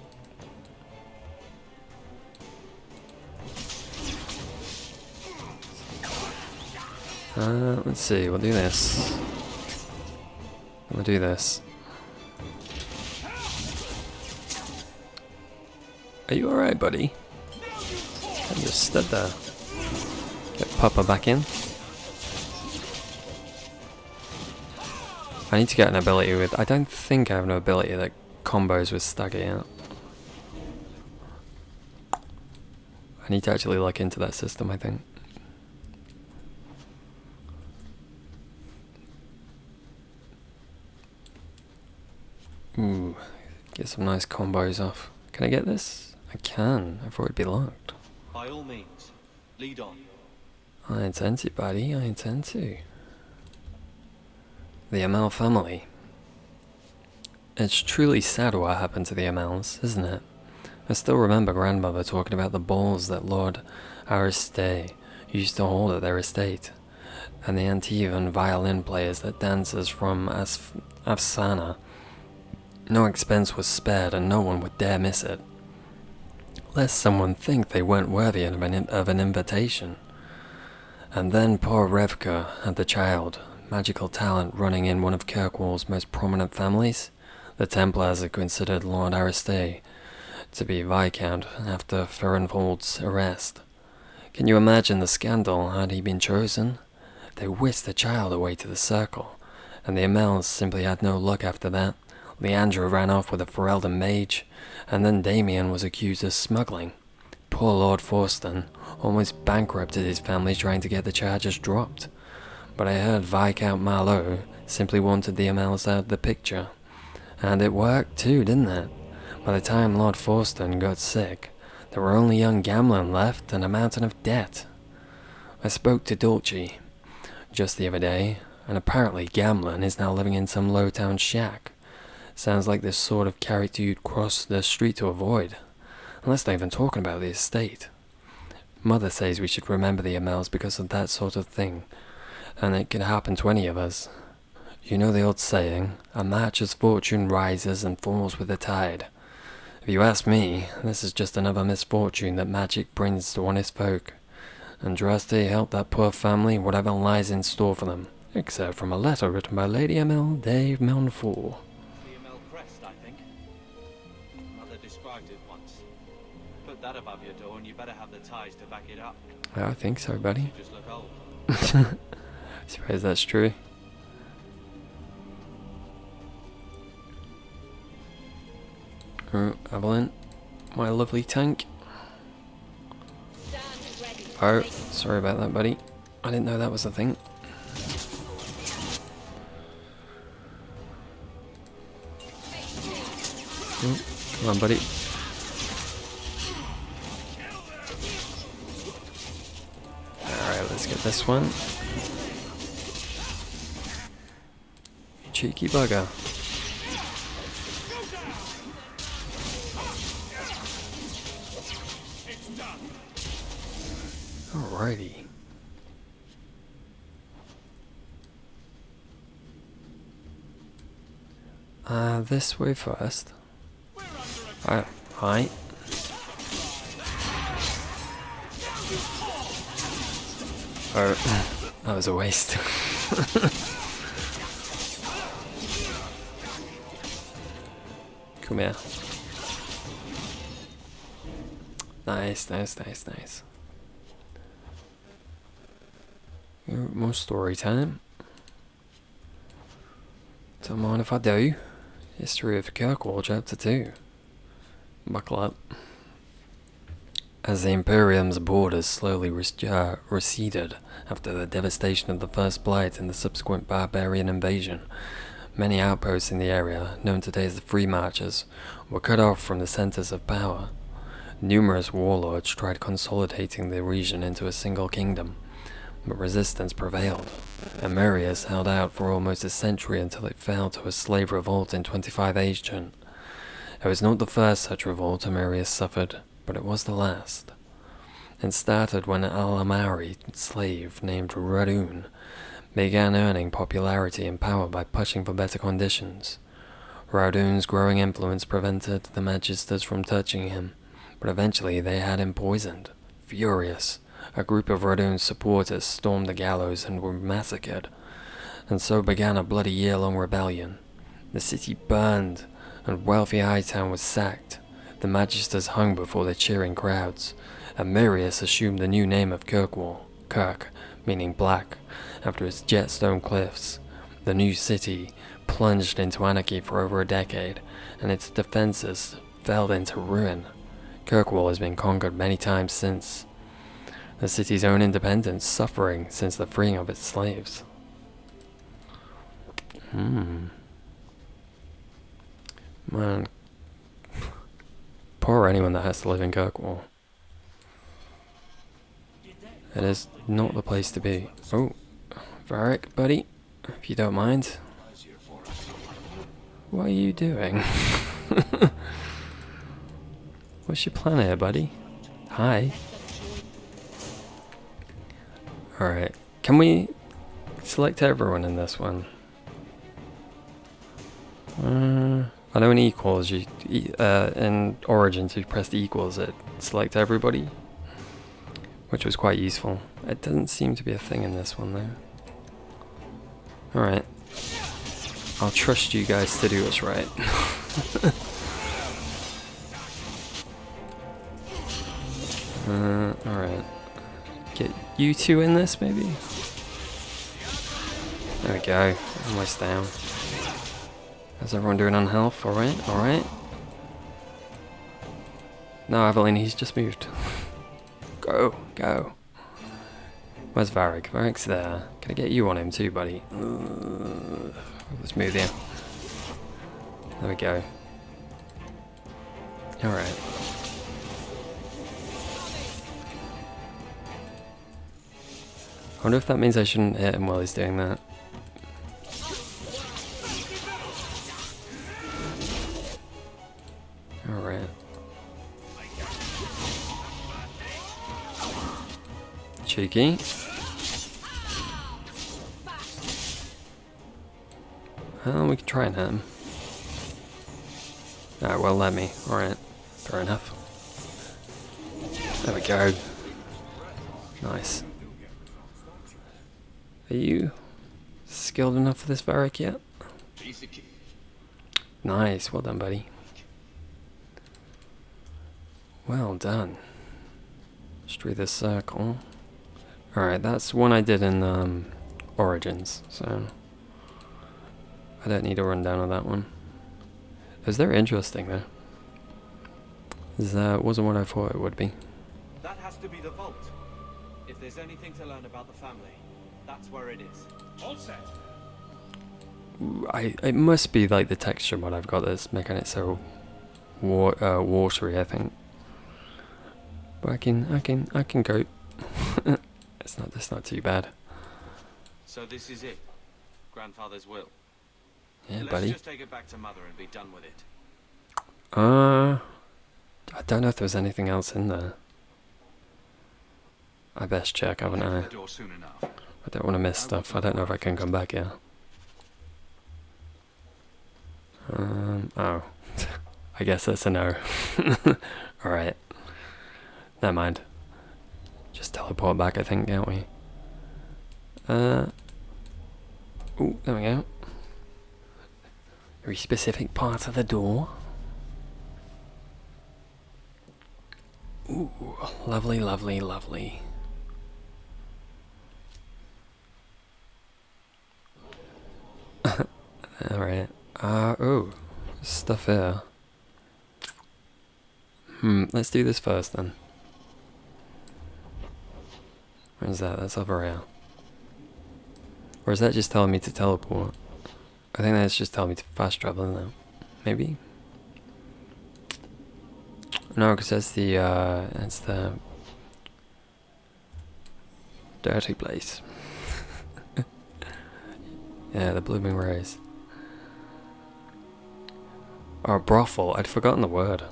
Let's see, we'll do this. We'll do this. Are you alright, buddy? I just stood there. Get Papa back in. I need to get an ability with... I don't think I have an ability that combos with Stagger yet. I need to actually look into that system, I think. Ooh, get some nice combos off. Can I get this? I can. I thought it'd be locked. By all means, lead on. I intend to, buddy. I intend to. The Amell family. It's truly sad what happened to the Amells, isn't it? I still remember grandmother talking about the balls that Lord Aristay used to hold at their estate, and the Antivan violin players that dancers from Afsana. No expense was spared and no one would dare miss it, lest someone think they weren't worthy of an invitation. And then poor Revka had the child, magical talent running in one of Kirkwall's most prominent families. The Templars had considered Lord Aristay to be Viscount after Ferenfold's arrest. Can you imagine the scandal had he been chosen? They whisked the child away to the Circle, and the Amells simply had no luck after that. Leandra ran off with a Ferelden mage, and then Damien was accused of smuggling. Poor Lord Forston almost bankrupted his family trying to get the charges dropped. But I heard Viscount Marlowe simply wanted the Amells out of the picture. And it worked too, didn't it? By the time Lord Forston got sick, there were only young Gamlen left and a mountain of debt. I spoke to Dulce just the other day, and apparently Gamlen is now living in some low-town shack. Sounds like the sort of character you'd cross the street to avoid. Unless they're even talking about the estate. Mother says we should remember the Amells because of that sort of thing. And it could happen to any of us. You know the old saying, a match as fortune rises and falls with the tide. If you ask me, this is just another misfortune that magic brings to honest folk. And Drusty helped that poor family whatever lies in store for them. Except from a letter written by Lady Amell de Montfort. That above your door and you better have the ties to back it up. I think so, buddy. You just look old. Suppose that's true. Oh, Evelyn, my lovely tank. Oh, sorry about that, buddy. I didn't know that was a thing. Oh, come on, buddy. Let's get this one. You cheeky bugger. Alrighty. This way first. Oh, hi. Oh, that was a waste. Come here. Nice, nice, nice, nice. More story time. Don't mind if I do. History of Kirkwall, Chapter 2. Buckle up. As the Imperium's borders slowly receded after the devastation of the First Blight and the subsequent barbarian invasion, many outposts in the area, known today as the Free Marchers, were cut off from the centers of power. Numerous warlords tried consolidating the region into a single kingdom, but resistance prevailed. Amerius held out for almost a century until it fell to a slave revolt in 25 Ancient. It was not the first such revolt Amerius suffered, but it was the last. It started when an Alamari slave named Radoon began earning popularity and power by pushing for better conditions. Radoon's growing influence prevented the Magisters from touching him, but eventually they had him poisoned. Furious, a group of Radoon's supporters stormed the gallows and were massacred, and so began a bloody year-long rebellion. The city burned, and wealthy Hightown was sacked. The Magisters hung before the cheering crowds, and Marius assumed the new name of Kirkwall, Kirk, meaning black, after its jetstone cliffs. The new city plunged into anarchy for over a decade, and its defenses fell into ruin. Kirkwall has been conquered many times since, the city's own independence suffering since the freeing of its slaves. Man, poor anyone that has to live in Kirkwall. It is not the place to be. Oh, Varric, buddy, if you don't mind. What are you doing? What's your plan here, buddy? Hi. Alright, can we select everyone in this one? I know in equals, in Origins you pressed equals, it select everybody, which was quite useful. It doesn't seem to be a thing in this one though. Alright, I'll trust you guys to do what's right. Alright, get you two in this maybe? There we go, almost down. How's everyone doing on health? Alright, alright. No, Aveline, he's just moved. Go, go. Where's Varric? Varric's there. Can I get you on him too, buddy? Let's move you. There we go. Alright. I wonder if that means I shouldn't hit him while he's doing that. Alright. Cheeky. Well, we can try and hit him. Ah, well, let me. Alright. Fair enough. There we go. Nice. Are you skilled enough for this Varric yet? Nice, well done, buddy. Well done. Straight this circle. Alright, that's one I did in Origins, so I don't need a rundown of that one. It was very interesting though. This wasn't what I thought it would be. That has to be the vault. If there's anything to learn about the family, that's where it is. All set. It must be like the texture mod I've got that's making it so watery, I think. But I can cope. It's not too bad. So this is it. Grandfather's will. Yeah, Let's buddy. just take it back to Mother and be done with it. I don't know if there's anything else in there. I best check, haven't I? The door soon enough. I don't want to miss stuff. I don't know if I can come back here. Oh. I guess that's a no. Alright. Never mind. Just teleport back, I think, can't we? Ooh, there we go. Very specific part of the door. Ooh, lovely, lovely, lovely. Alright. Oh, stuff here. Let's do this first then. Where's that? That's over here. Or is that just telling me to teleport? I think that's just telling me to fast travel now. Maybe? No, because that's the dirty place. Yeah, the blooming rays. Oh, brothel. I'd forgotten the word.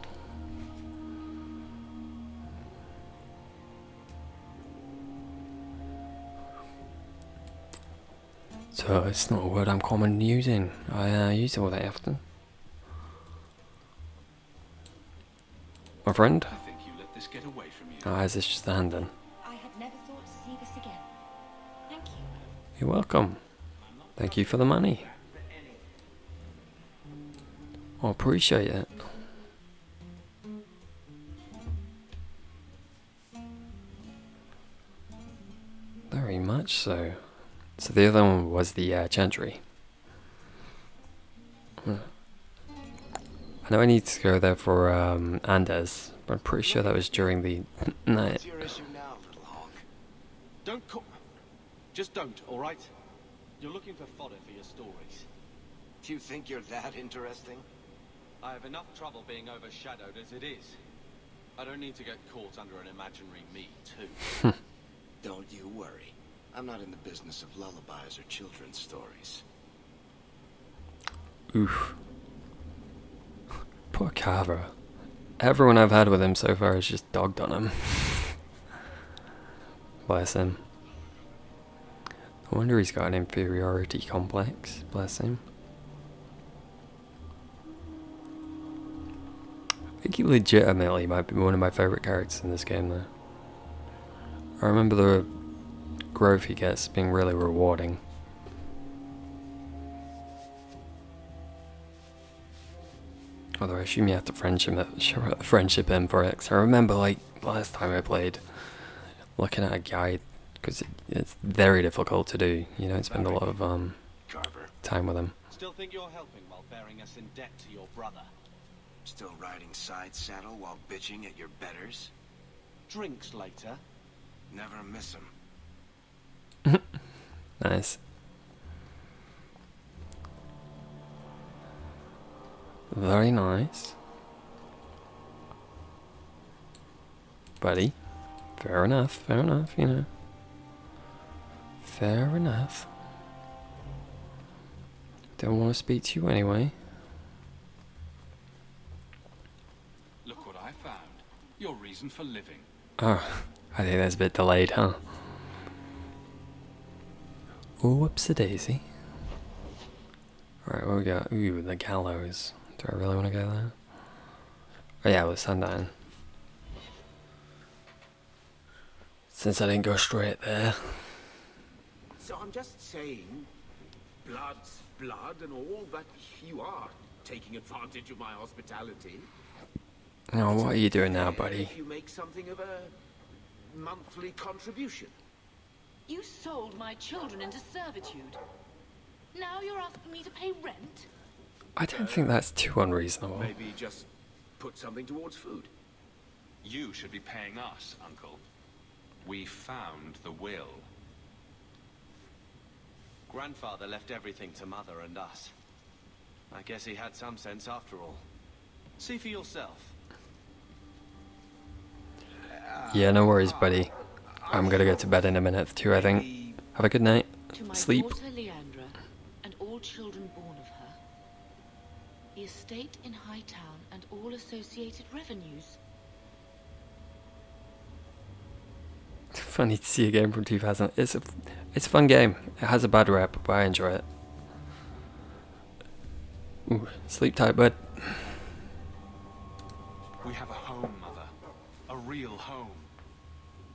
So it's not a word I'm common using. I use it all that often. My friend? I think you let this get away from you. Ah, is this just a hand then? I had never thought to see this again. Thank you. You're welcome. Thank you for the money. I appreciate it. Very much so. So the other one was the Chantry. I know I need to go there for Andes, but I'm pretty sure that was during the night. What's your issue now, little hawk? Don't call... Just don't, alright? You're looking for fodder for your stories. Do you think you're that interesting? I have enough trouble being overshadowed as it is. I don't need to get caught under an imaginary me, too. Don't you worry. I'm not in the business of lullabies or children's stories. Oof. Poor Carver. Everyone I've had with him so far has just dogged on him. Bless him. No wonder he's got an inferiority complex. Bless him. I think he legitimately might be one of my favourite characters in this game though. I remember the growth he gets being really rewarding. Although I assume you have to friendship him for it. 'Cause I remember like last time I played, looking at a guide, because it's very difficult to do. You don't spend a lot of time with him. Still think you're helping while bearing us in debt to your brother? Still riding side saddle while bitching at your betters? Drinks later. Never miss 'em. Nice. Very nice. Buddy. Fair enough, you know. Fair enough. Don't want to speak to you anyway. Look what I found. Your reason for living. Oh, I think that's a bit delayed, huh? Oh, whoopsie-daisy. Alright, what we got? Ooh, the gallows. Do I really want to go there? Oh yeah, with Sundown. Since I didn't go straight there. So I'm just saying, blood's blood and all, but you are taking advantage of my hospitality. Oh, what are you doing now, buddy? If you make something of a monthly contribution. You sold my children into servitude. Now you're asking me to pay rent? I don't think that's too unreasonable. Maybe just put something towards food. You should be paying us, Uncle. We found the will. Grandfather left everything to Mother and us. I guess he had some sense after all. See for yourself. Yeah, no worries, buddy. I'm gonna get to bed in a minute too, I think. Have a good night. To my Sleep. daughter Leandra, and all children born of her. The estate in Hightown and all associated revenues. Funny to see a game from 2000. It's a fun game. It has a bad rep, but I enjoy it. Ooh, sleep tight, bud. We have a home, Mother. A real home.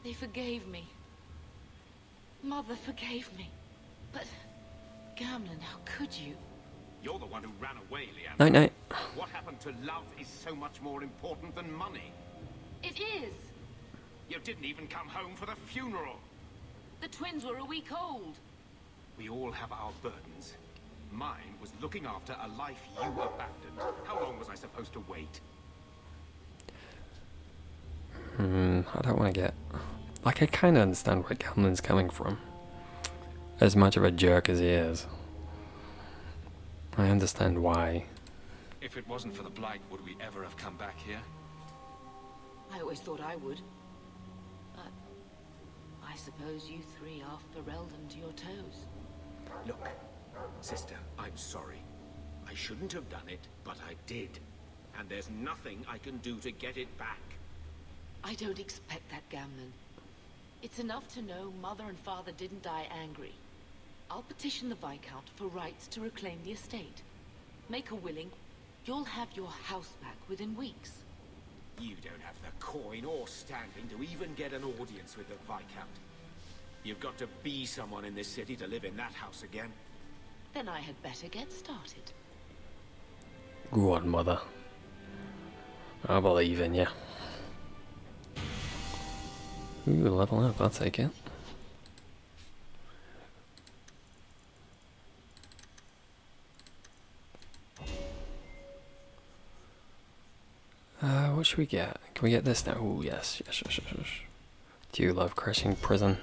They forgave me. Mother forgave me. But, Gamlen, how could you? You're the one who ran away, Leanne. Night, night. What happened to love is so much more important than money. It is. You didn't even come home for the funeral. The twins were a week old. We all have our burdens. Mine was looking after a life you abandoned. How long was I supposed to wait? I don't want to get... Like, I kind of understand where Gamlen's coming from. As much of a jerk as he is. I understand why. If it wasn't for the Blight, would we ever have come back here? I always thought I would. But I suppose you three are Ferelden to your toes. Look, sister, I'm sorry. I shouldn't have done it, but I did. And there's nothing I can do to get it back. I don't expect that, Gamlen. It's enough to know Mother and Father didn't die angry. I'll petition the Viscount for rights to reclaim the estate. Make her willing, you'll have your house back within weeks. You don't have the coin or standing to even get an audience with the Viscount. You've got to be someone in this city to live in that house again. Then I had better get started. Go on, Mother. I believe in you. Ooh, level up, I'll take it. What should we get? Can we get this now? Ooh, yes. Do you love crushing prison?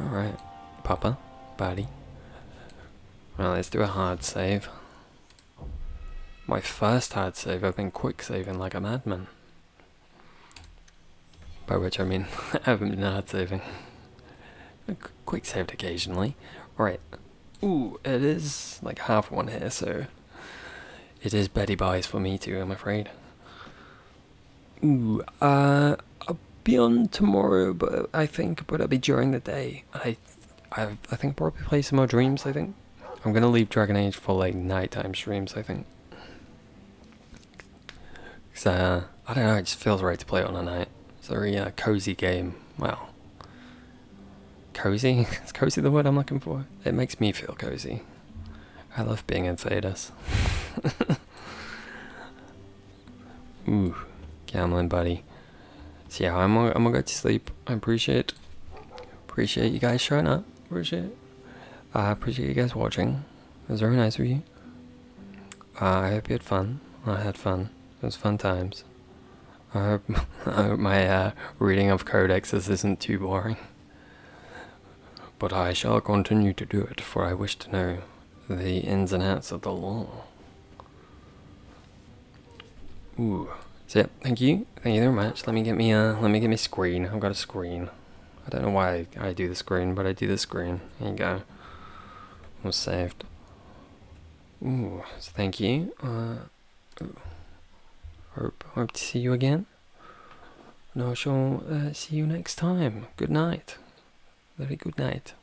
Alright, Papa, buddy. Well, let's do a hard save. My first hard save, I've been quick saving like a madman. By which I mean, I haven't been hard saving. Quick saved occasionally. Alright. Ooh, it is like half one here, so... It is Betty Buys for me too, I'm afraid. Ooh, I'll be on tomorrow, but it'll be during the day. I think I'll probably play some more Dreams, I think. I'm gonna leave Dragon Age for like nighttime streams, I think. Cause, I don't know, it just feels right to play it on a night. It's a very cozy game. Well, cozy? Is cozy the word I'm looking for? It makes me feel cozy. I love being in Thedas. Ooh, Gamlen, buddy. So yeah, I'm gonna go to sleep. I appreciate you guys showing up. I appreciate you guys watching. It was very nice of you. I hope you had fun. I had fun. It was fun times. I hope my reading of codexes isn't too boring. But I shall continue to do it, for I wish to know the ins and outs of the law. Ooh. So yeah, thank you very much. Let me get me screen. I've got a screen. I don't know why I do the screen, but I do the screen. There you go. All saved. Ooh, so thank you. Hope to see you again. And I shall see you next time. Good night. Very good night.